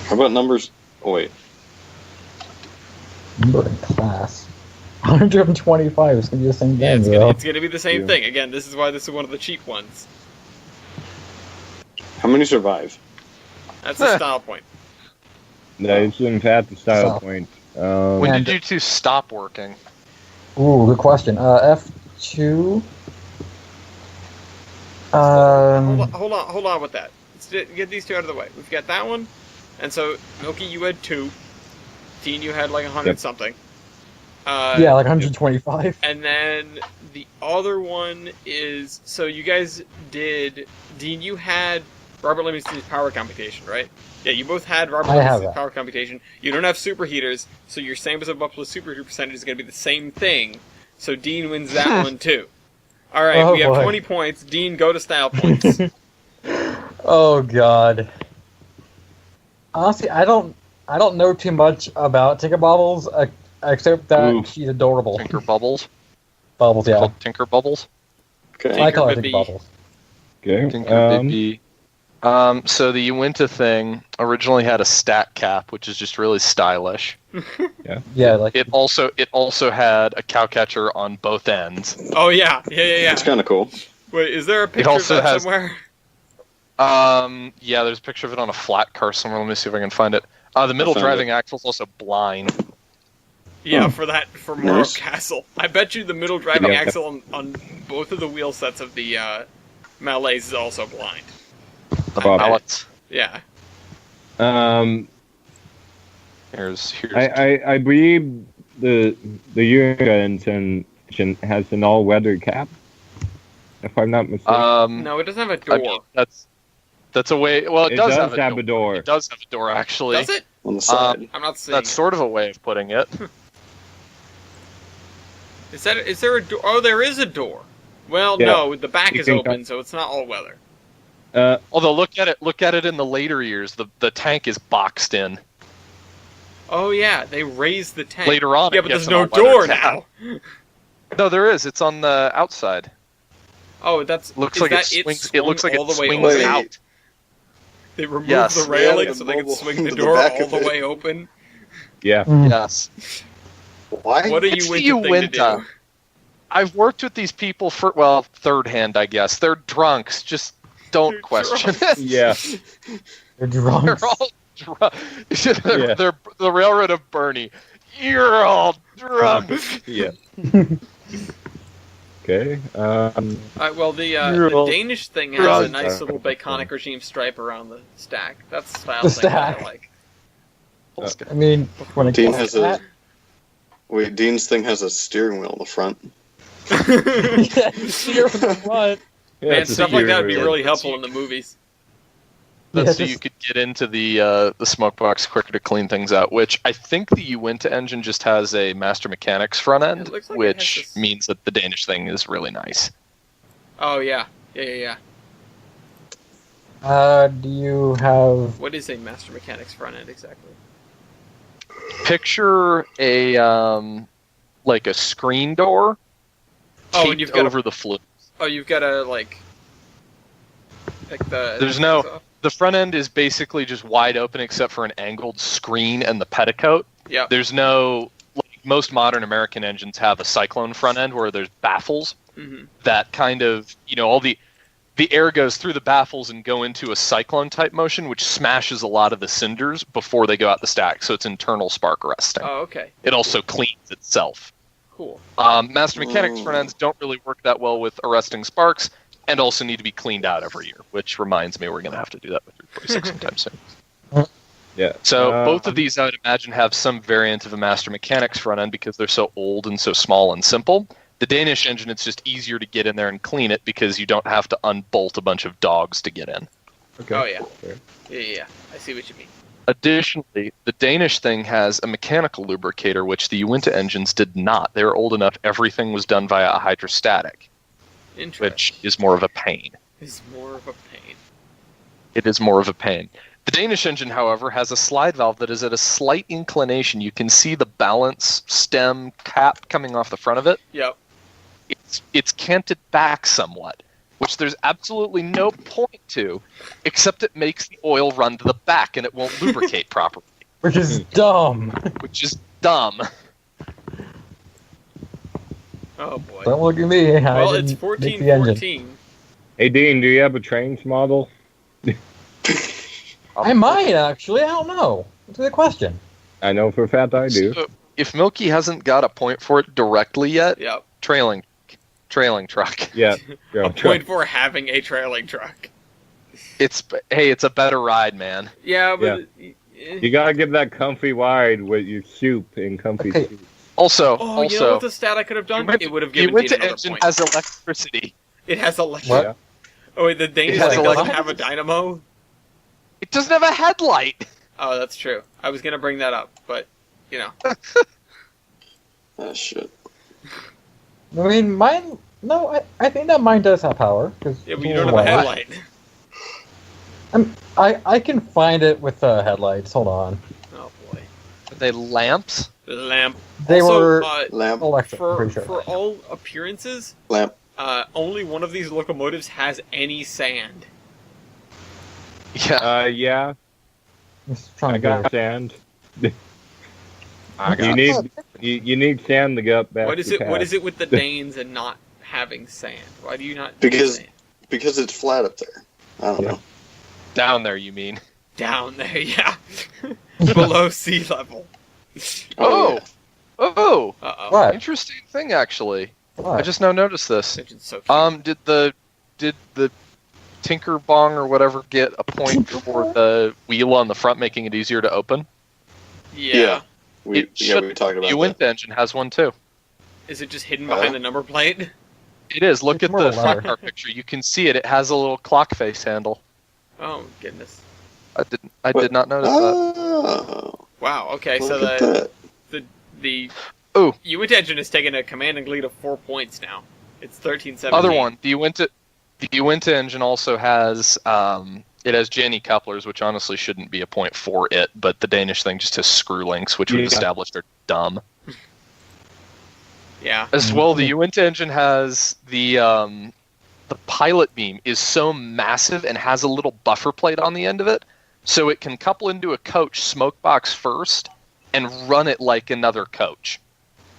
How about numbers? Oh, wait. Number in class. 125 is gonna be the same Yeah, thing, bro. it's gonna be the same Yeah. thing. Again, this is why this is one of the cheap ones. How many survive? That's a style point. No, it's in fact the style Stop. point. When And- did you two stop working? Ooh, good question. F2. Hold on with that. Let's get these two out of the way. We've got that one, and so Milky, you had 2. Dean, you had like 100 Yep. something. Yeah, like 125. And then the other one is, so you guys did, Dean, you had Robert Livingston's power computation, right? Yeah, you both had Robert I have Livingston's that. power computation. You don't have superheaters, so your same as above plus superheater percentage is going to be the same thing. So Dean wins that one too. All right, Oh, we have boy. 20 points. Dean, go to style points. Oh god. Honestly, I don't know too much about Tinker Bobbles, except that Ooh. she's adorable. Tinker Bubbles? Bubbles, yeah. Called Tinker Bubbles? Okay. I call her Tinker Tinker Bibby. Bubbles. Okay. Tinker Bibby. So the Uinta thing originally had a stat cap, which is just really stylish. Yeah, like It also had a cow catcher on both ends. Oh yeah. It's kind of cool. Wait, is there a picture of also that has- somewhere? Yeah, there's a picture of it on a flat car somewhere. Let me see if I can find it. The middle found driving axle's also blind. Yeah, for Morrow Nice. Castle. I bet you the middle driving Yeah. axle on both of the wheel sets of the Malays is also blind. Bob. Pallets. Yeah. Here's I believe the unit engine has an all-weather cap, if I'm not mistaken. No, it doesn't have a door. I mean, that's a way. Well, it does have a door. It does have a door, actually. Does it? On the side. I'm not seeing. That's sort of a way of putting it. Is there a door? Oh, there is a door. Well, Yeah. no, the back You is can open, so it's not all weather. Although look at it in the later years. The tank is boxed in. Oh yeah, they raised the tank. Later on, Yeah, it but gets there's no an all-weather door cap. now. No, there is. It's on the outside. Oh, that's Looks is like it that swings. swung It looks like all it the way swings open? out. They removed Yes. the railing Yeah, so they could mobile swing the to the door back all of the it. way open. Yeah. Yes. Why? What are It's you the into thing to Uinta. do? I've worked with these people for, well, third hand, I guess. They're drunks. Just don't They're question drunks. it. Yeah. They're drunk. They're all drunk. Yeah. They're the Railroad of Bernie. You're all drunk. Yeah. Okay. Well, the You're all Danish thing has drunk. a nice little Baconic regime stripe around the stack. That's the style The thing that stack. I like. I mean, when it Dean comes has to that, Wait, Dean's thing has a steering wheel in the front. yeah, steer in the front. yeah, Man, it's a stuff like that would be steering really wheel. helpful in the movies. That's Yeah, so just- you could get into the smoke box quicker to clean things out, which I think the Uinta engine just has a Master Mechanics front end, It looks like it which has this- means that the Danish thing is really nice. Oh yeah, yeah. Do you have? What is a Master Mechanics front end exactly? Picture a like a screen door Oh, and taped you've got over the flue. you've got to like the. There's no- The front end is basically just wide open except for an angled screen and the petticoat. Yeah. There's no, like most modern American engines have a cyclone front end where there's baffles Hmm. that kind of, all the air goes through the baffles and go into a cyclone type motion, which smashes a lot of the cinders before they go out the stack. So it's internal spark arresting. Oh, okay. It also cleans itself. Cool. Master Mechanics front ends don't really work that well with arresting sparks, and also need to be cleaned out every year, which reminds me we're going to have to do that with 346 sometime soon. Yeah. So both of these, I would imagine, have some variant of a Master Mechanics front end because they're so old and so small and simple. The Danish engine, it's just easier to get in there and clean it because you don't have to unbolt a bunch of dogs to get in. Okay. Oh yeah. Fair. Yeah. I see what you mean. Additionally, the Danish thing has a mechanical lubricator, which the Uinta engines did not. They were old enough, everything was done via a hydrostatic, Interesting. which is more of a pain. Is more of a pain. It is more of a pain. The Danish engine, however, has a slide valve that is at a slight inclination. You can see the balance stem cap coming off the front of it. Yep. It's canted back somewhat, which there's absolutely no point to, except it makes the oil run to the back and it won't lubricate properly, Which is dumb. which is dumb. Oh boy. Don't look at me. Well, I it's didn't make the engine. 1414. Hey, Dean, do you have a trains model? I might actually. I don't know. That's a good question. I know for a fact I do. So, if Milky hasn't got a point for it directly yet, Yep. trailing truck. Yeah. A point for having a trailing truck. It's a better ride, man. Yeah, but You gotta give that comfy ride with your soup in comfy Okay. soup. Also, oh, you know what the stat I could have done? It would have the given Uinta Dean another engine point. has electricity. It has electric. What? Yeah. Oh wait, the Danish It has thing doesn't electric- have a dynamo. It doesn't have a headlight. Oh, that's true. I was gonna bring that up, but you know. Ah, shit. I mean, mine. No, I think that mine does have power. Cause Yeah, but you don't have a headlight. I can find it with headlights. Hold on. Oh boy. Are they lamps? The lamp. They Also, were Lamp. electric. I'm for pretty sure. for all appearances, Lamp. only one of these locomotives has any sand. Yeah. Yeah. Just trying I to got get. sand. I You need you need sand to get up back. What is to it? What pass. is it with the Danes and not having sand? Why do you not? do Because- sand? Because it's flat up there. I don't Yeah. know. Down there, you mean? Down there, yeah, below sea level. Oh. Oh. Uh oh. What? Interesting thing, actually. I What? just now noticed this. Engine's so cute. Did the Tinker Bong or whatever get a point for the wheel on the front making it easier to open? Yeah. We talked about The that. Uinta engine has one too. Is it just hidden behind the number plate? It is. Look It's at more the of a front ladder. car picture. You can see it. It has a little clock face handle. Oh goodness! I did not notice that. Oh, Wow. Okay, so look at that. the Ooh. Uinta engine has taken a commanding lead of 4 points now. It's 13-17. Other one. The Uinta engine also has it has Janny couplers, which honestly shouldn't be a point for it, but the Danish thing just has screw links, which we've Yeah. established are dumb. Yeah. As well, the Uinta engine has the pilot beam is so massive and has a little buffer plate on the end of it, so it can couple into a coach smoke box first and run it like another coach.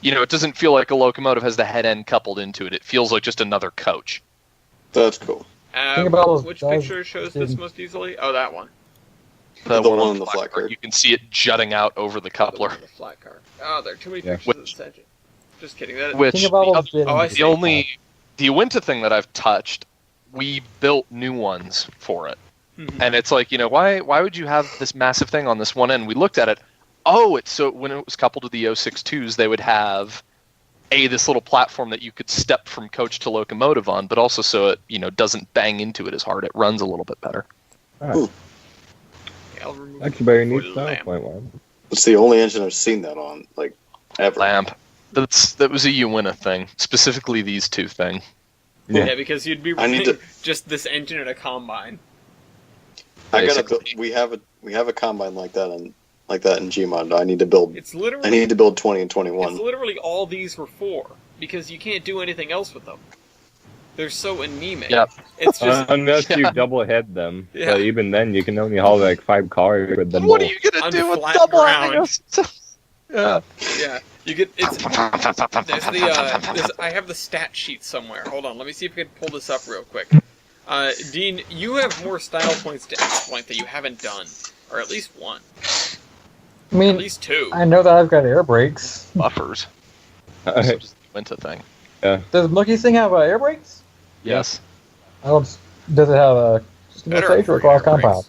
You know, it doesn't feel like a locomotive has the head end coupled into it. It feels like just another coach. That's cool. Think about those Which guys picture shows this didn't- most easily? Oh, that one. The The one one on on the flat car. You can see it jutting out over the coupler. The flat car. Oh, there are too many Yeah. pictures of this engine. Just kidding. Which Think about the, those other- oh, I engines. see. the Uinta thing that I've touched, we built new ones for it. Mhm. And it's like, you know, why would you have this massive thing on this one end? We looked at it. Oh, it's so when it was coupled to the 062s, they would have this little platform that you could step from coach to locomotive on, but also so it, you know, doesn't bang into it as hard. It runs a little bit better. Ooh. Okay, I'll remove That's a very it neat for the style lamp. point one. It's the only engine I've seen that on, like, ever. Lamp. That was a Uinta thing, specifically these two thing. Yeah. Yeah, because you'd be I need running to- just this engine at a combine. I gotta Basically. build. We have a combine like that in Gmod. I need to build. It's I literally need to build 20 and it's 21. literally all these were for, because you can't do anything else with them. They're so anemic. Yep. It's just Unless Yeah. you double head them. Yeah. But even then, you can only haul like 5 cars with them. What are all. you gonna On do with flat double ground. heading? Yeah. yeah. You get it's there's the I have the stat sheet somewhere. Hold on, let me see if I can pull this up real quick. Dean, you have more style points to exploit that you haven't done, or at least one, I at mean, least two. I know that I've got air brakes. Buffers. So does the Uinta thing. Does Monkey's thing have air brakes? Yes. I don't. Does it have a single Better stage or for cross air brakes. compound?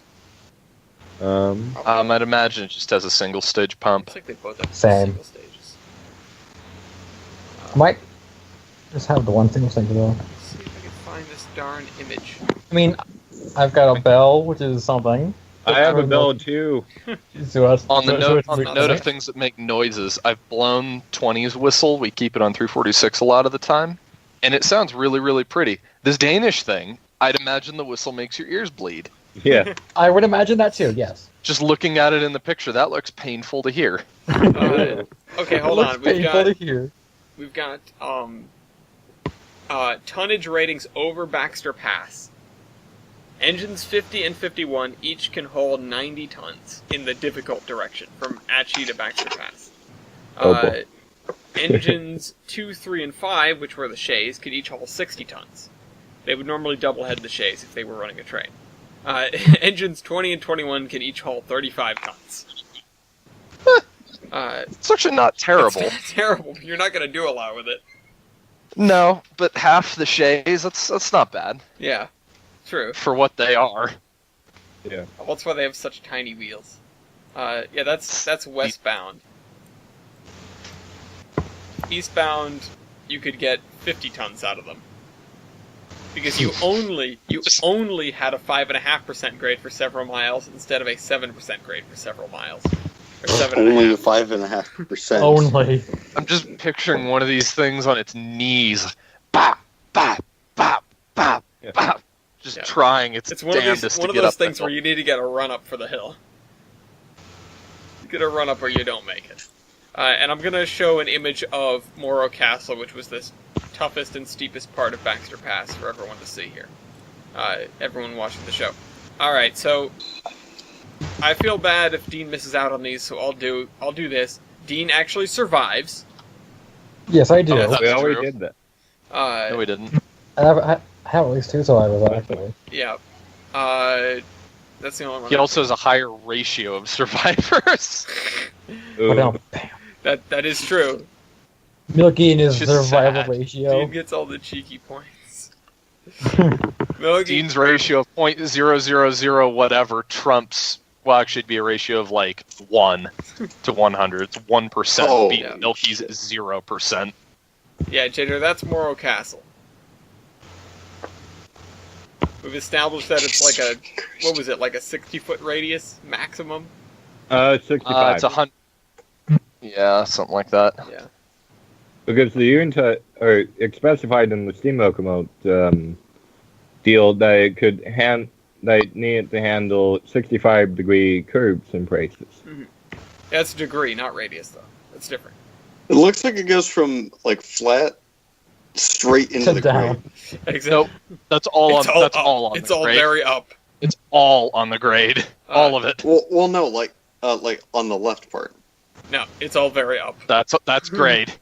I'd imagine it just has a single stage pump. Looks like they both have Same. single stages. I might just have the one single stage though. Let's see if I can find this darn image. I mean, I've got a bell, which is something. I have a bell too. So that's, On the note not of safe. things that make noises, I've blown 20's whistle. We keep it on 346 a lot of the time, and it sounds really, really pretty. This Danish thing, I'd imagine the whistle makes your ears bleed. Yeah. I would imagine that too. Yes. Just looking at it in the picture, that looks painful to hear. Okay, hold It looks on. painful to hear. We've got tonnage ratings over Baxter Pass. Engines 50 and 51 each can hold 90 tons in the difficult direction from Atchee to Baxter Pass. Oh, boy. Engines 2, 3, and 5, which were the Shays, could each haul 60 tons. They would normally double head the Shays if they were running a train. Engines 20 and 21 can each haul 35 tons. It's actually not terrible. It's terrible. You're not going to do a lot with it. No, but half the Shays, that's not bad Yeah, true. for what they are. Yeah. Well, that's why they have such tiny wheels. Yeah, that's westbound. Eastbound, you could get 50 tons out of them. Because you only had a 5.5% grade for several miles instead of a 7% grade for several miles. Or 7.5. Only 5.5%. Only. I'm just picturing one of these things on its knees. Bop, bop, bop, bop, Yeah. bop. Just Yeah. trying its It's one of damnedest those to get those up the things hill. where you need to get a run up for the hill. You get a run up or you don't make it. And I'm gonna show an image of Morro Castle, which was this toughest and steepest part of Baxter Pass for everyone to see here. Everyone watching the show. Alright, so I feel bad if Dean misses out on these, so I'll do this. Dean actually survives. Yes, I do. Oh, that's We already true. did that. No, we didn't. I have at least two survivors actually. Yeah. That's the only one. He also has a higher ratio of survivors. But Ooh. no, That is true. Milky and his Just survival sad. ratio. Dean gets all the cheeky points. Milky, Dean's ratio of .000 whatever trumps Well, actually, it'd be a ratio of like 1 to 100. It's 1%. Oh, Beat yeah. Milky's 0%. Yeah, Jader, that's Morro Castle. We've established that it's like a, what was it, like a 60-foot radius maximum? 65. It's 100. Yeah, something like that. Yeah. Because the unit, or it's specified in the steam locomotive deal that it could that it needed to handle 65-degree curves and braces. That's degree, not radius, though. That's different. It looks like it goes from like flat straight into the down. grade. Exactly. Nope, that's all on. That's up. all on. It's the all grade. very up. It's all on the grade. All of it. Well, no, like on the left part. No, it's all very up. That's grade.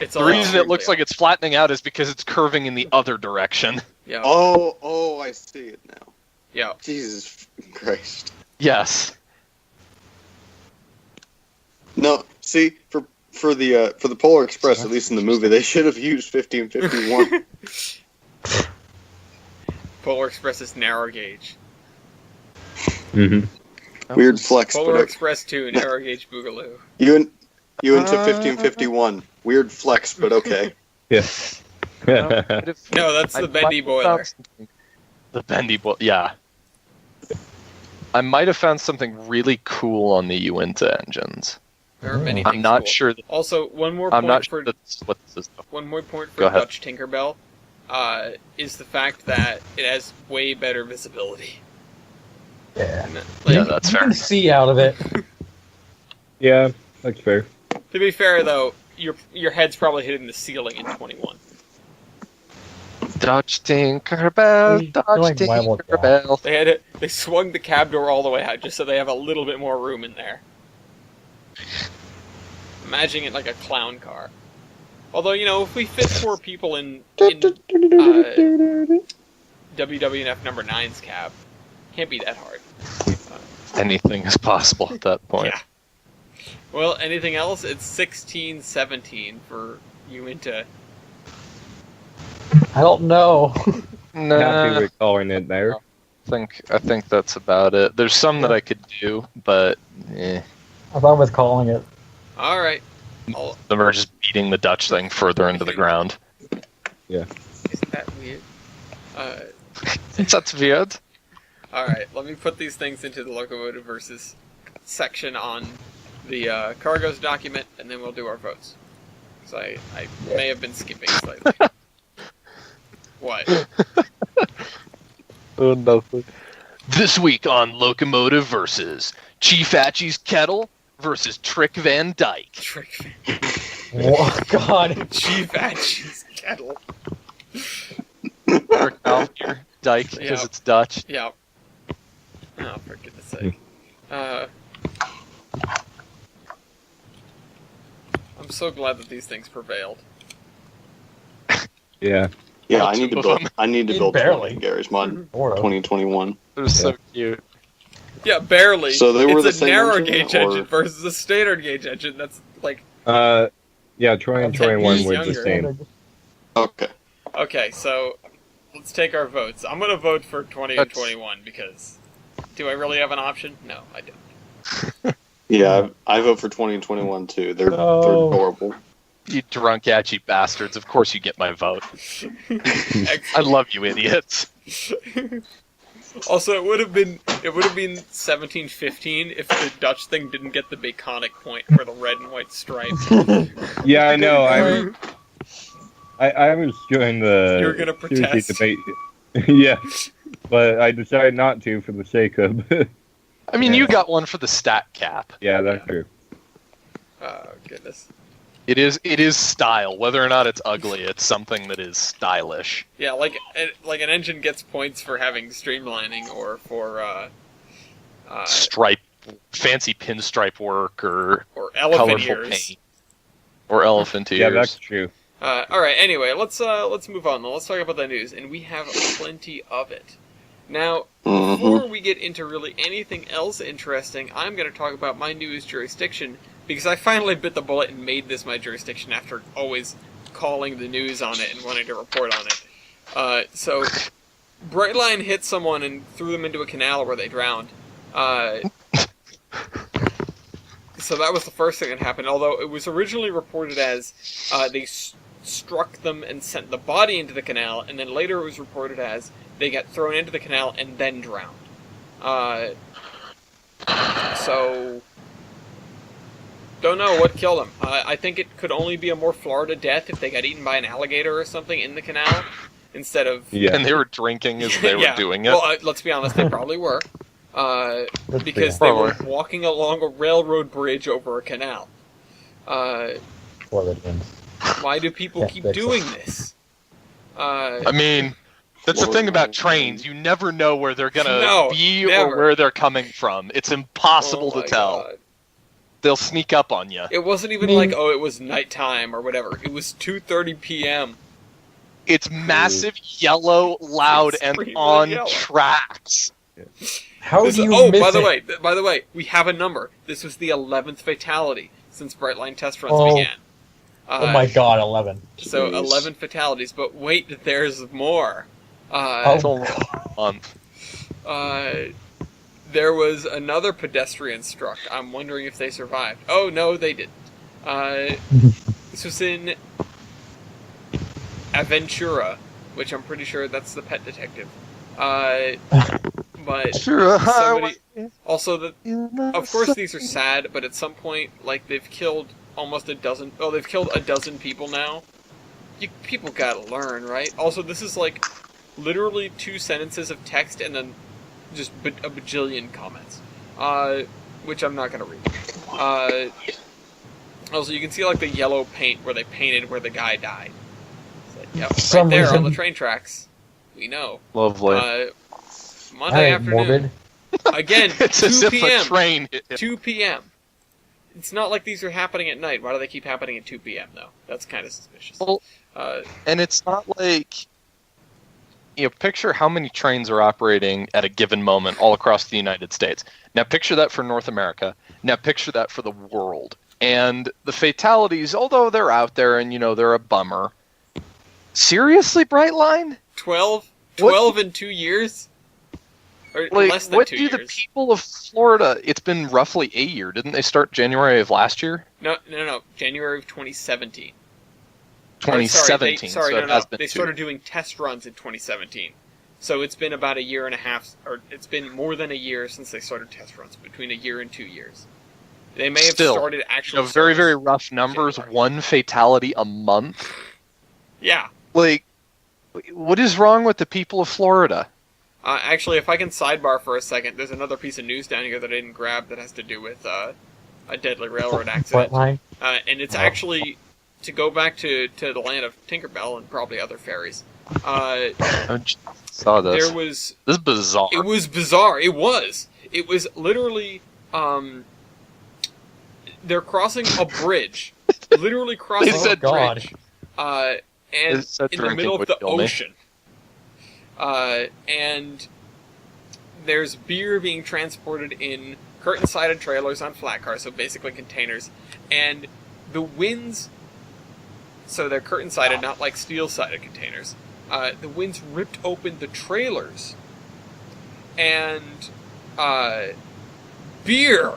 It's The all reason it extremely looks up. like it's flattening out is because it's curving in the other direction. Yeah. Oh, I see it now. Yeah. Jesus Christ. Yes. No, see, for the Polar Express, at least in the movie, they should have used 1551. Polar Express is narrow gauge. Mm-hmm. Weird flex, Polar but Express 2, narrow gauge boogaloo. you into 1551. Weird flex, but okay. Yeah. No, that's the bendy boiler. The bendy boiler, yeah. I might have found something really cool on the Uinta engines. There are many I'm things not cool. sure. Also, one more I'm point not for sure that's what this is. one more point for Go ahead. Dutch Tinkerbell is the fact that it has way better visibility. Yeah. Yeah, that's You fair. can see out of it. Yeah, that's fair. To be fair, though, your head's probably hitting the ceiling in 21. Dutch Tinkerbell, You're Dutch like Bible Cat. Tinkerbell. They swung the cab door all the way out just so they have a little bit more room in there. Imagining it like a clown car. Although, if we fit 4 people in WWF number 9's cab, can't be that hard. Anything is possible at that point. Yeah. Well, anything else? It's 16-17 for Uinta. I don't know. Nah, Happy we're calling it there. I think that's about it. There's some that I could do, but I thought I was calling it. All right. them are just beating the Dutch thing further into the ground. Isn't that weird? That's weird. All right. Let me put these things into the locomotive versus section on the cargoes document, and then we'll do our votes. Because I may have been skipping slightly. What? Oh, nothing. This week on Locomotive versus Chief Atchie's Kettle versus Trick Van Dyke. Trick. Oh, God. Chief Atchie's kettle. Trick Alfier Dyke, because Yeah. it's Dutch. Yeah. Oh, for goodness sake. I'm so glad that these things prevailed. Yeah. Yeah, All I need two to of build. them. I need to build Barely. 20 Gary's Mod Sort of. 2021. They're so cute. Yeah, barely. So they were it's the a same narrow engine, gauge or- engine versus a standard gauge engine. That's like Yeah, Troy and 21 He's were the younger. same. Okay. okay. So let's take our votes. I'm gonna vote for 20 and That's- 21 because do I really have an option? No, I don't. Yeah, I vote for 20 and 21 too. They're No. You adorable. drunk Atchie bastards. Of course you get my vote. I Excellent. love you idiots. Also, it would have been 17-15 if the Dutch thing didn't get the Baconic point for the red and white stripe. Yeah, I know. I was doing the You were gonna sushi protest. debate. Yeah, but I decided not to for the sake of. I mean, Yeah. you got one for the stat cap. Yeah, that's true. Oh goodness. It is style. Whether or not it's ugly, it's something that is stylish. Yeah, like an engine gets points for having streamlining or for Stripe, fancy pinstripe work, or elephant colorful ears. paint, or elephant ears. Yeah, that's true. All right. Anyway, let's move on. Though. Let's talk about the news, and we have plenty of it. Now, before we get into really anything else interesting, I'm going to talk about my news jurisdiction because I finally bit the bullet and made this my jurisdiction after always calling the news on it and wanting to report on it. So, Brightline hit someone and threw them into a canal where they drowned. So that was the first thing that happened, although it was originally reported as they struck them and sent the body into the canal, and then later it was reported as they got thrown into the canal and then drowned. So, don't know what killed them. I think it could only be a more Florida death if they got eaten by an alligator or something in the canal, instead of... Yeah. And they were drinking as they were doing it. Well, let's be honest, they probably were. Because they were walking along a railroad bridge over a canal. Why do people keep doing this? I mean, that's the thing about trains. You never know where they're going to be or where they're coming from. It's impossible to tell. God. They'll sneak up on you. It wasn't even like, it was nighttime or whatever. It was 2:30 p.m. It's massive, yellow, loud, and on tracks. How do you miss by the way, we have a number. This was the 11th fatality since Brightline test runs began. Oh my god, 11. So 11 fatalities, but wait, there's more. There was another pedestrian struck. I'm wondering if they survived. Oh no, they didn't. This was in Aventura, which I'm pretty sure that's the pet detective. But somebody, also, of course these are sad, but at some point, like, they've killed almost a dozen... Oh, they've killed a dozen people now. People gotta learn, right? Also, this is, like, literally 2 sentences of text and then just a bajillion comments. Which I'm not gonna read. Also, you can see, like, the yellow paint where they painted where the guy died. It's like, right there on the train tracks. We know. Lovely. Monday afternoon. Morbid. Again, it's 2 as if p.m. a train. 2 p.m. It's not like these are happening at night. Why do they keep happening at 2 p.m. though? That's kind of suspicious. Well, and it's not like, picture how many trains are operating at a given moment all across the United States. Now picture that for North America. Now picture that for the world. And the fatalities, although they're out there and they're a bummer. Seriously, Brightline? 12 in 2 years? Or less than 2 years. What do the people of Florida... It's been roughly a year. Didn't they start January of last year? No. January of 2017. 2017. They started doing test runs in 2017. So it's been about a year and a half, or it's been more than a year since they started test runs, between a year and 2 years. They may have started actual very, very rough numbers, January. 1 fatality a month. Yeah. Like, what is wrong with the people of Florida? Actually, if I can sidebar for a second, there's another piece of news down here that I didn't grab that has to do with a deadly railroad accident. And it's actually, to go back to the land of Tinkerbell and probably other fairies. I saw this. This is bizarre. It was bizarre. It was literally, they're crossing a bridge. Literally crossing a bridge. And in the middle of the ocean. And there's beer being transported in curtain-sided trailers on flat cars, so basically containers. And the winds, so they're curtain-sided, not like steel-sided containers. The winds ripped open the trailers. And beer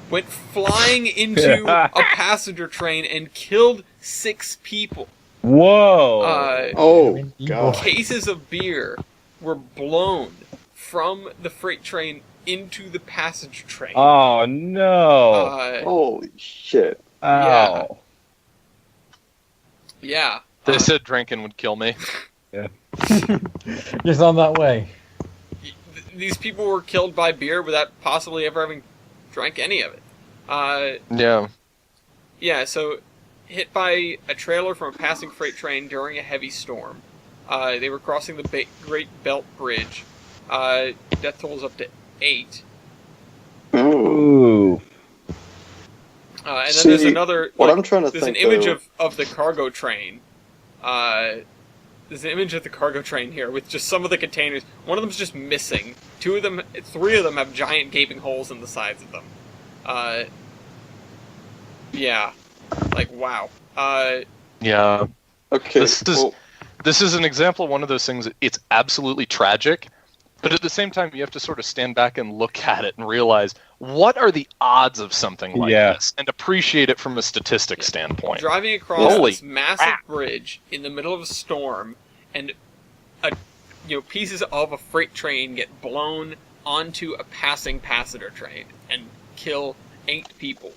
went flying into a passenger train and killed 6 people. Whoa! Oh, God. Cases of beer were blown from the freight train into the passenger train. Oh, no! Holy shit. Ow. Yeah. They said drinking would kill me. Yeah. Just on that way. These people were killed by beer without possibly ever having drank any of it. Yeah. Yeah, so hit by a trailer from a passing freight train during a heavy storm. They were crossing the Great Belt Bridge. Death tolls up to 8. Ooh. And then there's another... What I'm trying to there's think, an image though, of the cargo train. There's an image of the cargo train here with just some of the containers. One of them's just missing. 3 of them have giant gaping holes in the sides of them. Yeah. Like, wow. Okay. This is an example of one of those things. It's absolutely tragic, But at the same time, you have to sort of stand back and look at it and realize, what are the odds of something like this? And appreciate it from a statistics standpoint. Driving across Holy this massive crap. bridge in the middle of a storm, and pieces of a freight train get blown onto a passing passenger train and kill 8 people.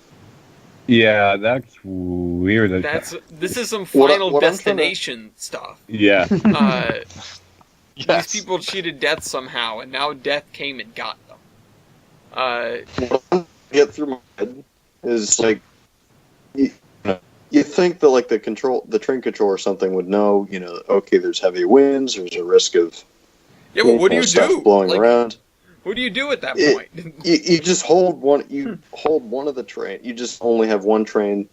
Yeah, that's weird. This is some What Final I'm trying to- Destination stuff. Yeah. Yes. These people cheated death somehow, and now death came and got them. What I get through my head is like you think that like the train control or something would know, okay, there's heavy winds, there's a risk of Yeah, but what do you stuff do? blowing around. What do you do at that It- point? You just hold one. You hold one of the train. You just only have one train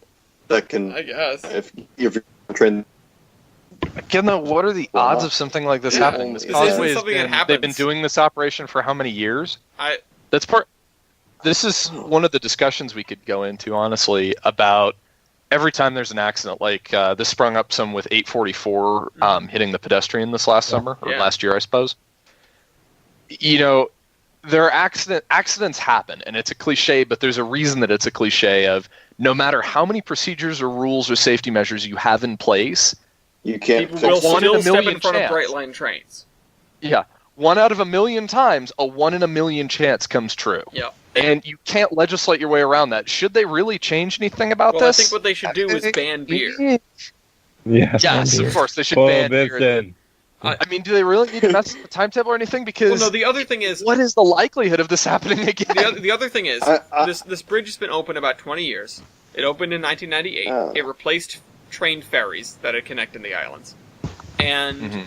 that can. I guess. If you're train. Again, though, what are the odds of something like this happening? This This causeway isn't has something that been, happens. they've been doing this operation for how many years? I This is one of the discussions we could go into, honestly, about every time there's an accident. Like this sprung up some with 844 hitting the pedestrian this last summer, or Yeah. last year, I suppose. There are accidents happen, and it's a cliche, but there's a reason that it's a cliche of no matter how many procedures or rules or safety measures you have in place, You can't people fix will one in still a step million in front chance. of bright line trains. yeah, 1 out of a million times, a 1 in a million chance comes true. Yep. And you can't legislate your way around that. Should they really change anything about Well, I this? think what they should do is ban beer. Yeah. Yes, of course, they should Pull ban this beer. in. I mean, do they really need to mess with the timetable or anything? Well, Because no, the other thing is, what is the likelihood of this happening again? the other thing is, I- this bridge has been open about 20 years. It opened in 1998. Oh. It replaced train ferries that had connected the islands, and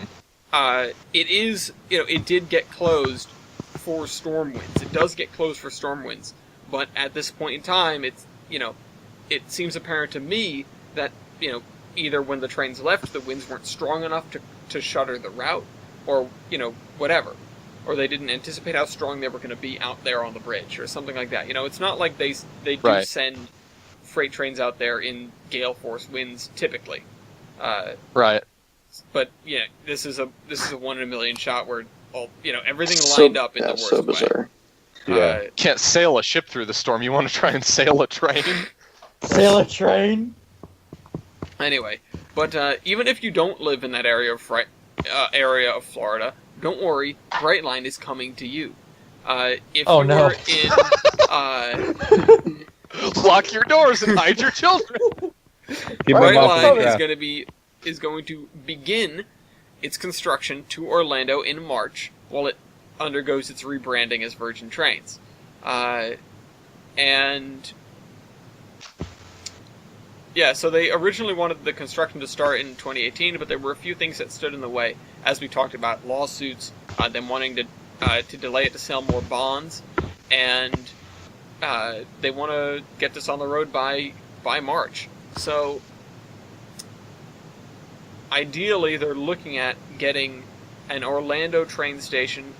it is, it did get closed for storm winds. It does get closed for storm winds, but at this point in time, it's, it seems apparent to me that, either when the trains left, the winds weren't strong enough to shutter the route, or, whatever. Or they didn't anticipate how strong they were going to be out there on the bridge, or something like that. It's not like they do Right. send freight trains out there in gale force winds typically. Right. But yeah, this is a 1 in a million shot where everything So- lined up in the yeah, worst so way. bizarre. Yeah. Can't sail a ship through the storm. You want to try and sail a train? Sail a train. Anyway, but even if you don't live in that area of Florida, don't worry, Brightline is coming to you. If Oh, you no. are in Lock your doors and hide your children. Keep them off the Brightline track. is going to begin its construction to Orlando in March, while it undergoes its rebranding as Virgin Trains, and yeah. So they originally wanted the construction to start in 2018, but there were a few things that stood in the way, as we talked about: lawsuits, them wanting to delay it to sell more bonds, and they want to get this on the road by March. So ideally, they're looking at getting an Orlando train station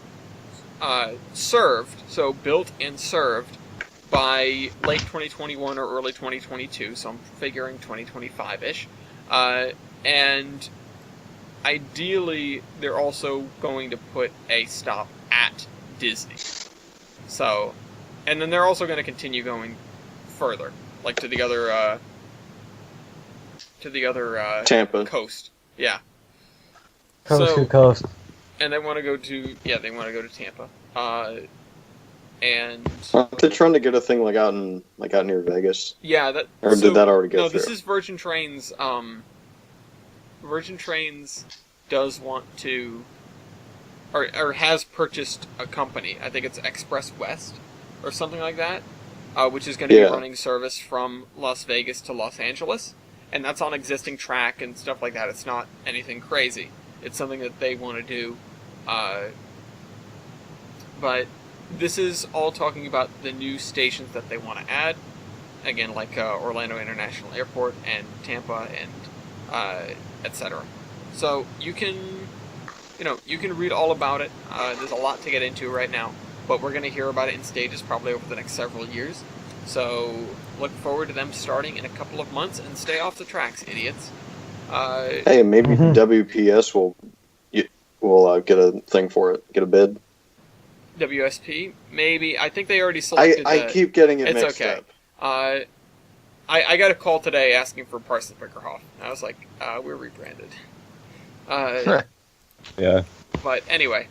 built and served by late 2021 or early 2022. So I'm figuring 2025-ish. And ideally, they're also going to put a stop at Disney. So, and then they're also going to continue going further, like to the other Tampa. coast. Yeah. Coast So- to coast. And they want to go to Tampa. And Aren't they trying to get a thing like out near Vegas? yeah, that Or did that already go No, through? this is Virgin Trains. Virgin Trains does want to, or has purchased a company. I think it's Express West or something like that, which is going to Yeah. be running service from Las Vegas to Los Angeles, and that's on existing track and stuff like that. It's not anything crazy. It's something that they want to do, but this is all talking about the new stations that they want to add. Again, like Orlando International Airport and Tampa and etc. So you can read all about it. There's a lot to get into right now, but we're going to hear about it in stages probably over the next several years. So look forward to them starting in a couple of months, and stay off the tracks, idiots. Hey, maybe Mhm. WPS will get a thing for it, get a bid. WSP, maybe. I think they already selected. I keep getting it it's mixed okay. up. I got a call today asking for Parson Pickerhoff. I was like, we're rebranded. Yeah. But anyway,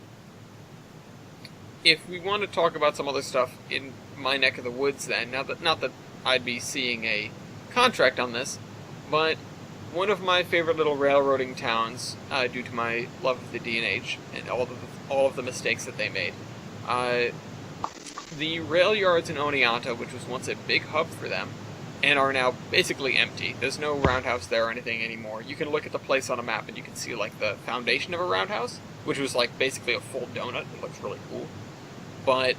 if we want to talk about some other stuff in my neck of the woods, then not that I'd be seeing a contract on this, but one of my favorite little railroading towns, due to my love of the D&H and all of the mistakes that they made. The rail yards in Oneonta, which was once a big hub for them, and are now basically empty. There's no roundhouse there or anything anymore. You can look at the place on a map and you can see like the foundation of a roundhouse, which was like basically a full donut. It looks really cool. But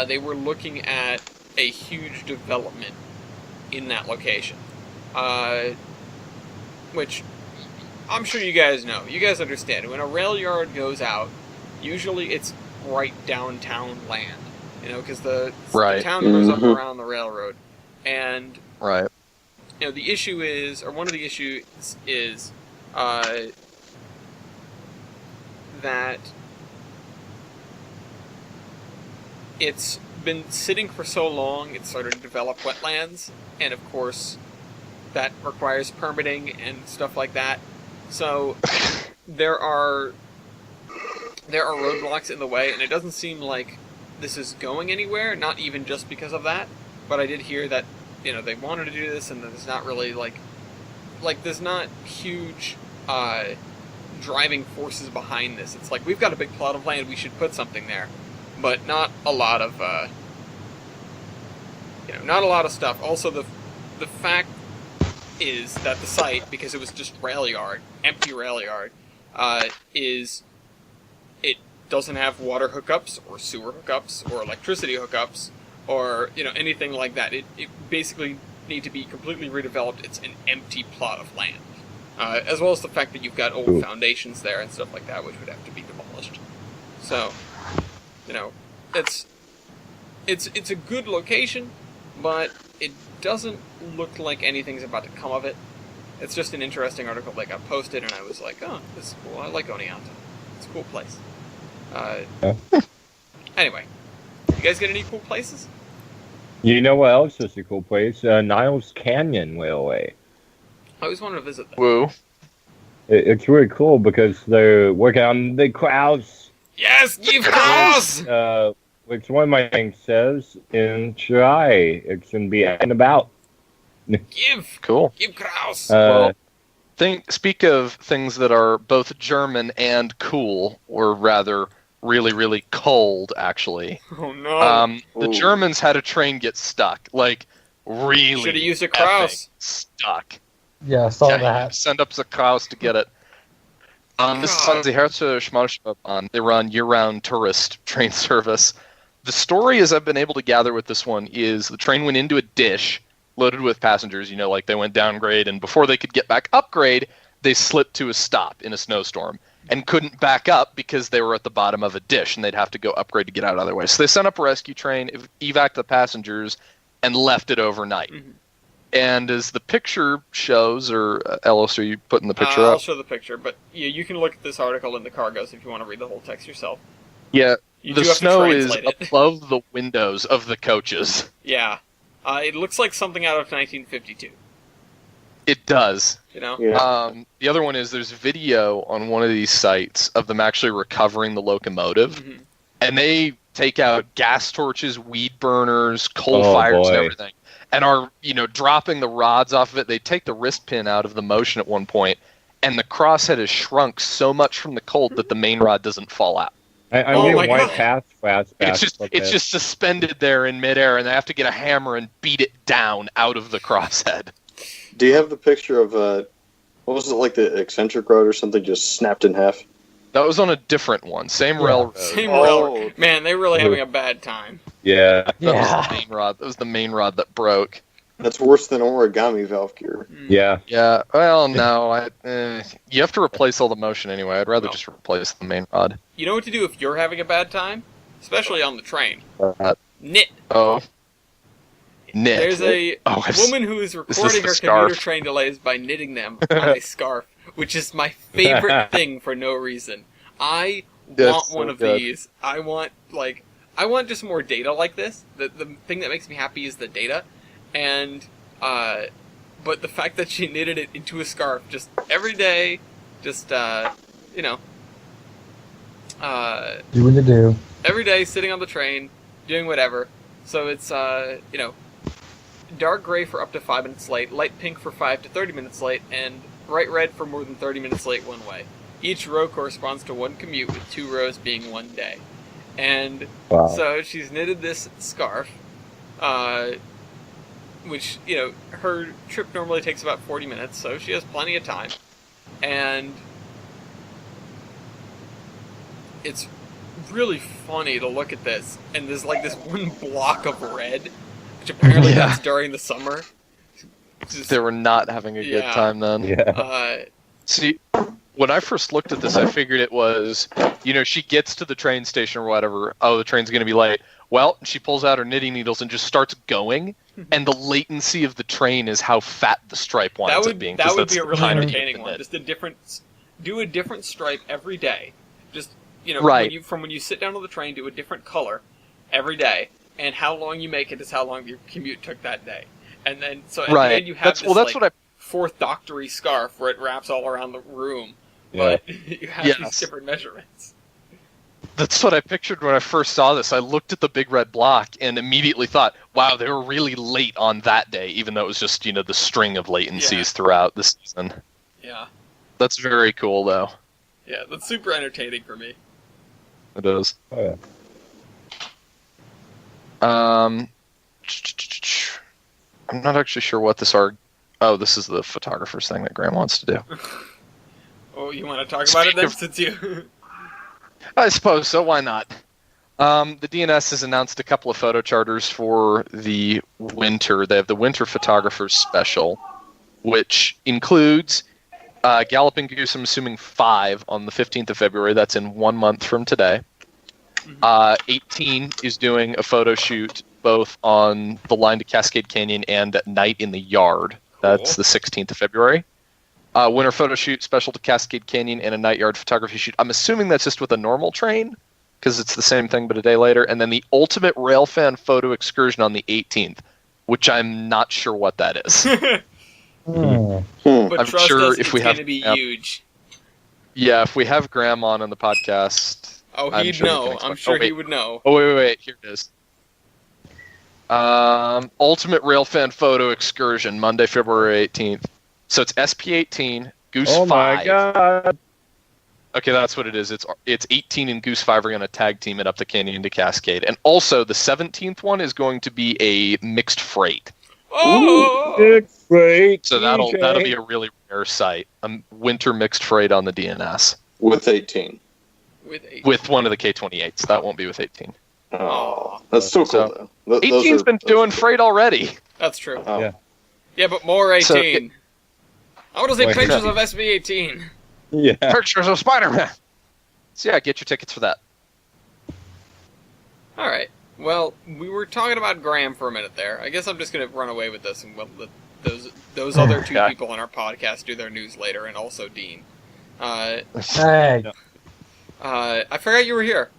they were looking at a huge development in that location. Which I'm sure you guys know. You guys understand. When a rail yard goes out, usually it's right downtown land. You know, because the town grows up around the railroad. And, Right. you know, the issue is, or one of the issues is, that it's been sitting for so long, it started to develop wetlands, and of course, that requires permitting and stuff like that. So, there are roadblocks in the way, and it doesn't seem like this is going anywhere, not even just because of that, but I did hear that, you know, they wanted to do this, and there's not really, like there's not huge, driving forces behind this. It's like, we've got a big plot of land, we should put something there, but not a lot of, not a lot of stuff. Also, the fact is that the site, because it was just empty rail yard, it doesn't have water hookups or sewer hookups or electricity hookups or anything like that. It basically need to be completely redeveloped. It's an empty plot of land, as well as the fact that you've got old foundations there and stuff like that, which would have to be demolished. So, it's a good location, but it doesn't look like anything's about to come of it. It's just an interesting article that got posted, and I was like, oh, this is cool. I like Oneonta. It's a cool place. Anyway, you guys get any cool places? You know what else is a cool place? Niles Canyon Railway. I always wanted to visit that. Woo. It's really cool because they're working on the Kraus. Yes, give Kraus! Which one of my things says in July. It's going to be out and about. Give Kraus! Speak of things that are both German and cool, or rather, really, really cold, actually. Oh, no. The Germans had a train get stuck. Like, really should have used a Kraus. Stuck. Yeah, I saw that. Send up the Kraus to get it. This is on the Herzer Schmalspurbahn. They run year-round tourist train service. The story, as I've been able to gather with this one, is the train went into a dish loaded with passengers, like they went downgrade, and before they could get back upgrade, they slipped to a stop in a snowstorm and couldn't back up because they were at the bottom of a dish and they'd have to go upgrade to get out otherwise. So they sent up a rescue train, evac the passengers, and left it overnight. Mm-hmm. And as the picture shows, or Ellis, are you putting the picture up? I'll show the picture, but you can look at this article in the cargoes if you want to read the whole text yourself. Yeah, the snow is above the windows of the coaches. Yeah. It looks like something out of 1952. It does. Yeah. The other one is there's video on one of these sites of them actually recovering the locomotive, and they take out gas torches, weed burners, coal fires, and everything, and are dropping the rods off of it. They take the wrist pin out of the motion at one point, and the crosshead has shrunk so much from the cold that the main rod doesn't fall out. I'm getting white fast. It's just suspended there in midair, and they have to get a hammer and beat it down out of the crosshead. Do you have the picture of what was it, like the eccentric road or something just snapped in half? That was on a different one. Same railroad. Same railroad. Man, they were really having a bad time. Yeah. That was the main rod. That was the main rod that broke. That's worse than origami valve gear. Yeah. Yeah. Well, no. You have to replace all the motion anyway. I'd rather just replace the main rod. You know what to do if you're having a bad time? Especially on the train. Knit. Oh. Knit. There's a woman who is recording her commuter train delays by knitting them on a scarf, which is my favorite thing for no reason. I want so one of good. these. I want just more data like this. The thing that makes me happy is the data, and but the fact that she knitted it into a scarf just every day, just Do what you do. every day sitting on the train, doing whatever. So it's dark gray for up to 5 minutes late, light pink for 5 to 30 minutes late, and bright red for more than 30 minutes late one way. Each row corresponds to one commute, with 2 rows being 1 day. And Wow. so she's knitted this scarf, which, her trip normally takes about 40 minutes, so she has plenty of time. And it's really funny to look at this, and there's like this one block of red, which apparently Yeah. that's during the summer. Just, They were not having a good Yeah. time then. Yeah. See, when I first looked at this, I figured it was, she gets to the train station or whatever. Oh, the train's going to be late. Well, she pulls out her knitting needles and just starts going, and the latency of the train is how fat the stripe winds up being. that 'cause would that's be a the really time that you entertaining can one. knit. Just do a different stripe every day. Just Right. when you sit down on the train, do a different color every day, and how long you make it is how long your commute took that day. And then so at the Right. end you have That's this what I. fourth doctory scarf where it wraps all around the room, Yeah. but you have these Yes. different measurements. That's what I pictured when I first saw this. I looked at the big red block and immediately thought, "Wow, they were really late on that day," even though it was just the string of latencies Yeah. throughout the season. Yeah, That's very cool, though. yeah, that's super entertaining for me. It is. Oh, yeah. I'm not actually sure what this are. Oh, this is the photographer's thing that Graham wants to do. Oh, you want to talk about it then, Speaking since you? I suppose so. Why not? The DNS has announced a couple of photo charters for the winter. They have the Winter Photographers Special, which includes Galloping Goose, I'm assuming 5 on the 15th of February. That's in 1 month from today. 18 is doing a photo shoot both on the line to Cascade Canyon and at night in the yard. That's the 16th of February. Winter photo shoot special to Cascade Canyon and a night yard photography shoot. I'm assuming that's just with a normal train because it's the same thing but a day later. And then the ultimate railfan photo excursion on the 18th, which I'm not sure what that is. But I'm trust sure us, if it's we have- going to be yeah. huge. Yeah, if we have Graham on the podcast. Oh, I'm he'd sure we can know. explain. I'm sure Oh, wait. he would know. Oh, wait. Here it is. Ultimate Railfan Photo Excursion, Monday, February 18th. So it's SP18, Goose Oh 5. my god. Okay, that's what it is. It's 18 and Goose 5 are going to tag team it up the canyon to Cascade. And also, the 17th one is going to be a mixed freight. Oh! It's great. So that'll be a really rare sight. A winter mixed freight on the DNS. With 18. With 8. With one of the K28s. That won't be with 18. Oh, that's still cool, So, though. 18's been doing freight already. That's true. Oh. Yeah. Yeah, but more 18. So I want to see Wait, pictures yeah. of SB18. Yeah. Pictures of Spider-Man. So yeah, get your tickets for that. Alright. Well, we were talking about Graham for a minute there. I guess I'm just going to run away with this and we'll let those other two Yeah. people on our podcast do their news later, and also Dean. Hey. I forgot you were here.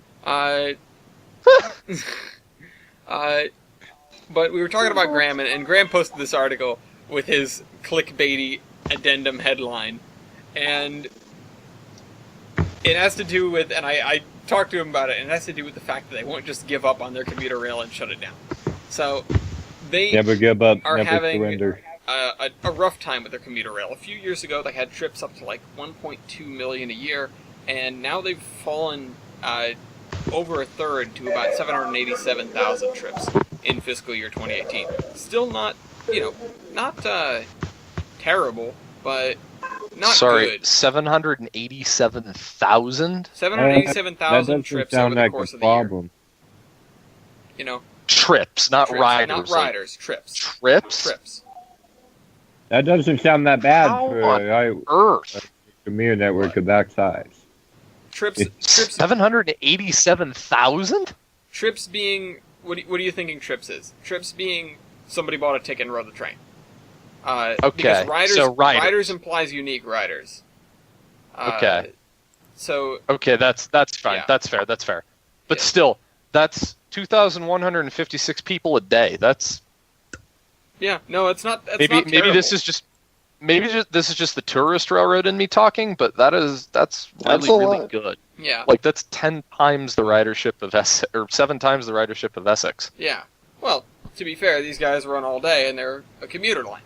But we were talking about Graham, and Graham posted this article with his clickbaity addendum headline, and it has to do with, and I talked to him about it, and it has to do with the fact that they won't just give up on their commuter rail and shut it down. So they Never give up. are Never having surrender. a rough time with their commuter rail. A few years ago, they had trips up to like 1.2 million a year, and now they've fallen over a third to about 787,000 trips in fiscal year 2018. Still not, not terrible, but not good. 787,000 That 787,000 doesn't trips sound over the like course a of the year. problem. trips, not Trips, riders. not riders, trips. Trips? Trips. That doesn't sound that bad How for on a Earth. commuter network of that size. Trips. It's Trips. 787,000? Trips being. What are you thinking trips is? Trips being somebody bought a ticket and rode the train. Okay, Because riders, so riders. riders implies unique riders. Okay. So Okay, that's fine. Yeah. That's fair. That's fair. But Yeah. still, that's 2,156 people a day. That's yeah, no, it's not. That's maybe not terrible. this is just this is just the tourist railroad in me talking, but that's That's really a really lot. good. Yeah, Like that's 10 times the ridership of or 7 times the ridership of Essex. yeah. Well, to be fair, these guys run all day and they're a commuter line.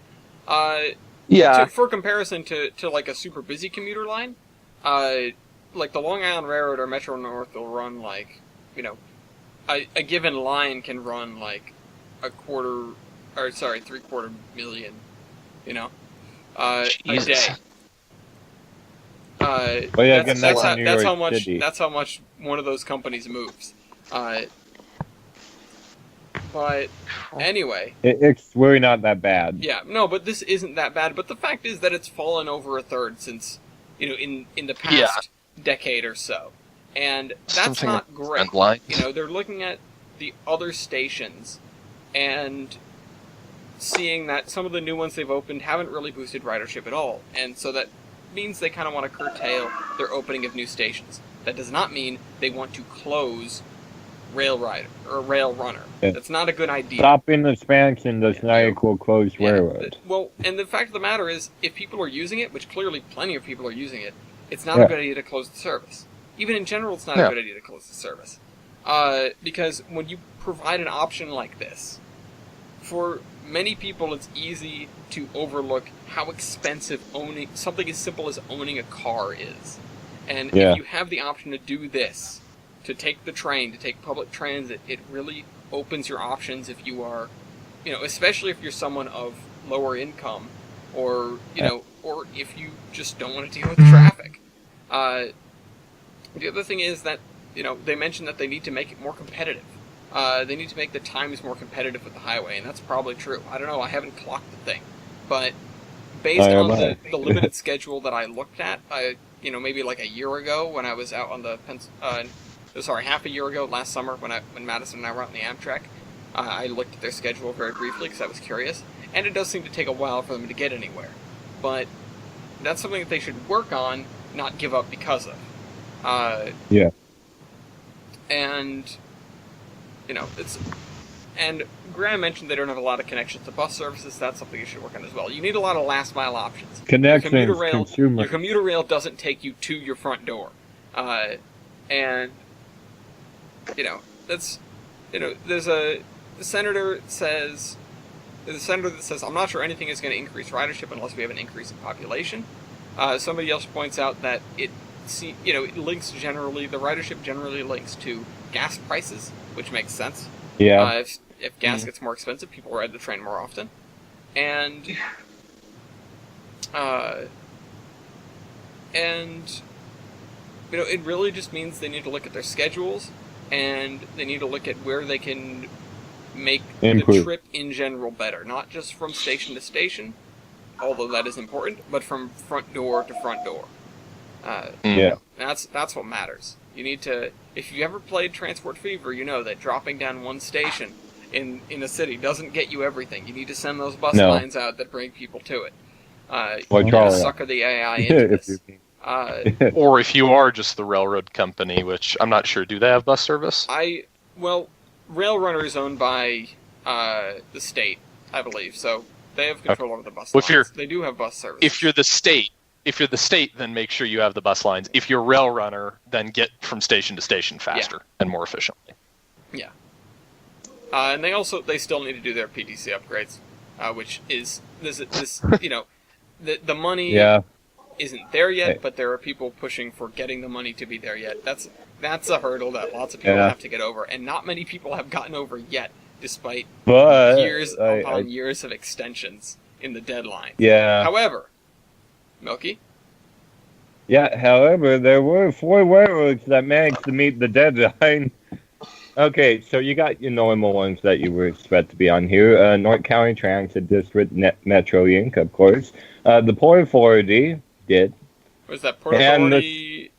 For comparison to like a super busy commuter line, like the Long Island Railroad or Metro North will run like, a given line can run like $750,000, a Jesus. day. Well, yeah, That's, again, that's, that's how, New that's how York much. City. That's how much one of those companies moves. But anyway, It's really not that bad. yeah, no, but this isn't that bad. But the fact is that it's fallen over a third since, in the past decade or so, and that's Something not great. trend line. They're looking at the other stations and seeing that some of the new ones they've opened haven't really boosted ridership at all, and so that means they kind of want to curtail their opening of new stations. That does not mean they want to close Rail Runner. Yeah. That's not a good idea. Stopping expansion does not equal closed railroad. Well, and the fact of the matter is, if people are using it, which clearly plenty of people are using it, it's not a good idea to close the service. Even in general, it's not a good idea to close the service. Because when you provide an option like this, for many people it's easy to overlook how expensive owning something as simple as owning a car is. And if you have the option to do this, to take the train, to take public transit, it really opens your options if you are, especially if you're someone of lower income, or, or if you just don't want to deal with traffic. The other thing is that, they mentioned that they need to make it more competitive. They need to make the times more competitive with the highway, and that's probably true. I don't know, I haven't clocked the thing. But based on the limited schedule that I looked at, maybe like a year ago when I was out on the half a year ago, last summer, when Madison and I were out on the Amtrak, I looked at their schedule very briefly because I was curious, and it does seem to take a while for them to get anywhere. But that's something that they should work on, not give up because of. And, and Graham mentioned they don't have a lot of connections to bus services. That's something you should work on as well. You need a lot of last mile options. Connections, Your commuter rail doesn't take you to your front door. And, that's, there's a senator that says, I'm not sure anything is going to increase ridership unless we have an increase in population. Somebody else points out that it links generally, the ridership generally links to gas prices, which makes sense. Yeah. If gas gets more expensive, people ride the train more often. And, it really just means they need to look at their schedules, and they need to look at where they can make the trip in general better. Not just from station to station, although that is important, but from front door to front door. That's what matters. You need to, if you ever played Transport Fever, you know that dropping down one station in a city doesn't get you everything. You need to send those bus lines out that bring people to it. You gotta sucker the AI into this. Or if you are just the railroad company, which I'm not sure, do they have bus service? Rail Runner is owned by the state, I believe, so they have control over the bus lines. They do have bus service. If you're the state, then make sure you have the bus lines. If you're Rail Runner, then get from station to station faster and more efficiently. Yeah. And they still need to do their PTC upgrades, which is this the money isn't there yet, but there are people pushing for getting the money to be there yet. That's a hurdle that lots of people have to get over, and not many people have gotten over yet, despite years upon years of extensions in the deadline. Yeah. However, Milky? Yeah, however, there were 4 railroads that managed to meet the deadline. Okay, so you got your normal ones that you would expect to be on here. North County Transit District, Metro Inc., of course. The Port Authority did. What is that, Port Authority?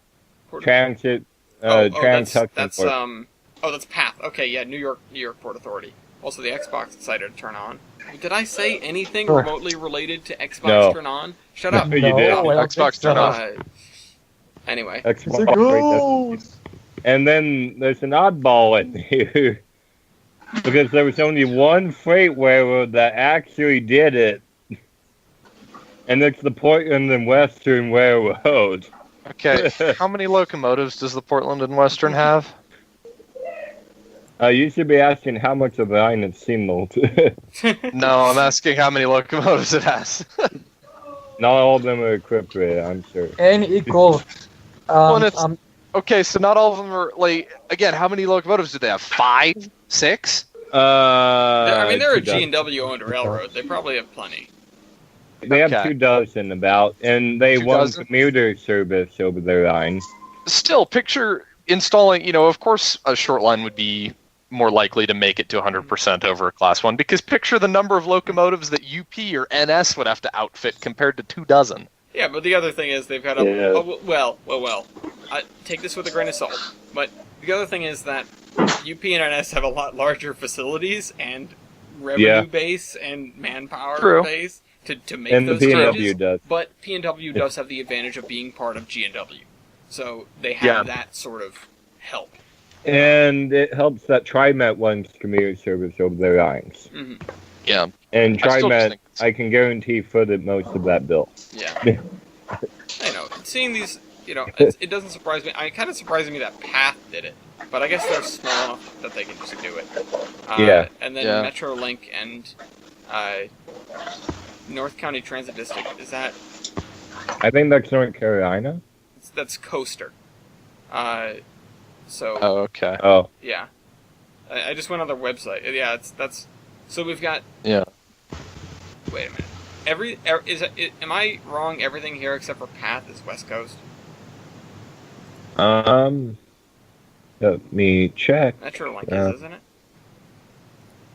Transit, that's PATH. Okay, yeah, New York Port Authority. Also, the Xbox decided to turn on. Did I say anything remotely related to Xbox turn on? Shut up. You did. Xbox turn off. Anyway. That's It's a why- ghost! And then there's an oddball in here. Because there was only one freight railroad that actually did it. And it's the Portland and Western Railroad. Okay, how many locomotives does the Portland and Western have? You should be asking how much of the line is steamrolled. No, I'm asking how many locomotives it has. Not all of them are equipped with it, I'm sure. N equals. Well, it's- Okay, so not all of them are, like, again, how many locomotives do they have? 5? 6? I mean, they're a 2 dozen. G&W owned railroad. They probably have plenty. They have Okay. 2 dozen about, and they 2 want dozen? commuter service over their line. Still, picture installing, of course, a short line would be more likely to make it to 100% over a Class 1, because picture the number of locomotives that UP or NS would have to outfit compared to 2 dozen. Yeah, but the other thing is they've got a... Yeah. Oh, well. Take this with a grain of salt. But the other thing is that UP and NS have a lot larger facilities and revenue Yeah. base and manpower True. base to make And the those P&W changes. does. But P&W does have the advantage of being part of G&W. So they have Yeah. that sort of help. And it helps that TriMet wants commuter service over their lines. hmm Yeah. And I still just TriMet, think it's- I can guarantee, footed most of that bill. Yeah. I know. Seeing these, it doesn't surprise me. It kind of surprises me that Path did it. But I guess they're small enough that they can just do it. Yeah. And then Yeah. Metrolink and North County Transit District, is that... I think that's North Carolina. That's Coaster. So, Oh, okay. Oh, yeah. I just went on their website. Yeah, that's... So we've got... Yeah. Wait a minute. Am I wrong? Everything here except for Path is West Coast? let me check. Metrolink Yeah. is, isn't it?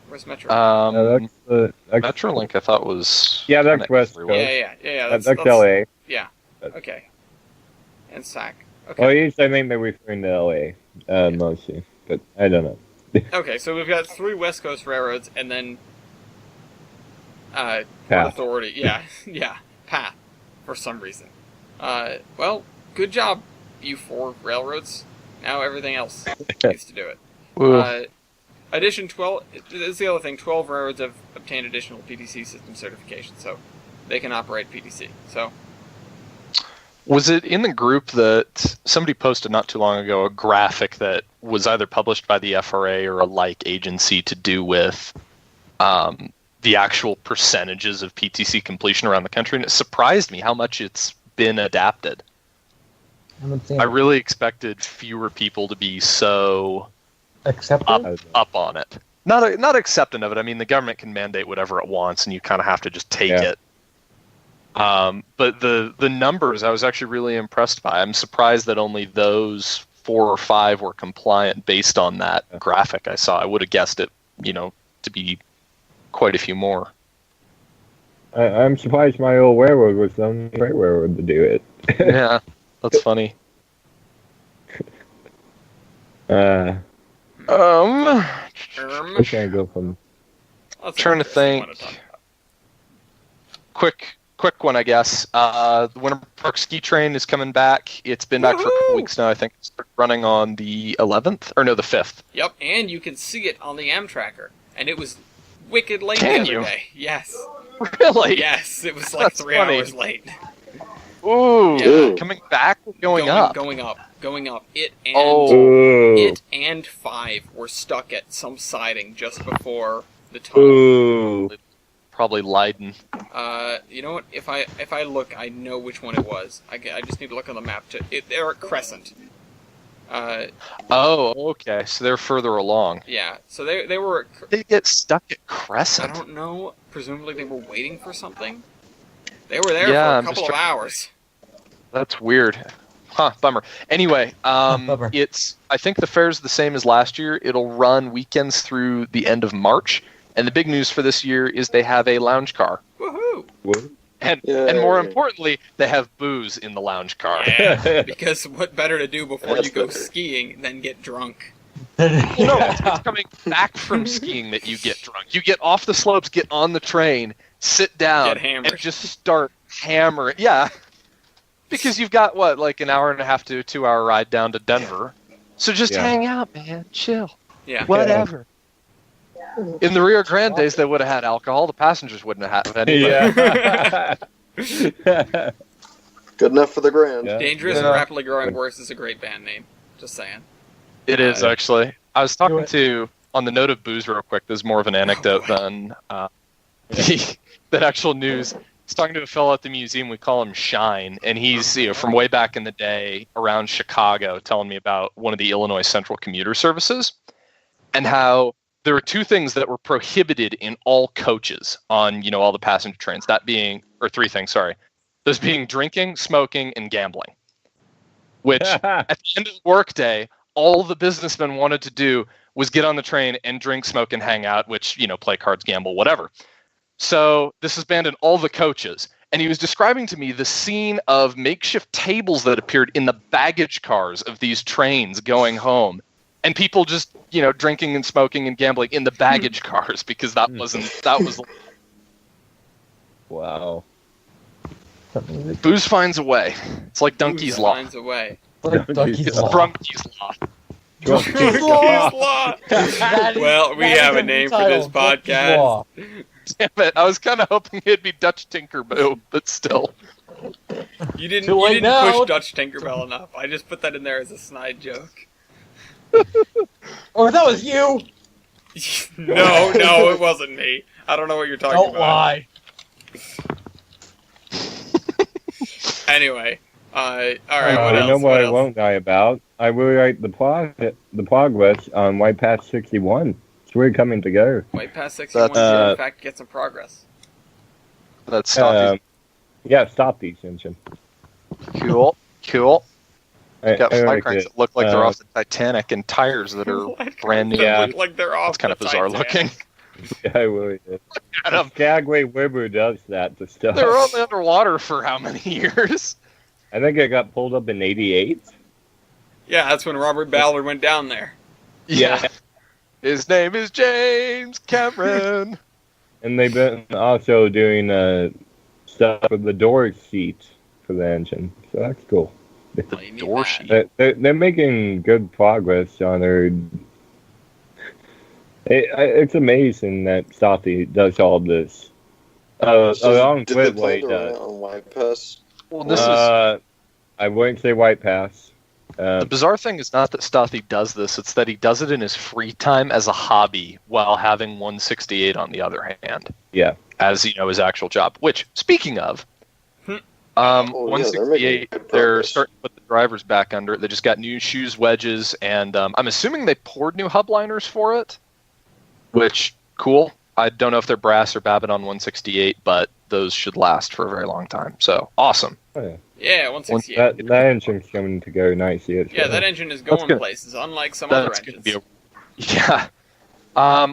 Where's Metrolink? That's Metrolink, I thought was. Yeah, that's connected West everywhere. yeah. that's LA. Yeah. Okay. And SAC. Well, Okay. at least I think they're referring to LA, mostly. But I don't know. Okay, so we've got 3 West Coast railroads and then Port Path. Authority. Yeah, yeah. Path, for some reason. Well, good job, you 4 railroads. Now everything else needs to do it. Ooh. Addition 12, this is the other thing, 12 railroads have obtained additional PTC system certification, so they can operate PTC. So, Was it in the group that somebody posted not too long ago a graphic that was either published by the FRA or a like agency to do with the actual percentages of PTC completion around the country? And it surprised me how much it's been adapted. haven't seen I it. really expected fewer people to be so Accepted? up on it. Not accepting of it. I mean, the government can mandate whatever it wants, and you kind of have to just take Yeah. it. But the numbers I was actually really impressed by. I'm surprised that only those 4 or 5 were compliant based on that graphic I saw. I would have guessed it, to be quite a few more. I'm surprised my old railroad was the only railroad to do it. Yeah, that's funny. Where Erm, can I go from? let's Trying to look at this I wanna think. talk about. Quick one, I guess. The Winter Park Ski Train is coming back. It's been back for a couple Woohoo! weeks now. I think it's running on the 11th, or no, the 5th. Yep, and you can see it on the Amtracker, and it was wicked late Can the other you? day. Yes, Really? yes, it was like That's 3 funny. hours late. Ooh, Yeah. coming back or going up? Going up. It and Ooh. it and 5 were stuck at some siding just before the tunnel. Ooh. Probably Leiden. You know what? If I look, I know which one it was. I just need to look on the map. They're at Crescent. Oh, okay. So they're further along. Yeah. So they were. They get stuck at I Crescent. don't know. Presumably they were waiting for something. They were there Yeah, for a I'm just couple of trying- hours. That's weird. Huh, bummer. Anyway, Bummer. I think the fare's the same as last year. It'll run weekends through the end of March. And the big news for this year is they have a lounge car. Woohoo! And Yay. more importantly, they have booze in the lounge car. Yeah. Because what better to do before you go skiing than get drunk? No, it's coming back from skiing that you get drunk. You get off the slopes, get on the train, sit down, Get hammered. and just start hammering. Yeah. Because you've got, what, like an hour and a half to a 2-hour ride down to Denver. So just hang out, man. Chill. Yeah. Whatever. In the Rio Grande days, they would have had alcohol. The passengers wouldn't have had any. Yeah. Good enough for the Grand. Yeah. Dangerous and Rapidly Growing Worse is a great band name. Just saying. It is, actually. I was talking to, on the note of booze real quick, there's more of an anecdote than that actual news. I was talking to a fellow at the museum, we call him Shine, and he's from way back in the day around Chicago telling me about one of the Illinois Central commuter services and how there were two things that were prohibited in all coaches on, all the passenger trains. That being, or three things, sorry. Those being drinking, smoking, and gambling. Which, at the end of the workday, all the businessmen wanted to do was get on the train and drink, smoke, and hang out, which, play cards, gamble, whatever. So this is banned in all the coaches. And he was describing to me the scene of makeshift tables that appeared in the baggage cars of these trains going home. And people just, drinking and smoking and gambling in the baggage cars because that was. Wow. Booze finds a way. It's like Dunkie's Law. Finds a way. It's Drunkie's Law. Drunkie's Law. Well, we have a name for this podcast. Damn it! I was kind of hoping it'd be Dutch Tinkerbell, but still. You didn't now. push Dutch Tinkerbell enough. I just put that in there as a snide joke. Oh, that was you! No, it wasn't me. I don't know what you're talking Don't about. lie. Anyway, all right. What I else? know what I else? won't die about. I really like the progress on White Pass 61. It's really coming together. Wait, past 61 did in fact get some progress. Let's stop. Stop these engine. Cool. Got I fly like cranks it. that look like they're off the Titanic and tires that are brand new. They look like they're off. It's kind of the bizarre Titanic. looking. Yeah, I really do. At 'em. Skagway River does that to stuff. They were only underwater for how many years? I think it got pulled up in '88. Yeah, that's when Robert Ballard went down there. Yeah. His name is James Cameron. And they've been also doing stuff for the door seat for the engine. So that's cool. Door sheet. They're making good progress on their... It's amazing that Stothy does all this. Along Did with they what he play does. on White Pass? Well, this I wouldn't say White Pass. the bizarre thing is not that Stothy does this, it's that he does it in his free time as a hobby while having 168 on the other hand. Yeah. As, his actual job. Which, speaking of, they're 168, making good they're progress. starting to put the drivers back under it. They just got new shoes, wedges, and I'm assuming they poured new hub liners for it, which, cool. I don't know if they're brass or Babbitt on 168, but those should last for a very long time. So, awesome. Oh, yeah. Yeah, 168. That engine's coming to go nicely. Yeah, that engine is going good. places, unlike some other That's going to engines. be Yeah.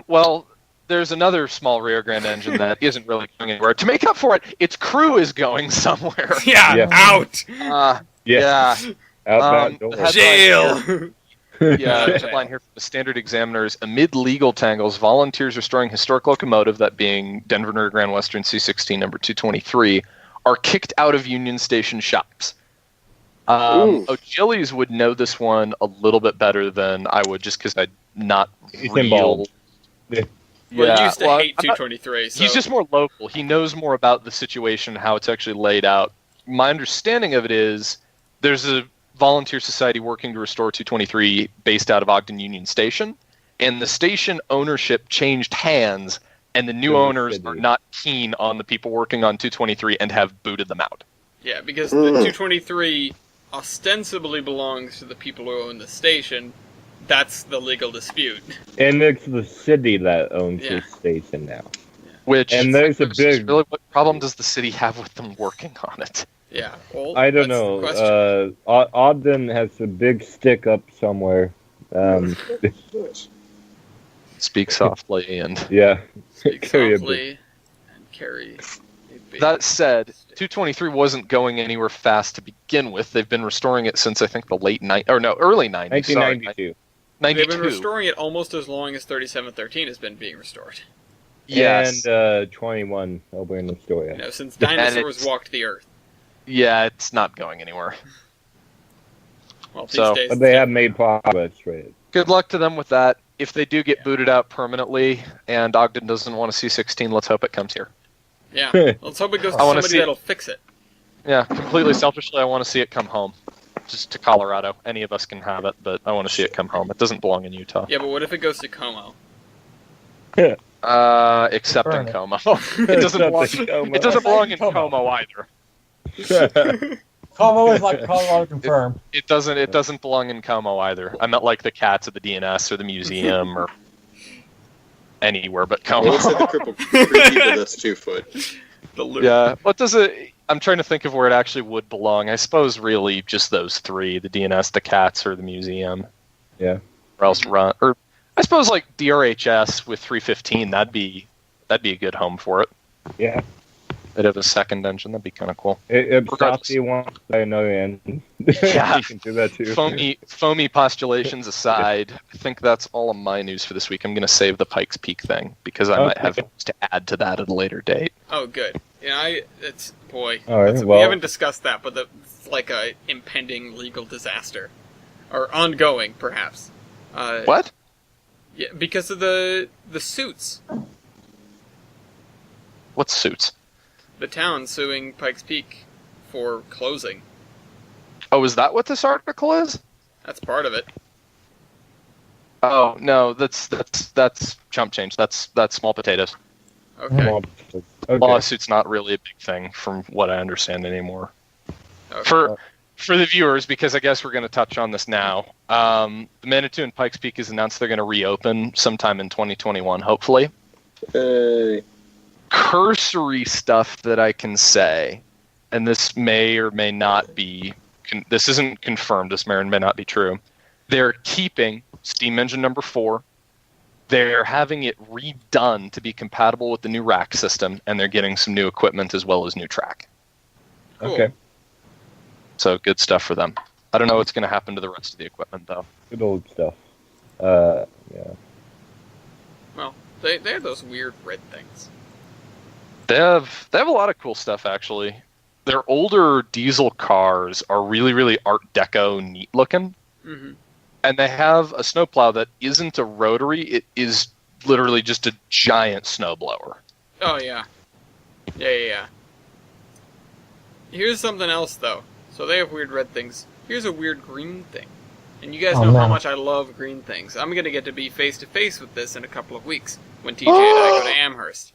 Well, there's another small Rio Grande engine that isn't really going anywhere. To make up for it, its crew is going somewhere. Yeah, out! Yeah. Out that door. the headline Jail! Yeah, the headline here from the Standard Examiners: amid legal tangles, volunteers restoring historic locomotive, that being Denver Grand Western C16 number 223, are kicked out of Union Station shops. O'Chillies would know this one a little bit better than I would, just because I'm not He's real. involved. Well, he used to well, hate I'm not- 223, so... He's just more local. He knows more about the situation, how it's actually laid out. My understanding of it is there's a volunteer society working to restore 223 based out of Ogden Union Station, and the station ownership changed hands, and the new owners are not keen on the people working on 223 and have booted them out. Yeah, because the 223 ostensibly belongs to the people who own the station. That's the legal dispute. And it's the city that owns Yeah. the station now. Which, And there's a big... really, what problem does the city have with them working on it? Yeah, well, I don't that's the know. question. Ogden has a big stick up somewhere. Speak softly and... Yeah. Speak carry a softly and carry a big That said, stick. 223 wasn't going anywhere fast to begin with. They've been restoring it since I think the early 90s. Sorry, 1992. 92. They've been restoring it almost as long as 3713 has been being restored. Yes. And 21 over in Astoria. Since dinosaurs walked the earth. Yeah, it's not going anywhere. Well, these So- days, But they have made progress with it. Good luck to them with that. If they do get booted out permanently and Ogden doesn't want to see 16, let's hope it comes here. Yeah, let's hope it goes to I wanna somebody see it. that'll fix it. Yeah, completely selfishly, I want to see it come home. Just to Colorado. Any of us can have it, but I want to see it come home. It doesn't belong in Utah. Yeah, but what if it goes to Como? Except in Burn it. Como. It doesn't belong, it doesn't belong in Como. Como either. Como is like Colorado confirmed. It doesn't belong in Como either. I meant like the cats at the DNS or the museum or anywhere but Como. Well, let's say the crippled creeper that's 2 foot. The loop. Yeah. What does it? I'm trying to think of where it actually would belong. I suppose really just those three: the DNS, the cats, or the museum. Yeah. Or else run. Or I suppose like DRHS with 315. That'd be a good home for it. Yeah. They'd have a second engine. That'd be kind of cool. If Regardless. Softy wants to play another end, Yeah. you can do that too. Foamy postulations aside, I think that's all of my news for this week. I'm going to save the Pikes Peak thing because I might have things to add to that at a later date. Oh, good. Yeah, it's boy. All right, we well- haven't discussed that, but it's like a impending legal disaster, or ongoing, perhaps. What? Yeah, because of the suits. What suits? The town suing Pikes Peak for closing. Oh, is that what this article is? That's part of it. Oh no, that's chump change. That's small potatoes. Okay. Okay. Lawsuit's not really a big thing, from what I understand anymore. Okay. For the viewers, because I guess we're going to touch on this now. The Manitou and Pikes Peak has announced they're going to reopen sometime in 2021, hopefully. Hey. Cursory stuff that I can say, and this may or may not be. This isn't confirmed. This may or may not be true. They're keeping steam engine number 4. They're having it redone to be compatible with the new rack system, and they're getting some new equipment as well as new track. Cool. Okay. So good stuff for them. I don't know what's going to happen to the rest of the equipment, though. Good old stuff. Yeah. Well, they have those weird red things. They have a lot of cool stuff, actually. Their older diesel cars are really, really Art Deco neat looking. Mm-hmm. And they have a snowplow that isn't a rotary. It is literally just a giant snowblower. Oh, yeah. Yeah. Here's something else, though. So they have weird red things. Here's a weird green thing. And you guys know how much I love green things. I'm going to get to be face-to-face with this in a couple of weeks when TJ and I go to Amherst.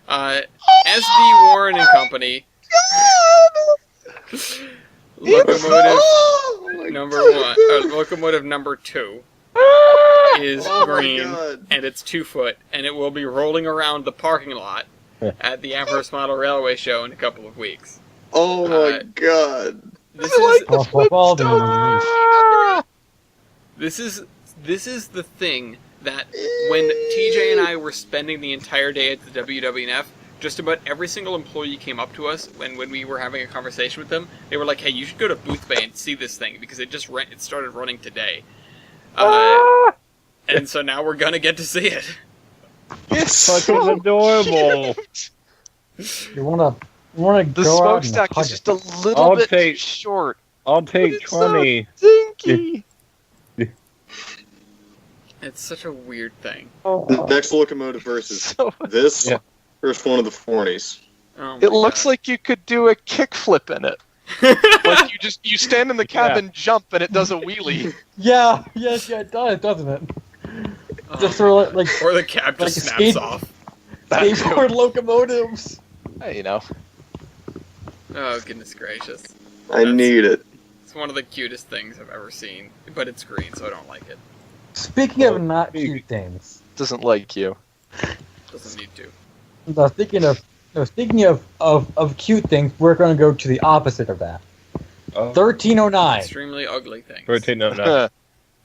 SD Warren and Company. Locomotive number 1, locomotive number 2 is green, and it's 2 foot, and it will be rolling around the parking lot at the Amherst Model Railway Show in a couple of weeks. Oh my god. This is the thing that when TJ and I were spending the entire day at the WWNF, just about every single employee came up to us when we were having a conversation with them. They were like, "Hey, you should go to Booth Bay and see this thing because it started running today." And so now we're gonna get to see it. It's Fucking adorable. You wanna The go out and smokestack hug is it. just a little I'll bit take- too short. I'll take It's so 20. dinky. It's such a weird thing. The next locomotive versus So- this Yeah. versus one of the Fornies. Oh my It looks God. like you could do a kickflip in it. Like you stand in the cab and jump, and it does a wheelie. Yeah, it does, doesn't it? Oh Just my sort of like or the cab like just a snaps skate- off. skateboard locomotives. Hey, you know. Oh goodness gracious! I need it. It's one of the cutest things I've ever seen, but it's green, so I don't like it. Speaking of not cute things, Doesn't like you. Doesn't need to. speaking of cute things, we're going to go to the opposite of that. 1309. Extremely ugly things. 1309.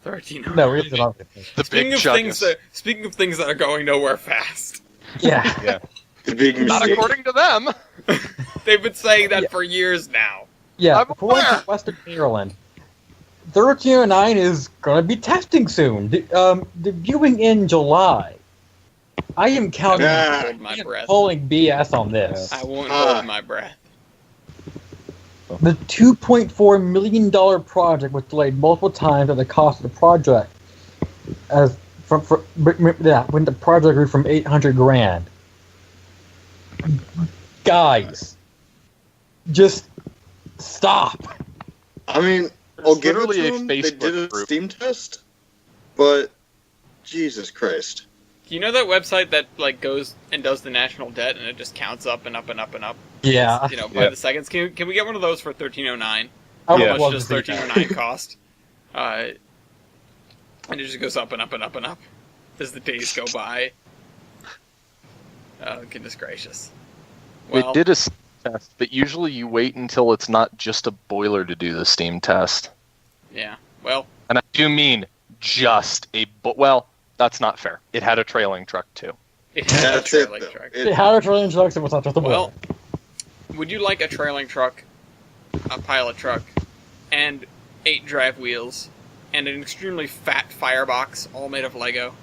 1309. No, it's an opposite thing. The Speaking big of things chuggus. speaking of things that are going nowhere fast. Yeah, The big Not mistake. according to them. They've been saying that Yeah. for years now. yeah. I'm According aware. to Western Maryland, 1309 is going to be testing soon. Debuting in July. I am counting. Ah. Hold my breath. Pulling BS on this. I won't Ah. hold my breath. The $2.4 million project was delayed multiple times at the cost of the project, when the project grew from $800,000. Guys, just stop. I mean, I'll give it to them. They did a Steam test, but Jesus Christ. Do you know that website that like goes and does the national debt and it just counts up and up and up and up? Yeah. By the seconds. Can we get one of those for $13.09? I would How much love does to see that. $13.09 cost? And it just goes up and up and up and up as the days go by. Oh, goodness gracious. Well, They did a Steam test, but usually you wait until it's not just a boiler to do the Steam test. yeah. Well, And I do mean just well, that's not fair. It had a trailing truck too. it had a That's it, trailing though. truck. It had a trailing truck, so it was not just a Well, boiler. would you like a trailing truck, a pilot truck, and 8 drive wheels, and an extremely fat firebox, all made of Lego?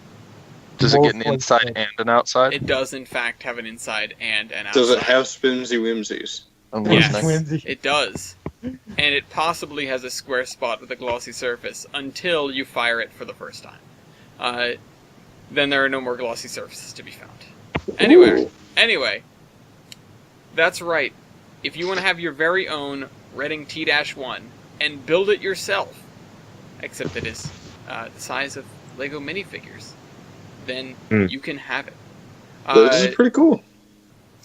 Does it get an Both inside like- and an outside? It does, in fact, have an inside and an outside. Does it have spimsy whimsies? I'm Yes, listening. Whimsy. it does. And it possibly has a square spot with a glossy surface until you fire it for the first time. Then there are no more glossy surfaces to be found. Anyway, that's right. If you want to have your very own Reading T-1 and build it yourself, except it is the size of Lego minifigures, then you can have it. This is pretty cool.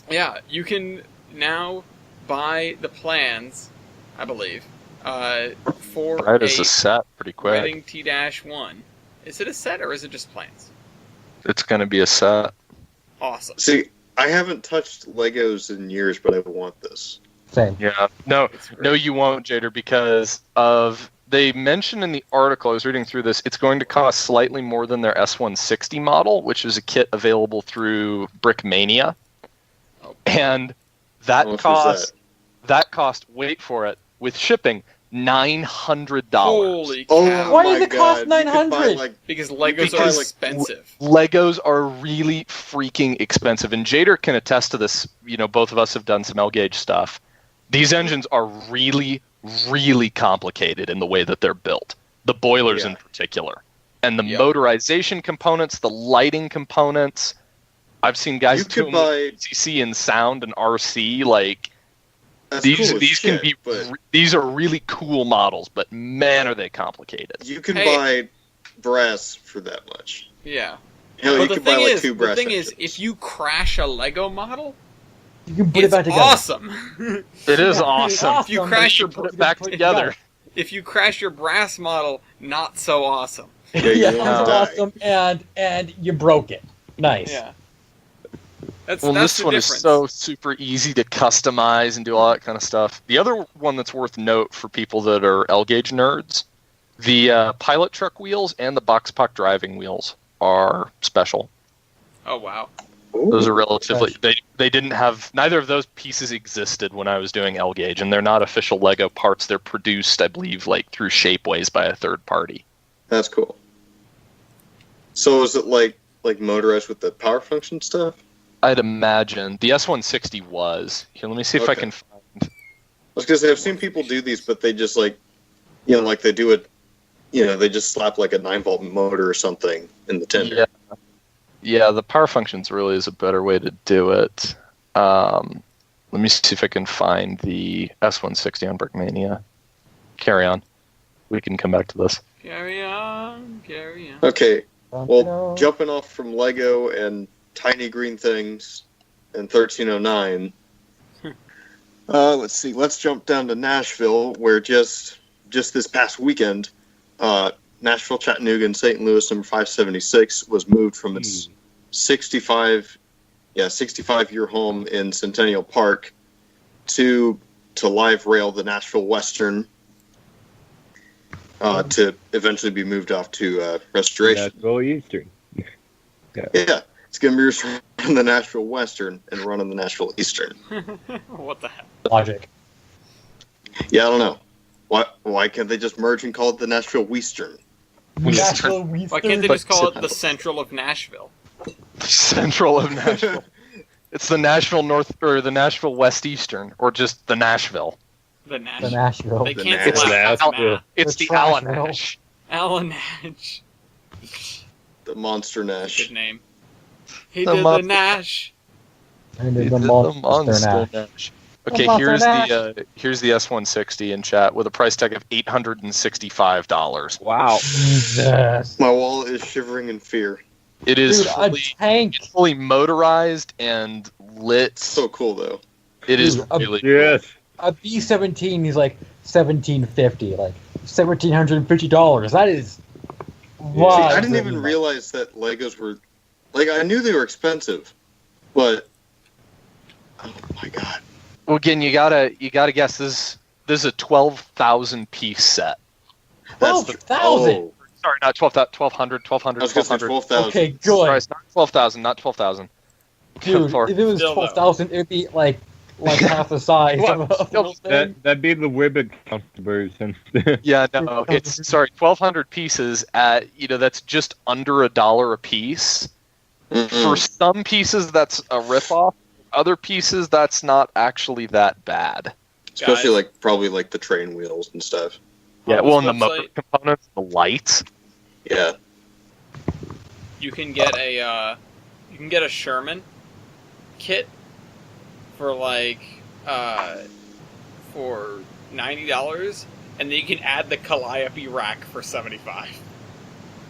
Yeah, you can now buy the plans, I believe, for Right as a set, pretty quick. Reading T-1. Is it a set or is it just plans? It's going to be a set. Awesome. See, I haven't touched Legos in years, but I want this. Same. Yeah. No, It's great. no, you won't, Jader, because they mentioned in the article, I was reading through this, it's going to cost slightly more than their S160 model, which is a kit available through Brickmania. Oh. And How much was that cost, wait for it, with shipping, $900. Holy Oh cow. Why my does it cost God, you could buy, $900? like, Because Legos are Because expensive. Legos are really freaking expensive, and Jader can attest to this. You know, both of us have done some L-gauge stuff. These engines are really, really complicated in the way that they're built. The boilers in particular. And the Yep. motorization components, the lighting components. I've seen guys You do could buy- CC and sound and RC. Like, That's these cool as these can shit, be but these are really cool models, but man, are they complicated. you can Hey. buy brass for that much. Yeah. Hell, But you the could buy thing like is, 2 brass the thing is, engines. if you crash a Lego model, You can put it's it back together. awesome. It is Yeah. awesome. If you crash your Put it back together. If you crash your brass model, not so awesome. Yeah, you Yeah, won't it's die. awesome, and you broke it. Nice. Yeah. That's Well, that's this the one difference. is so super easy to customize and do all that kind of stuff. The other one that's worth note for people that are L-gauge nerds, the pilot truck wheels and the box puck driving wheels are special. Oh wow. Those are relatively they didn't have neither of those pieces existed when I was doing L-gauge, and they're not official Lego parts. They're produced, I believe, like through Shapeways by a third party. That's cool. So is it like motorized with the power function stuff? I'd imagine the S160 was. Here, let me see if I Okay. can find. I was gonna say I've seen people do these, but they just like they do it. They just slap like a 9-volt motor or something in the tender. Yeah, the power functions really is a better way to do it. Let me see if I can find the S160 on Brickmania. Carry on. We can come back to this. Carry on, carry on. Okay, You well, know, jumping off from Lego and tiny green things and 1309. Let's see. Let's jump down to Nashville, where just this past weekend, Nashville, Chattanooga, and St. Louis number 576 was moved from its 65-year home in Centennial Park to live rail the Nashville Western to eventually be moved off to restoration. Nashville Eastern. Yeah, it's going to be running the Nashville Western and running the Nashville Eastern. What the hell? logic. Yeah, I don't know. Why can't they just merge and call it the Nashville Western? Nashville Why can't they just call it the Central of Nashville? Central of Nashville. It's the Nashville North or the Nashville West Eastern, or just the Nashville. The Nash. The Nashville. They The cancel Nash. out past math. It's The the trash Allen mill. Nash. Alan Nash. The Monster Nash. Good name. He The did the monster- Nash. And It the is monster Nash. Okay, Monster here's the S160 in chat with a price tag of $865. Wow. Jesus. My wallet is shivering in fear. It is Dude, a tank. fully motorized and lit. So cool though. It is Dude, a- really Yes. A B-17 is like $1,750, like $1,750. That is. Wow. See, I didn't even realize that Legos were like I knew they were expensive, but oh my god. Well, again, you gotta guess this is a 12,000 piece set. That's the 12,000. oh, Sorry, not 12,000, 1,200, I was gonna say 1,200. 12,000. Okay, Sorry, good. it's not 12,000, not 12,000. Dude, For- if it was Still, though. 12,000, it'd be like half the size of a Still, little thing. That'd be the Wibbit count version. Yeah, no, it's sorry, 1,200 pieces at that's just under $1 a piece. Mm-mm. For some pieces, that's a ripoff. Other pieces, that's not actually that bad. Especially Guys. like probably like the train wheels and stuff. Yeah, On well, this and the motor website, components, the lights. Yeah. you can get a Sherman kit for like for $90, and then you can add the Calliope rack for $75.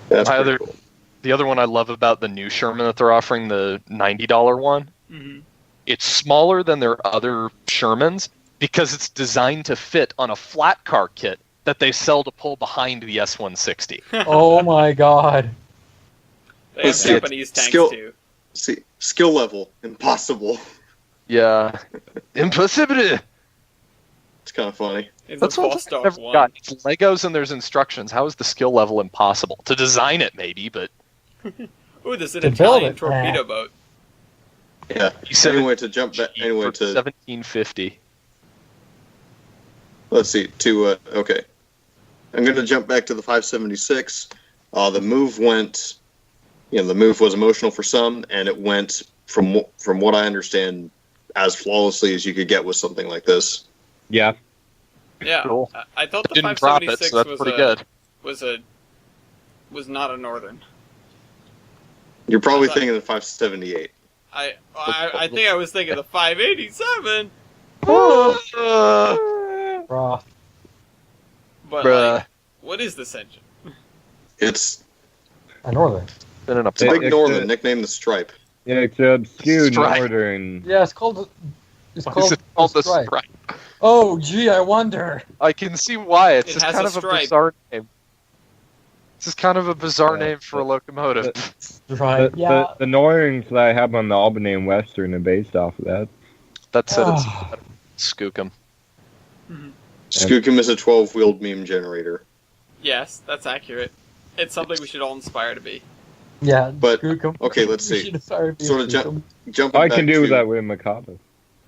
That's My pretty other- cool. The other one I love about the new Sherman that they're offering, the $90 one, Mm-hmm. it's smaller than their other Shermans because it's designed to fit on a flat car kit that they sell to pull behind the S160. Oh my god. They have Let's see, Japanese tanks skill- too. See, skill level impossible. Yeah. Impossible! It's kind of funny. It's That's a what Vostok I've never one. got. It's Legos and there's instructions. How is the skill level impossible? To design it, maybe, but Ooh, this is an To build Italian it, torpedo boat. Yeah. you said Anyway, to jump back. Anyway, for to 1750. let's see. To okay, I'm going to jump back to the 576. The move went. The move was emotional for some, and it went from what I understand as flawlessly as you could get with something like this. Yeah. Yeah, Cool. I thought the Didn't drop it, 576 so that's was pretty good. was not a Northern. You're probably I thought- thinking the 578. I think I was thinking the 587, Bruh. but Bruh. like, what is this engine? It's A northern. Been in a a big It's Northern, a- nicknamed the Stripe. Yeah, it's a obscure Stripe. northern. Yeah, it's called. It's Why called, is it called the Stripe. Stripe? Oh, gee, I wonder. I can see why. It's It just has kind a of a stripe. bizarre name. This is kind of a bizarre Yeah, name for a locomotive. Right. Yeah. The Northerns that I have on the Albany and Western are based off of that. That said, it's Ah. Skookum. Skookum is a 12-wheeled meme generator. Yes, that's accurate. It's something we should all aspire to be. Yeah. But, Skookum. okay, let's We see. should aspire to be a Sort of Skookum. Jumping I back can do to, that with Mikado.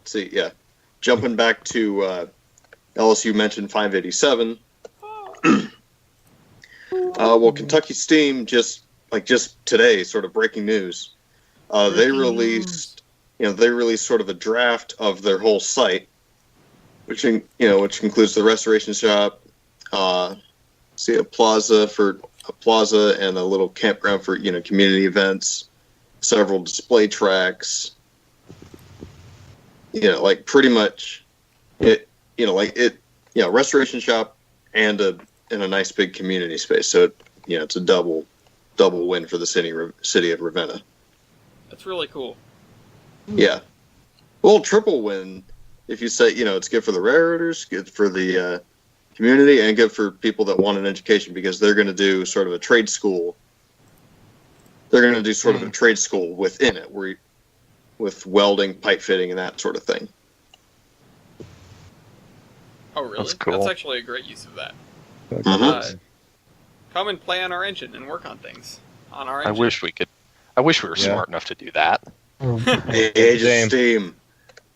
See, yeah. Jumping back to LSU mentioned 587. Well, Kentucky Steam just today, sort of breaking news. They released sort of a draft of their whole site, which includes the restoration shop, a plaza and a little campground for community events, several display tracks. Like pretty much restoration shop and a nice big community space. So it's a double win for the city of Ravenna. That's really cool. Yeah. Well, triple win if you say, it's good for the railroaders, good for the community, and good for people that want an education because they're going to do sort of a trade school. They're going to do sort of a trade school within it with welding, pipe fitting, and that sort of thing. Oh, really? That's cool. That's actually a great use of that. Mhm. Come and play on our engine and work on things on our I engine. wish we could. I wish we were Yeah. smart enough to do that. Age Same. of Steam.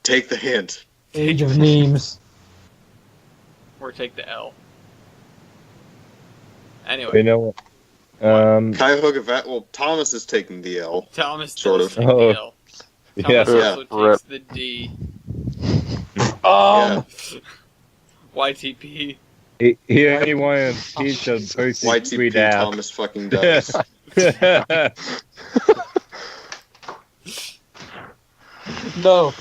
Take the hint. Age of memes. Or take the L. You Anyway, know what? Cuyahoga well, Thomas is taking the L. Thomas sort does of. take the L. Yeah. Thomas also Yeah. takes the D. Yeah. YTP. He only wanted a piece of Percy's sweet YTP ass. Thomas fucking does. No.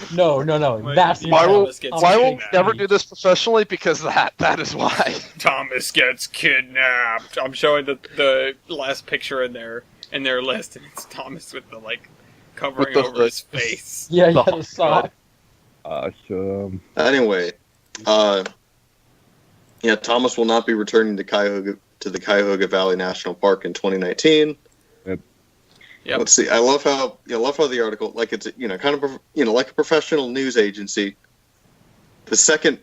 That's Why will Thomas gets why will we kidnapped. never do this professionally? Because that is why. Thomas gets kidnapped. I'm showing the last picture in their list, and it's Thomas with the covering With the over his face. Yeah, Oh, the sock. Awesome. Anyway, Thomas will not be returning to the Cuyahoga Valley National Park in 2019. Yep. Let's see. I love how the article, it's kind of like a professional news agency. The second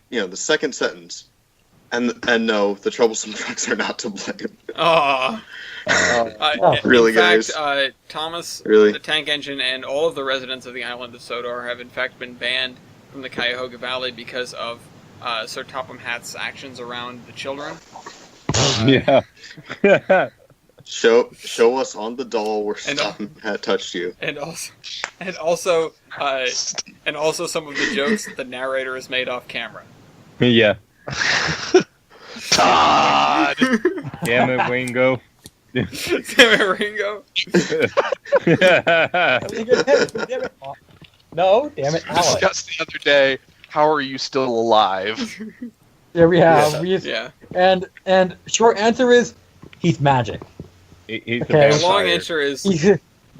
sentence, and no, the troublesome trucks are not to blame. Really, in fact, guys? Thomas, Really? the tank engine, and all of the residents of the island of Sodor have in fact been banned from the Cuyahoga Valley because of Sir Topham Hatt's actions around the children. Yeah. Show us on the doll where Topham Hatt touched you. And also some of the jokes that the narrator has made off camera. Yeah. Todd! Damn it, Wingo. Damn it, Ringo. No, damn it, Alex. Discussed the other day. How are you still alive? Yeah, we have. Yeah. And short answer is he's magic. He's Okay. a The vampire. long answer is He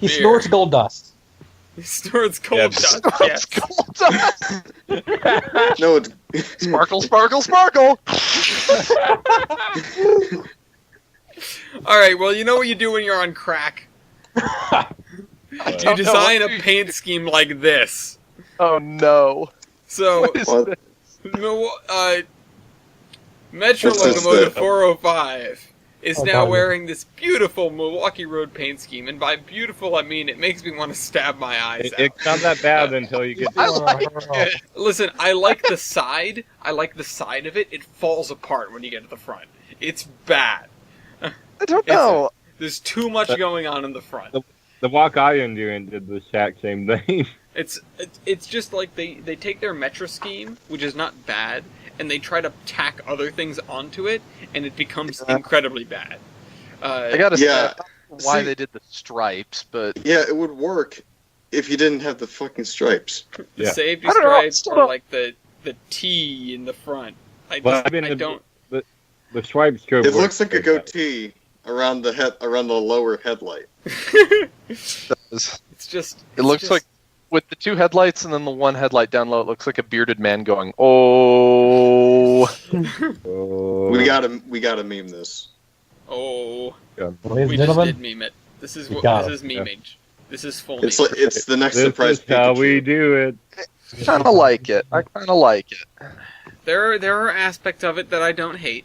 Beer. snorts gold dust. he stores cold Yeah, dust. It's Yes. cold dust. No, it's Sparkle, sparkle, sparkle. All right. Well, you know what you do when you're on crack. You design a paint scheme like this. Oh no. So, What is What? this? Metro This is Locomotive the- 405 is Oh, now God. wearing this beautiful Milwaukee Road paint scheme, and by beautiful I mean it makes me want to stab my eyes out. It's not that bad until you get I to like it. Listen, I like the side. I like the side of it. It falls apart when you get to the front. It's bad. I don't know. There's too much going on in the front. the walk I am doing did the exact same thing. It's just like they take their Metro scheme, which is not bad, and they try to tack other things onto it, and it becomes incredibly bad. I gotta say, I Yeah. don't know why See- they did the stripes, but Yeah, it would work if you didn't have the fucking stripes. The Yeah. safety I don't know, stripes still or don't- like the T in the front. I Well, just, I mean, I don't. The stripes could It work looks like a like that. goatee around the lower headlight. It's just. it looks like with the two headlights and then the one headlight down low, it looks like a bearded man going, "Oh." Oh. We gotta meme this. Oh, Ladies we and just gentlemen, did meme it. This is We what got this is Yeah. memeage. This is full It's meme. it's the next This surprise is how Pikachu. we do it. Kind of like it. I kind of like it. There are aspects of it that I don't hate.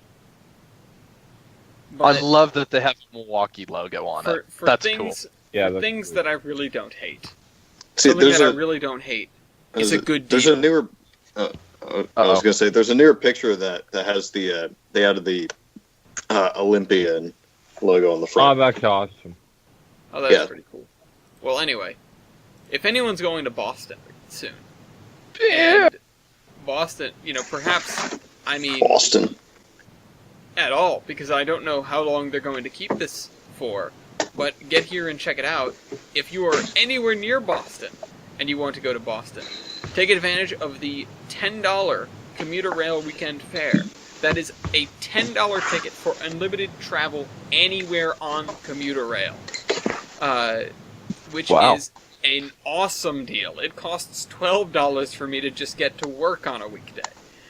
I But love that they have a Milwaukee logo on for, it. for That's things, Yeah, for that's things cool. that I really don't hate. See, Something there's that I a really don't hate is there's a good There's deal. a newer. I was gonna say there's a newer picture of that has the they added the Olympian logo on the Oh, front. that's awesome. Oh, that's Yeah. pretty cool. Well, anyway, if anyone's going to Boston soon, Yeah. and Boston, perhaps, Boston. at all, because I don't know how long they're going to keep this for, but get here and check it out. If you are anywhere near Boston and you want to go to Boston, take advantage of the $10 commuter rail weekend fare. That is a $10 ticket for unlimited travel anywhere on commuter rail, which Wow. is an awesome deal. It costs $12 for me to just get to work on a weekday.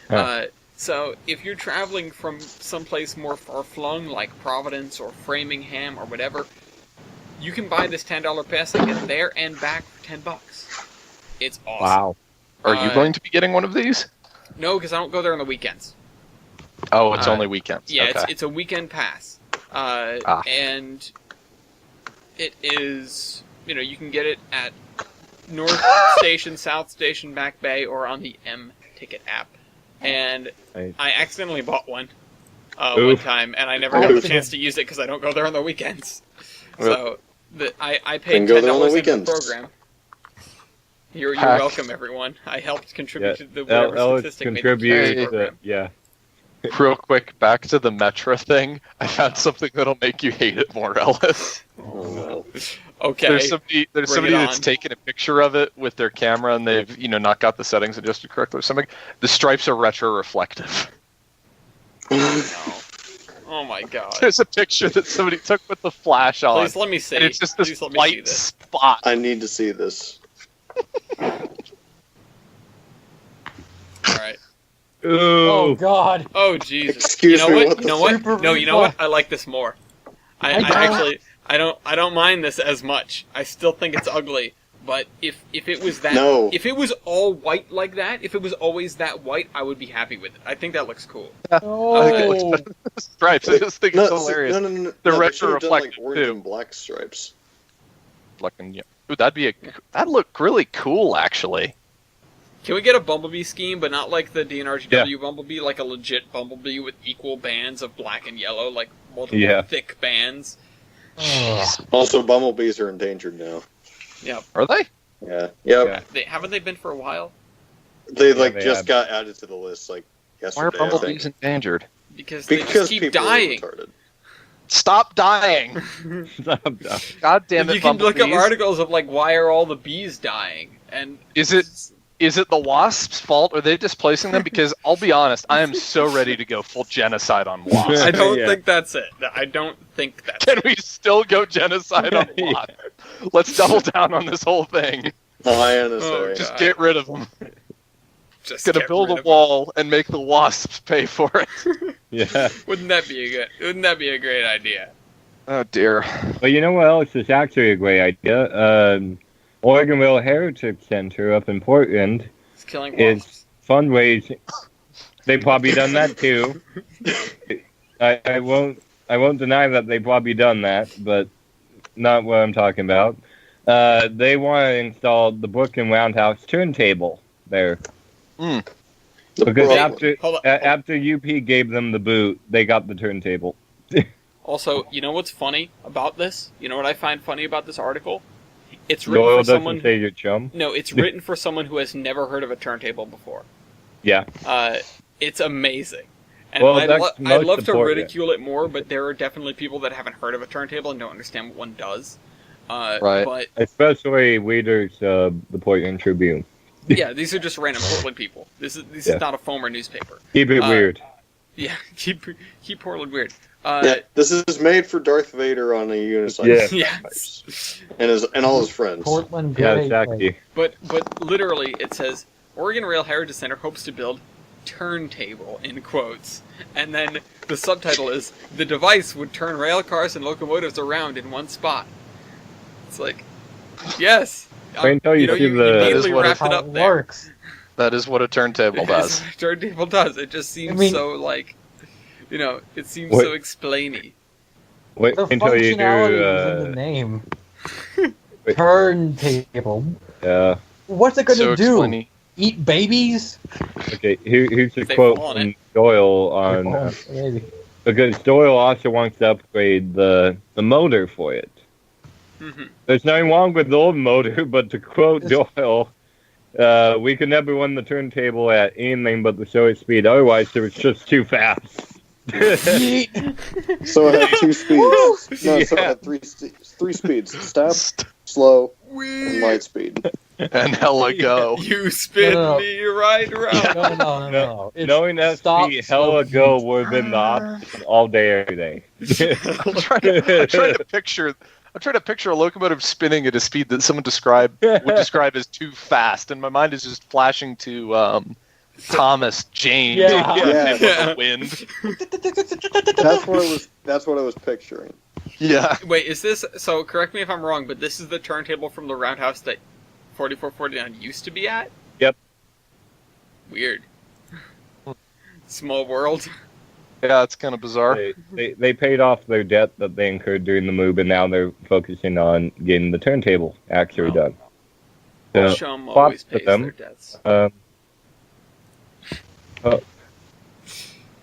Huh. So if you're traveling from someplace more far-flung like Providence or Framingham or whatever, you can buy this $10 pass and get there and back for $10. It's awesome. Wow. Are you going to be getting one of these? No, because I don't go there on the weekends. Oh, it's Uh, only weekends. Yeah, okay. it's a weekend pass. And it is, you can get it at North Station, South Station, Back Bay, or on the M-Ticket app. And Nice. I accidentally bought one Oof. time, and I never got the chance to use it because I don't go there on the weekends. So I paid Then go there on the $10 into the weekends. program. You're Heck. welcome, everyone. I helped contribute Yeah, to the whatever Alex statistic made the contributes. program. Yeah. Real quick, back to the Metra thing. I found something that'll make you hate it more, Ellis. Oh, no. Okay. There's somebody Bring that's it on. taken a picture of it with their camera and they've not got the settings adjusted correctly or something. The stripes are retro reflective. Oh my god. There's a picture that somebody took with the flash on. Please let me see. And it's just this Please let me see white this. spot. I need to see this. Alright. Oh Ooh. God. Oh Jesus. Excuse me, what You the know what? Super No, you know what? fuck? I like this more. I I don't. actually I don't mind this as much. I still think it's ugly. But if it was that No. if it was all white like that, if it was always that white, I would be happy with it. I think that looks cool. I think it looks Oh. better than the stripes. I just think it's hilarious. No. The they retro should have done, like, reflective, orange too. and black stripes. Fucking, yeah. Ooh, that'd look really cool, actually. Can we get a Bumblebee scheme, but not like the DNRGW Bumblebee, like a legit Bumblebee with equal bands of black and yellow, like multiple Yeah. thick bands? Also, bumblebees are endangered now. Yeah. Are they? Yeah. Yep. Yeah. Haven't they been for a while? They they just have. got added to the list like Why are yesterday. I bumblebees think. endangered? Because they Because just keep people dying. are retarded. Stop dying! Stop. God damn it, You can look up bumblebees. articles of like why are all the bees dying, and Is it the wasps' fault? Are they displacing them? Because I'll be honest, I am so ready to go full genocide on wasps. I don't Yeah. think that's it. I don't think that's Can we still go genocide on wasps? Let's double down on this whole thing. Unnecessary. Just God. get rid of them. just Gonna get build rid a of wall and make the wasps pay for it. Yeah. them. Wouldn't that be a great idea? Oh dear. But you know what else is actually a great idea? Oregonville Heritage Center up in Portland It's killing is wasps. fundraising. They've probably done that too. I won't deny that they've probably done that, but not what I'm talking about. They want to install the Brooklyn Roundhouse turntable there. Mm. Because Bro- after Hold on. after UP gave them the boot, they got the turntable. Also, you know what's funny about this? You know what I find funny about this article? It's written Doyle for doesn't someone. say your chum. No, it's written for someone who has never heard of a turntable before. Yeah. It's amazing. And Well, I'd, that's I'd most love to important. ridicule it more, but there are definitely people that haven't heard of a turntable and don't understand what one does. Right. But Especially readers of the Portland Tribune. yeah, these are just random Portland people. This is not a Fomer newspaper. Keep it weird. Yeah, keep Portland weird. Yeah, this is made for Darth Vader on a unicycle. Yeah. Yes. And all his friends. Portland. Yeah, Great exactly. But literally, it says Oregon Rail Heritage Center hopes to build turntable in quotes, and then the subtitle is the device would turn rail cars and locomotives around in one spot. It's like, yes. Wait until you see the- That is immediately what wrapped How it it up there. works. That is what a turntable does. Yes, turntable does. It just seems I mean- so like, it seems What- so explainy. Wait The until you functionality is in the do. name. Wait. Turntable. What's it So gonna do? explainy. Eat babies? Okay, here's a They quote fall on from it. Doyle on Oh, maybe. because Doyle also wants to upgrade the motor for it. hmm There's nothing wrong with the old motor, but to quote Doyle, we could never run the turntable at anything but the slowest speed. Otherwise, it was just too fast. Yeet. So it had two speeds. No, so it Yeah. had three speeds. Step, slow, and light speed. And hella go. You spin No. me right around. No. It's Knowing that stop, speed, hella slow, go yeet. would have been the option all day, every day. I'm trying to picture a locomotive spinning at a speed that someone would describe as too fast, and my mind is just flashing to Thomas Jane Yeah. with Yeah. the wind. That's what I was picturing. Yeah. Wait, is this so? Correct me if I'm wrong, but this is the turntable from the roundhouse that 4449 used to be at. Yep. Weird. Small world. Yeah, it's kind of bizarre. They paid off their debt that they incurred during the move, and now they're focusing on getting the turntable actually Wow. done. So, Chum props always to pays them. their debts.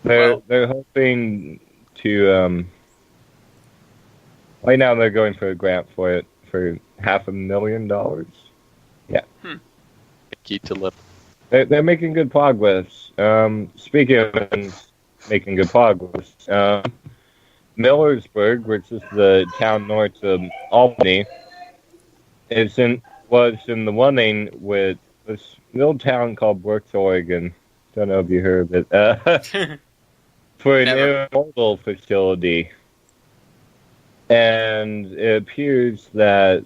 They're hoping to. Right now, they're going for a grant for it for $500,000. Key to lip. They're making good progress. Speaking of, making good progress. Millersburg, which is the town north of Albany, was in the running with this little town called Brooks, Oregon. Don't know if you heard of it. For an Never. intermodal facility. And it appears that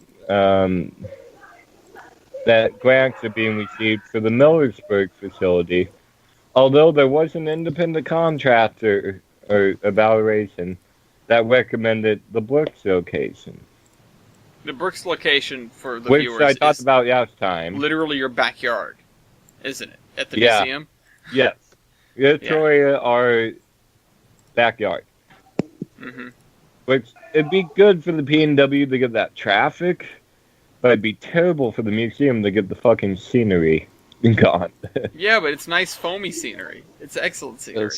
that grants are being received for the Millersburg facility. Although there was an independent contractor or evaluation that recommended the Brooks location. The Brooks location for the Which viewers I talked is about last time. literally your backyard, isn't it? At the Yeah. museum. Yes. Literally our backyard. Mm-hmm. Which, it'd be good for the P&W to get that traffic, but it'd be terrible for the museum to get the fucking scenery gone. Yeah, but it's nice foamy scenery. It's excellent scenery.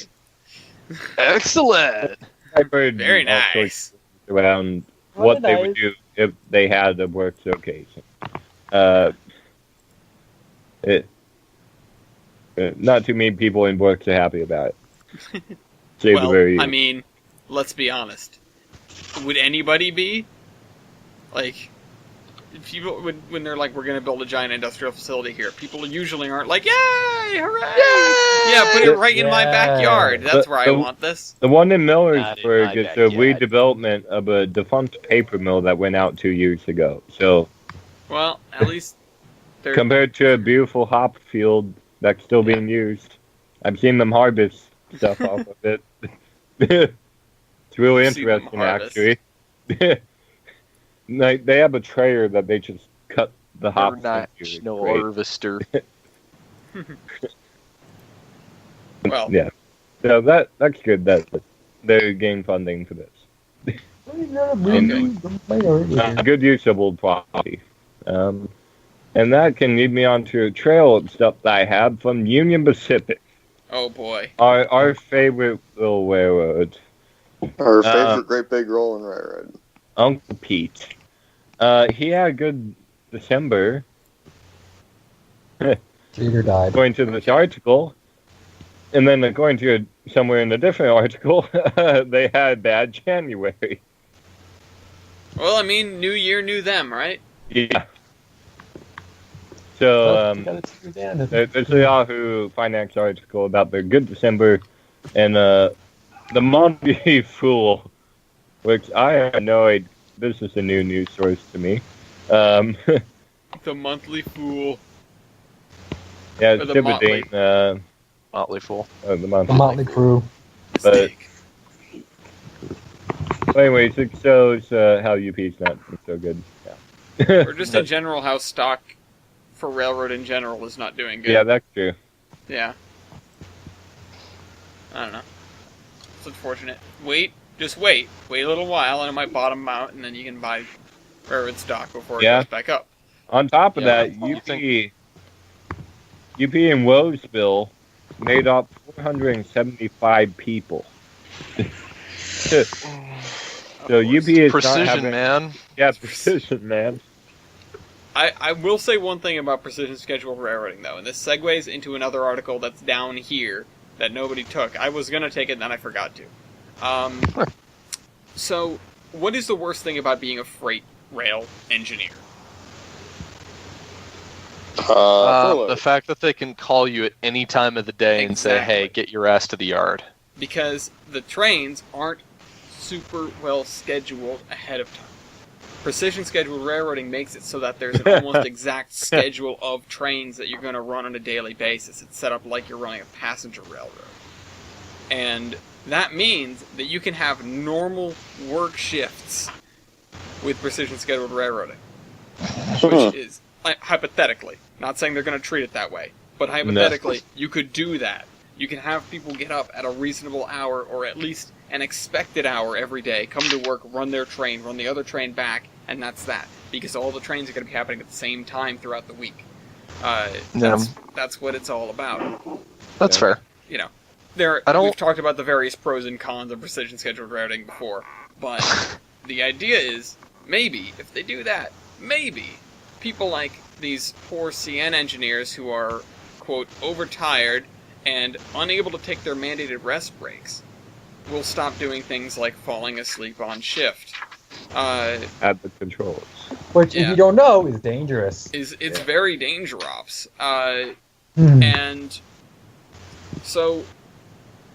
Excellent. I've heard Very all sorts nice. around what they would do if they had a work location. Not too many people in works are happy about it. Say the very I mean, let's be honest. Would anybody be? Like, people when they're like, we're going to build a giant industrial facility here, people usually aren't like, yay, hooray! Yeah, put it right in my backyard. That's where I want this. The one in Not Millersburg in is my a backyard. redevelopment of a defunct paper mill that went out 2 years ago. So, Well, at least they're... compared to a beautiful hop field that's still being used, I've seen them harvest stuff off of it. It's really You've seen them interesting, harvest. actually. They have a trailer that they just cut the hops into. It's no great. harvester. Well, Yeah. So that's good that they're getting funding for this. Good use of old property. And that can lead me on to a trail of stuff that I have from Union Pacific, oh boy. our favorite little railroad. Our favorite great big rolling railroad. Uncle Pete. He had a good December, Peter died. according to this article. And then according to somewhere in a different article, they had a bad January. Well, I mean, new year, new them, right? Yeah. So, there's a Yahoo Finance article about their good December and the Monday Fool, which I had no idea. This is a new news source to me. The monthly fool. Yeah, Or it's the Motley. Tibbetine, Motley Fool. the The monthly. Motley Crew. But Mistake. anyways, it shows how UP's not so good. Yeah. Or just in general, how stock for railroad in general is not doing good. Yeah, that's true. Yeah. I don't know. It's unfortunate. Just wait. Wait a little while and it might bottom out and then you can buy railroad stock before it Yeah. goes back up. On top of Yeah, that, you UP in Roseville made up 475 people. So UP is not Precision, having, man. Yeah, precision, man. I will say one thing about precision scheduled railroading, though, and this segues into another article that's down here that nobody took. I was going to take it, and then I forgot to. So, what is the worst thing about being a freight rail engineer? The fact that they can call you at any time of the day and say, Exactly. hey, get your ass to the yard. Because the trains aren't super well scheduled ahead of time. Precision scheduled railroading makes it so that there's an almost exact schedule of trains that you're going to run on a daily basis. It's set up like you're running a passenger railroad. And that means that you can have normal work shifts with precision scheduled railroading. Which is, hypothetically, not saying they're going to treat it that way, but hypothetically, you could do that. You can have people get up at a reasonable hour, or at least an expected hour every day, come to work, run their train, run the other train back, and that's that. Because all the trains are going to be happening at the same time throughout the week. That's what it's all about. That's fair. You know, we've talked about the various pros and cons of precision scheduled routing before, but the idea is, maybe, if they do that, maybe people like these poor CN engineers who are, quote, overtired and unable to take their mandated rest breaks, will stop doing things like falling asleep on shift. At the controls. Which, Yeah. if you don't know, is dangerous. It's very dangerous. Hmm. And so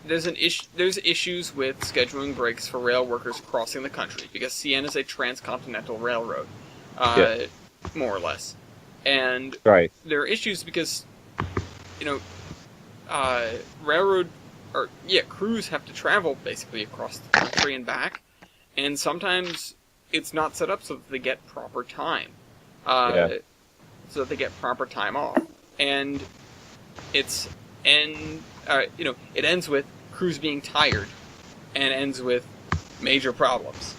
there's issues with scheduling breaks for rail workers crossing the country because CN is a transcontinental railroad, more or less. And Right. there are issues because, crews have to travel basically across the country and back, and sometimes it's not set up so that they get proper time, so that they get proper time off, and it ends with crews being tired, and ends with major problems.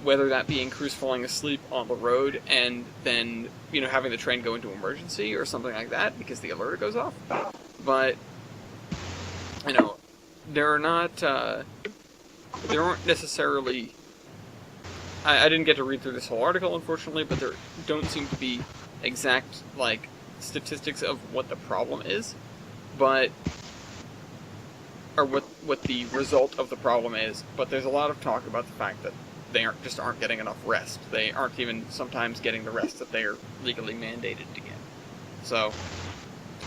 Whether that being crews falling asleep on the road and then having the train go into emergency or something like that because the alert goes off, but there aren't necessarily. I didn't get to read through this whole article, unfortunately, but there don't seem to be exact statistics of what the problem is, or what the result of the problem is. But there's a lot of talk about the fact that they aren't getting enough rest. They aren't even sometimes getting the rest that they are legally mandated to get. So,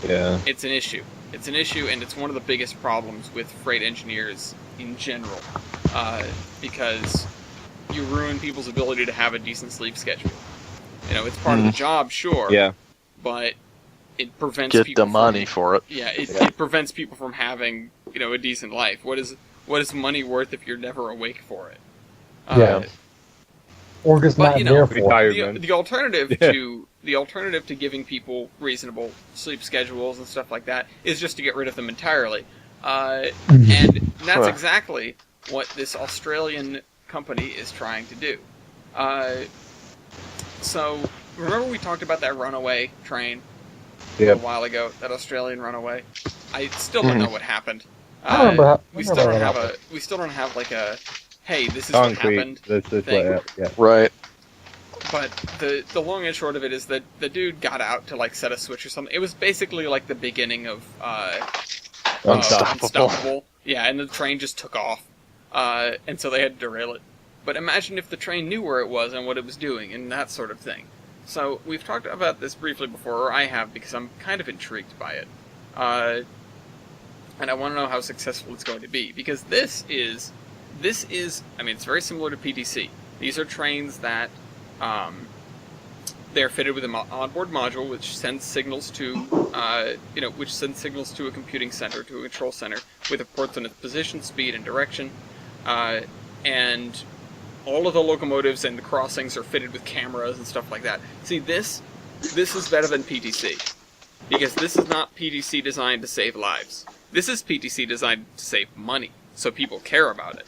Yeah. it's an issue. It's an issue, and it's one of the biggest problems with freight engineers in general, because you ruin people's ability to have a decent sleep schedule. It's part of the job, sure. Yeah. But it prevents Get people the money for it. Yeah, it prevents people from having a decent life. What is money worth if you're never awake for it? Or just but, not there for it. Retirement. The alternative to giving people reasonable sleep schedules and stuff like that is just to get rid of them entirely. And that's exactly what this Australian company is trying to do. So, remember we talked about that runaway train a little while ago, that Australian runaway? I still don't know what happened. I remember we still don't have like a, hey, this is Concrete. what happened. This is thing. what. Yeah. Right. But the long and short of it is that the dude got out to set a switch or something. It was basically like the beginning of Unstoppable. Yeah, and the train just took off, and so they had to derail it. But imagine if the train knew where it was and what it was doing and that sort of thing. So we've talked about this briefly before, or I have, because I'm kind of intrigued by it, and I want to know how successful it's going to be. Because this is, I mean, it's very similar to PTC. These are trains that they're fitted with an onboard module which sends signals to, a computing center, to a control center, with reports on its position, speed, and direction. And all of the locomotives and the crossings are fitted with cameras and stuff like that. See, this is better than PTC. Because this is not PTC designed to save lives. This is PTC designed to save money, so people care about it.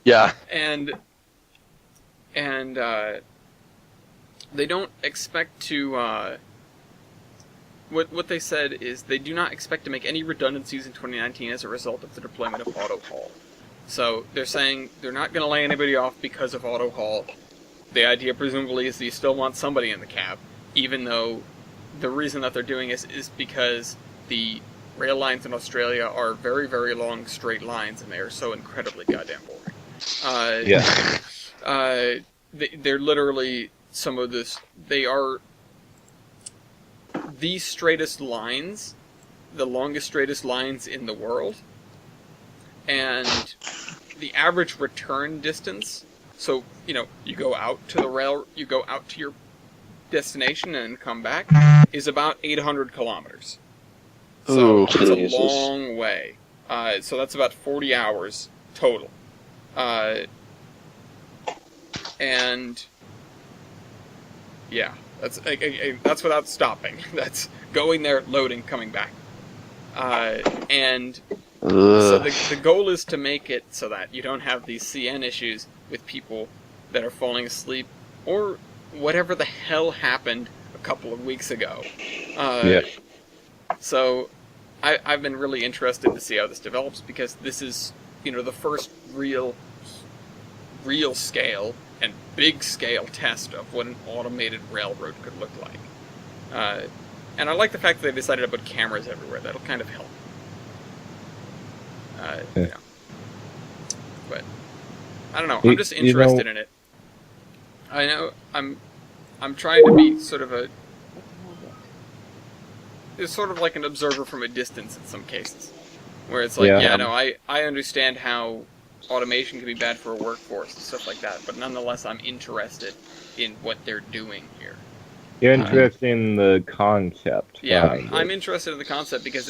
Yeah. And they don't expect to, what they said is they do not expect to make any redundancies in 2019 as a result of the deployment of auto haul. So they're saying they're not going to lay anybody off because of auto haul. The idea presumably is that you still want somebody in the cab, even though the reason that they're doing this is because the rail lines in Australia are very, very long straight lines, and they are so incredibly goddamn boring. They're literally some of this. They are the straightest lines, the longest, straightest lines in the world, and the average return distance. So you go out to the rail, you go out to your destination and come back, is about 800 kilometers. So it's a long way. So that's about 40 hours total. And yeah, that's without stopping. That's going there, loading, coming back. And so the goal is to make it so that you don't have these CN issues with people that are falling asleep or whatever the hell happened a couple of weeks ago. So I've been really interested to see how this develops, because this is, the first real scale and big scale test of what an automated railroad could look like. And I like the fact that they decided to put cameras everywhere. That'll kind of help. You know. But I don't know. I'm just interested in it. I know I'm trying to be sort of it's sort of like an observer from a distance in some cases, where it's like, I understand how automation can be bad for a workforce and stuff like that, but nonetheless, I'm interested in what they're doing here. You're interested in the concept. Yeah, I'm interested in the concept because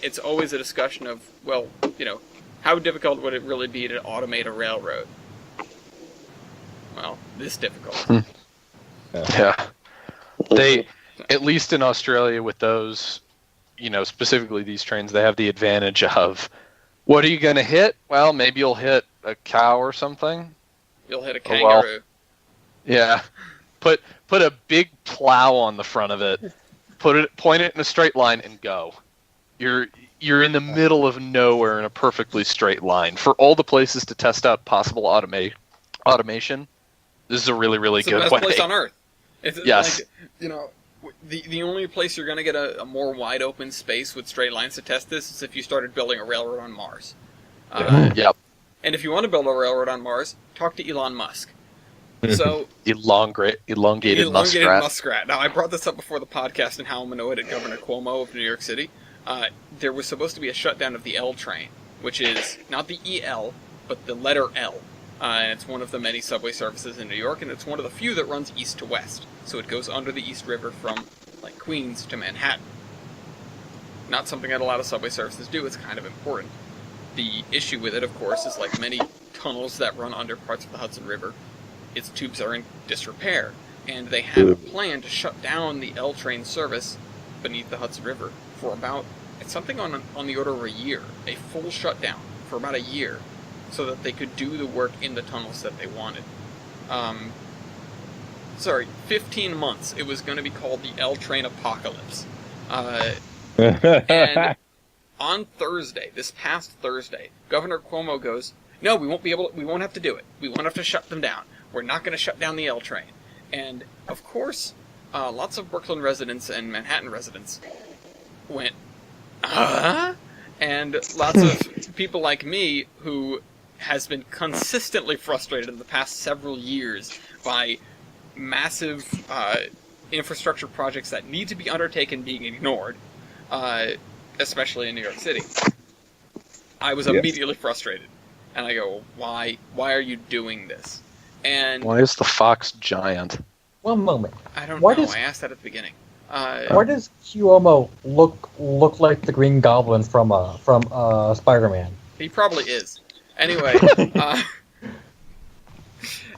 it's always a discussion of, well, you know, how difficult would it really be to automate a railroad? Well, this difficult. Yeah. They, at least in Australia with those, you know, specifically these trains, they have the advantage of, what are you going to hit? Well, maybe you'll hit a cow or something. You'll hit a kangaroo. Yeah. Put a big plow on the front of it, point it in a straight line, and go. You're in the middle of nowhere in a perfectly straight line. For all the places to test out possible automation, this is a really, really good way. It's the best place on Earth. It's yes. Like, you know, the only place you're going to get a more wide open space with straight lines to test this is if you started building a railroad on Mars. Yep. And if you want to build a railroad on Mars, talk to Elon Musk. So elongated muskrat. Now, I brought this up before the podcast and how I'm annoyed at Governor Cuomo of New York City. There was supposed to be a shutdown of the L train, which is not the EL, but the letter L. And it's one of the many subway services in New York, and it's one of the few that runs east to west. So it goes under the East River from, like, Queens to Manhattan. Not something that a lot of subway services do. It's kind of important. The issue with it, of course, is like many tunnels that run under parts of the Hudson River, its tubes are in disrepair, and they have a plan to shut down the L train service beneath the Hudson River for about, it's something on the order of a year, a full shutdown for about a year, so that they could do the work in the tunnels that they wanted. 15 months. It was going to be called the L train apocalypse. And on Thursday, this past Thursday, Governor Cuomo goes, no, we won't have to do it. We won't have to shut them down. We're not going to shut down the L train. And, of course, lots of Brooklyn residents and Manhattan residents went, and lots of people like me who has been consistently frustrated in the past several years by massive infrastructure projects that need to be undertaken being ignored, especially in New York City. I was immediately frustrated. And I go, why are you doing this? And why is the fox giant? One moment. I don't know. I asked that at the beginning. Why does Cuomo look like the Green Goblin from Spider-Man? He probably is. Anyway,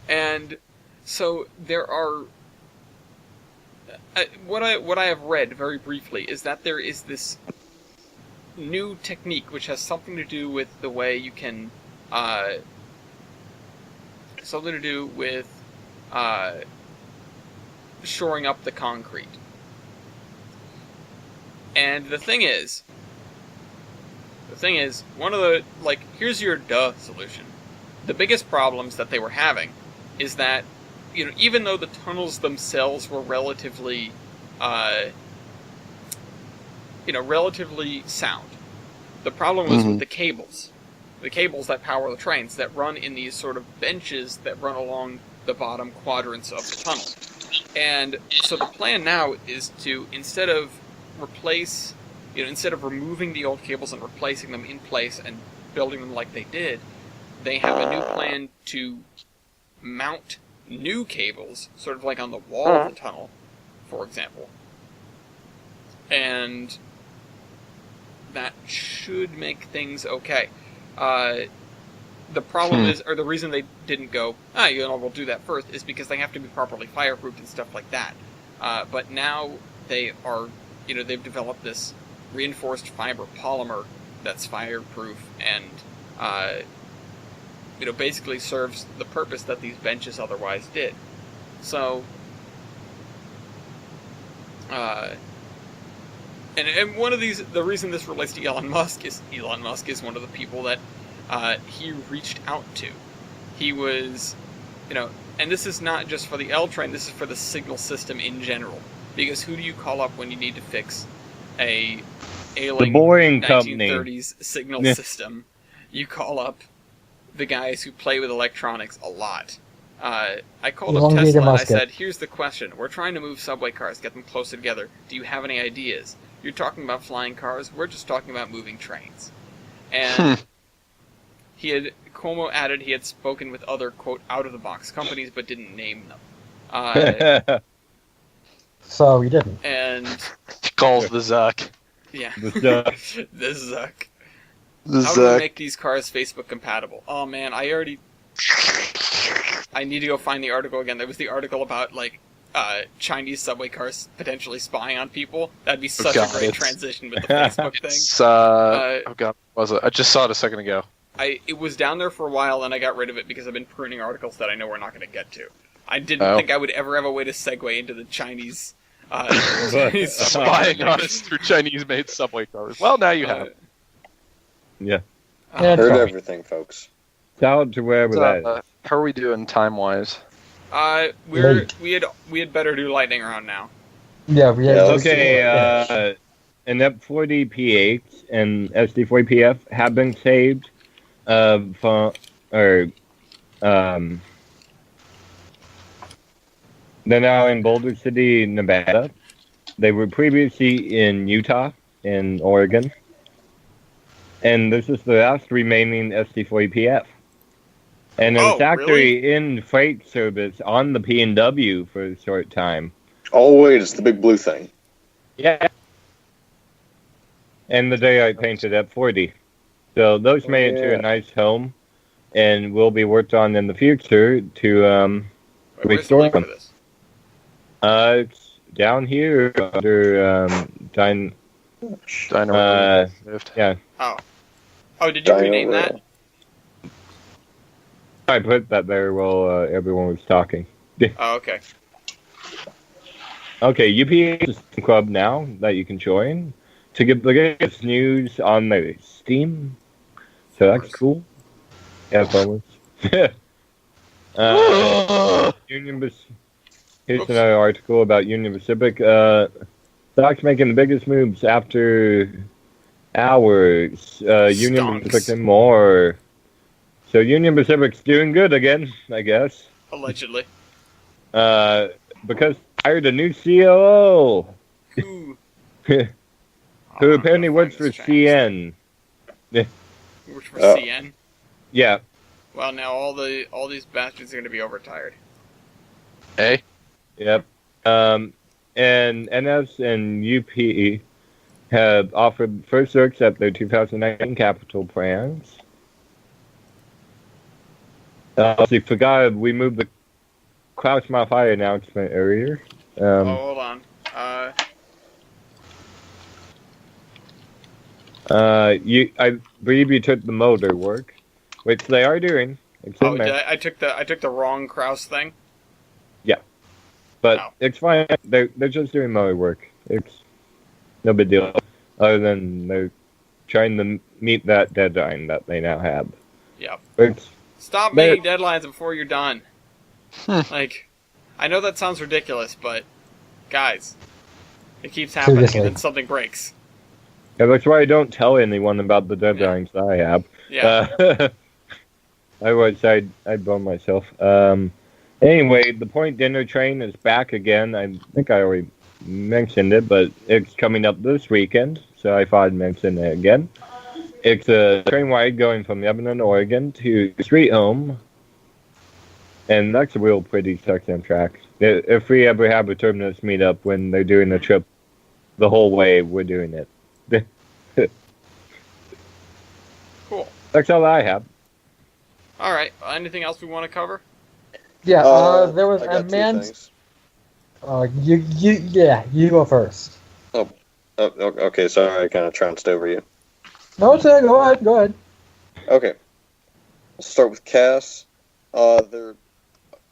and so there are. What I have read very briefly is that there is this new technique which has something to do with the way you can. Something to do with shoring up the concrete. And the thing is, one of the, like, here's your solution. The biggest problems that they were having is that, you know, even though the tunnels themselves were relatively sound, the problem was with the cables. The cables that power the trains that run in these sort of benches that run along the bottom quadrants of the tunnel. And so the plan now is to, instead of removing the old cables and replacing them in place and building them like they did, they have a new plan to mount new cables, sort of like on the wall of the tunnel, for example. And that should make things okay. The problem is, or the reason they didn't go, we'll do that first, is because they have to be properly fireproofed and stuff like that. But now they are, they've developed this reinforced fiber polymer that's fireproof and, basically serves the purpose that these benches otherwise did. So, and one of these, the reason this relates to Elon Musk is one of the people that he reached out to. He was, and this is not just for the L train, this is for the signal system in general. Because who do you call up when you need to fix a ailing 1930s signal system? you call up the guys who play with electronics a lot. I called up Elongated Tesla and I musket. said, here's the question. We're trying to move subway cars, get them closer together. Do you have any ideas? You're talking about flying cars. We're just talking about moving trains. And Cuomo added he had spoken with other, quote, out-of-the-box companies, but didn't name them. So he didn't. And, He calls the Zuck. yeah. The Zuck. The Zuck. The How do we Zuck. make these cars Facebook compatible? Oh man, I need to go find the article again. There was the article about, like, Chinese subway cars potentially spying on people. That'd be such a great transition with the Facebook thing. It's, oh god, what was it? I just saw it a second ago. It was down there for a while, and I got rid of it because I've been pruning articles that I know we're not going to get to. I didn't think I would ever have a way to segue into the Chinese, Chinese subway Spying thing. on us through Chinese-made subway cars. Well, now you have. Yeah. And Heard Trump. everything, folks. Shout out to wherever that is. How are we doing time-wise? We had better do lightning round now. Yeah, we had Yeah, Okay, an F40PH and SD4PF have been saved they're now in Boulder City, Nevada. They were previously in Utah and Oregon. And this is the last remaining SD4PF. And it was actually in freight service on the P&W for a short time. Oh, wait, it's the big blue thing. Yeah. And the day I painted F40. So those made it to a nice home and will be worked on in the future to Where's the restore link for them. this? It's down here under Dino yeah. Oh, did you Dino rename that? Rail. I put that there while everyone was talking. Oh, okay. Okay, UPA is a club now that you can join to get the latest news on their Steam. So that's cool. Yeah, bonus. Here's another article about Union Pacific. Stock's making the biggest moves after hours. Union Stonks. Pacific and more. So Union Pacific's doing good again, I guess. Allegedly. Because hired a new COO Who? who apparently works for CN. Works for CN. Yeah. Well, now all these bastards are going to be overtired. Hey? Yep. And NS and UP have offered first looks at their 2019 capital plans. I forgot we moved the Klaus Malfire announcement earlier. Hold on. I believe you took the motor work, which they are doing. It's in there. I took the wrong Kraus thing. But Oh. it's fine. They're just doing motor work. It's no big deal. Other than they're trying to meet that deadline that they now have. Yep. It's Stop making deadlines before you're done. Like, I know that sounds ridiculous, but guys, it keeps happening Seriously. and then something breaks. yeah, that's why I don't tell anyone about the deadlines that I have. Yeah. Otherwise, I'd blow myself. Anyway, the Point Dinner Train is back again. I think I already mentioned it, but it's coming up this weekend, so I thought I'd mention it again. It's a train ride going from Lebanon, Oregon to Sweet Home, and that's a real pretty section of track. If we ever have a Terminus meetup when they're doing a trip the whole way, we're doing it. Cool. That's all I have. All right. Anything else we want to cover? Yeah, there was I a got two man. things. You go first. Oh, okay, sorry, I kind of trounced over you. No, it's okay. Go ahead. Okay. Let's start with Cass. The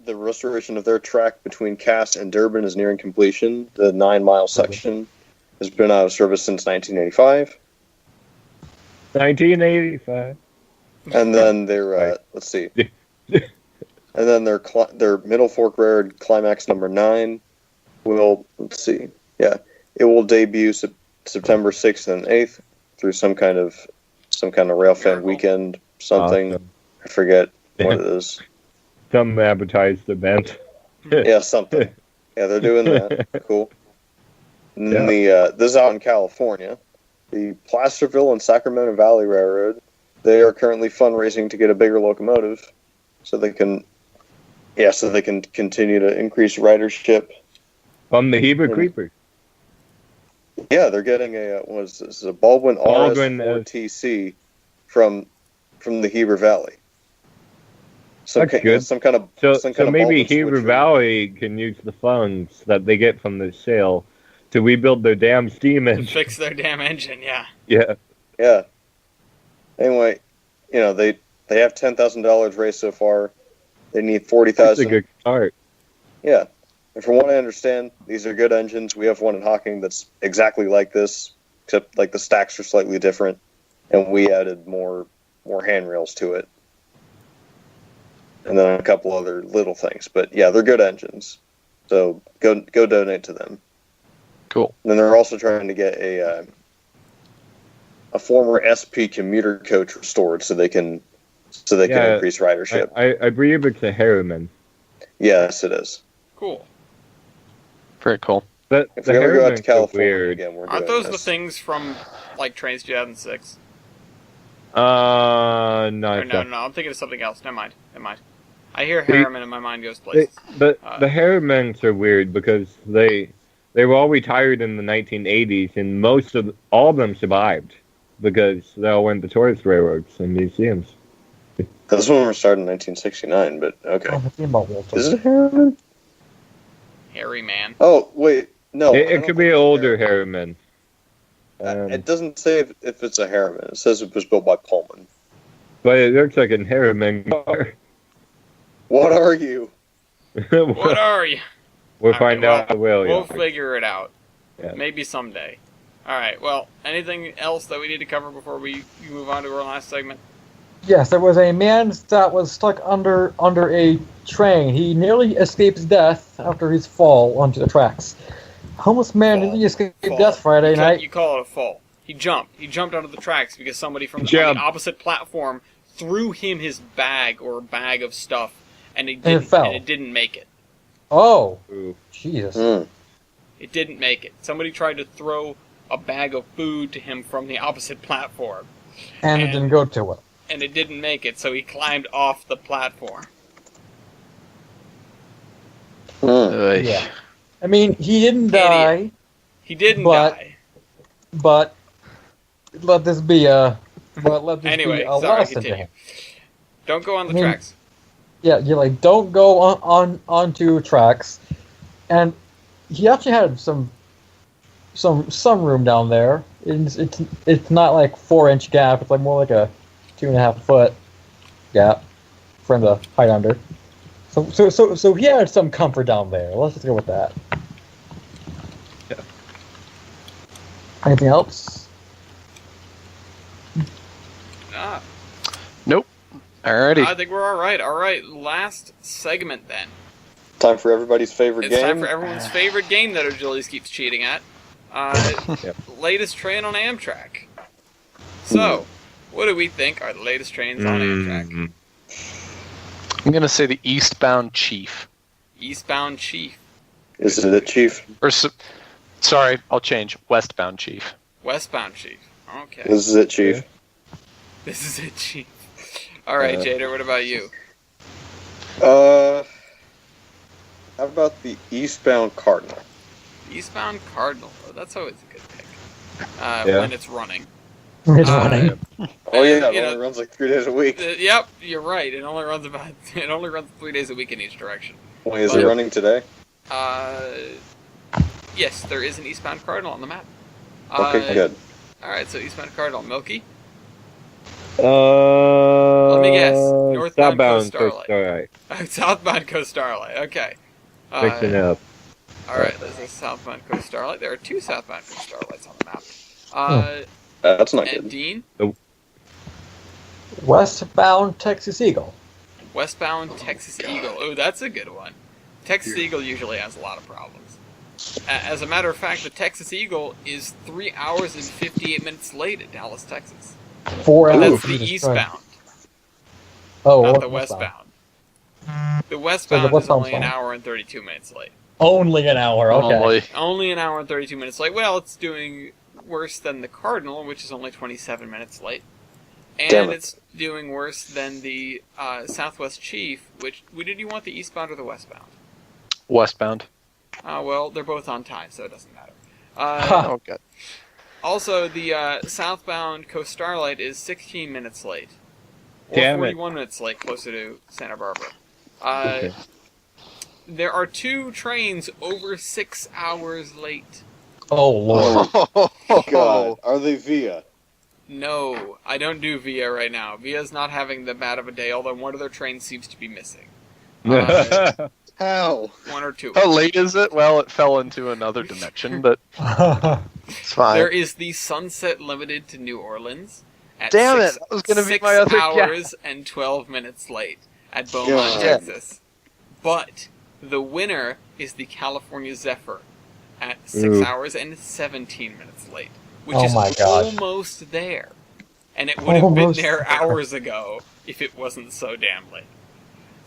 restoration of their track between Cass and Durban is nearing completion. The 9-mile section has been out of service since 1985. 1985. And then their, let's see. And then their Middle Fork Railroad Climax number 9 will, let's see. Yeah, it will debut September 6th and 8th through some kind of rail fan weekend something. Awesome. I forget what it is. Some advertised event. Yeah, something. Yeah, they're doing that. Cool. And then this is out in California. The Placerville and Sacramento Valley Railroad. They are currently fundraising to get a bigger locomotive, so they can continue to increase ridership. From the Heber Creeper. Yeah, they're getting a Baldwin RS4TC from the Heber Valley. That's good. Some kind of So maybe Baldwin Heber switcheroo. Valley can use the funds that they get from the sale to rebuild their damn steam To engine. fix their damn engine, yeah. Yeah. Yeah. Anyway, they have $10,000 raised so far. They need That's a 40,000. good start. Yeah. And from what I understand, these are good engines. We have one in Hocking that's exactly like this, except like the stacks are slightly different, and we added more handrails to it, and then a couple other little things. But yeah, they're good engines. So go donate to them. Cool. And then they're also trying to get a former SP commuter coach restored, so they can increase ridership. I believe it's a Harriman. Yes, it is. Cool. Very cool. But If the we ever go out Harrimans to are California weird. again, we're Aren't doing those the this. things from, like, Trains 2006? No, Or it's no, not. I'm thinking of something else. Never mind. I hear Harriman and my mind goes places. The Harrimans are weird because they were all retired in the 1980s, and all of them survived because they all went to tourist railroads and museums. This one was started in 1969, but okay. I'm thinking about Walter. Is it a Harriman? Harry man. Oh, wait. No. I It don't could think be an it's a older Harriman. Harriman. It doesn't say if it's a Harriman. It says it was built by Pullman. But it looks like a Harriman car. What are you? What are you? We'll All find right, out. We'll figure it out. Yeah. Maybe someday. Alright, well, anything else that we need to cover before we move on to our last segment? Yes, there was a man that was stuck under a train. He nearly escaped death after his fall onto the tracks. Homeless man Fall. nearly escaped Fall. death Friday night. You call it a fall. He jumped. He jumped onto the tracks because somebody from on the Jump. opposite platform threw him his bag or bag of stuff, and it fell. it didn't make it. Oh, Ooh. Jesus. Mm. It didn't make it. Somebody tried to throw a bag of food to him from the opposite platform, And it didn't go to it. and it didn't make it, so he climbed off the platform. Mm. Yeah. I mean, he didn't die, He didn't But- die. but let this be a Anyway, be a sorry, lesson to continue. him. Don't go on the I mean- tracks. Yeah, you don't go onto tracks, and he actually had some room down there. It's not like 4-inch gap. It's like more like a 2.5 foot gap from the height under. So he had some comfort down there. Let's just go with that. Yeah. Anything else? Ah, Alrighty. I think we're all right. All right, last segment then. Time for everybody's favorite It's game. time for everyone's favorite game that Julius keeps cheating at. Yep. Latest train on Amtrak. So, what do we think are the latest trains on Amtrak? I'm gonna say the eastbound Chief. Eastbound Chief, Is it a Chief? Sorry, I'll change. Westbound Chief. westbound Chief. Okay, This is it, Chief. this is it, Chief. All right, Jader, what about you? How about the eastbound Cardinal? Eastbound Cardinal. Oh, that's always a good pick. Yeah. When it's running. It's Uh, running. Oh yeah, it You only know- runs like 3 days a week. Yep, you're right. It only runs 3 days a week in each direction. Wait, is Yep. it running today? Yes, there is an eastbound Cardinal on the map. Okay, good. All right, so eastbound Cardinal, Milky. Let me guess. Northbound Coast Starlight. Starlight. Southbound Coast Starlight. Okay. Mixing up. All right, there's a southbound Coast Starlight. There are 2 southbound Coast Starlights on the map. That's not And good. Dean, Westbound Texas Eagle. westbound Texas Eagle. Oh, that's a good one. Texas Eagle usually has a lot of problems. As a matter of fact, the Texas Eagle is 3 hours and 58 minutes late at Dallas, Texas. 4 But hours. that's the eastbound. Oh, not the westbound. westbound. The So westbound the is westbound's only an fine. hour and 32 minutes late. Only an hour. Okay. Only. Only an hour and 32 minutes late. Well, it's doing worse than the Cardinal, which is only 27 minutes late. Damn And it. it's doing worse than the Southwest Chief, which... Did you want the eastbound or the westbound? Westbound. Well, they're both on time, so it doesn't matter. Oh, God. Also, the southbound Coast Starlight is 16 minutes late. Or Damn it. 41 minutes late, closer to Santa Barbara. Okay. There are 2 trains over 6 hours late. Oh lord. Oh, God. Are they via? No, I don't do Via right now. Via's not having that bad of a day, although one of their trains seems to be missing. How? 1 or 2. How late is it? Well, it fell into another dimension, but it's fine. There is the Sunset Limited to New Orleans at Damn six, it! That was going to be 6 my other hours and 12 minutes late at Beaumont, God. Texas. But the winner is the California Zephyr at 6 Ooh. hours and 17 minutes late, which Oh is my gosh. almost there. And it would have been Almost there there. hours ago if it wasn't so damn late.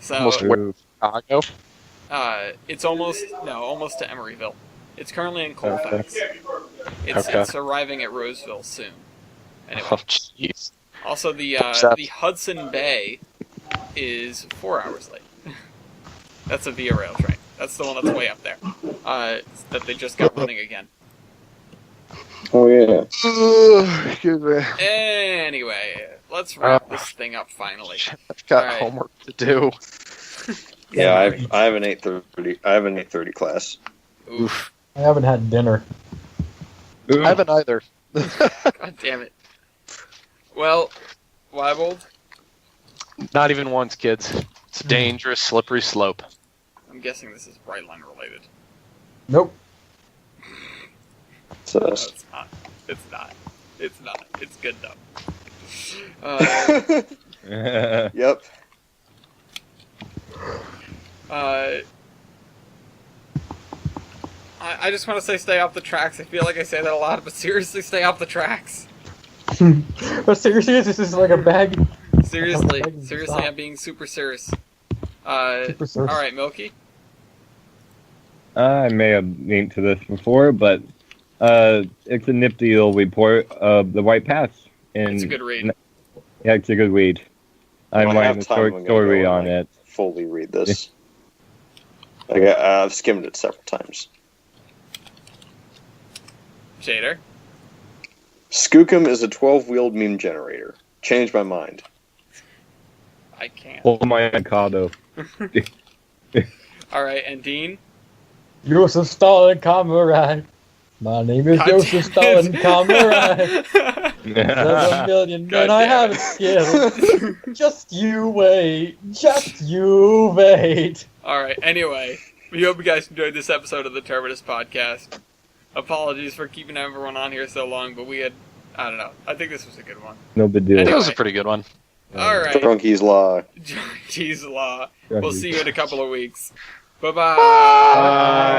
So Almost Ooh. Chicago. it's almost to Emeryville. It's currently in Colfax. Okay. It's arriving at Roseville soon. Anyway. Oh, jeez. Also, the Hudson Bay is 4 hours late. That's a Via Rail train. That's the one that's way up there. That they just got running again. Oh, yeah. Excuse me. Anyway, let's wrap this thing up finally. I've got Alright. homework to do. Yeah, I have an 8:30. I have an 8:30 class. Oof. I haven't had dinner. Ooh. I haven't either. God damn it. Well, Leibold, Not even once, kids. It's a dangerous, slippery slope. I'm guessing this is Brightline related. Nope. So, No, it's not. It's not. It's not. It's good though. yep. I just want to say stay off the tracks. I feel like I say that a lot, but seriously, stay off the tracks. But seriously, this is like a bag. Seriously, Stop. seriously, I'm being super serious. Super serious. Alright, Milky? I may have linked to this before, but it's a nifty little report of the White Pass. It's a good read. Yeah, it's a good read. I'm When I have writing a time, short I'm gonna story go on and, it. Fully read this. I've skimmed it several times. Shader? Skookum is a 12-wheeled meme generator. Changed my mind. I can't. Oh my Mikado. Alright, and Dean? Joseph Stalin, comrade. My name is God Joseph damn Stalin, it. comrade. There's a million God men I damn haven't killed. Just you wait. Just you wait. Alright, anyway, we hope you guys enjoyed this episode of the Terminus podcast. Apologies for keeping everyone on here so long, but we had, I don't know, I think this was a good one. No big deal. That Anyway. was a pretty good one. Alright, Drunkie's Law. Drunkie's Law. We'll see you in a couple of weeks. Bye-bye. Bye.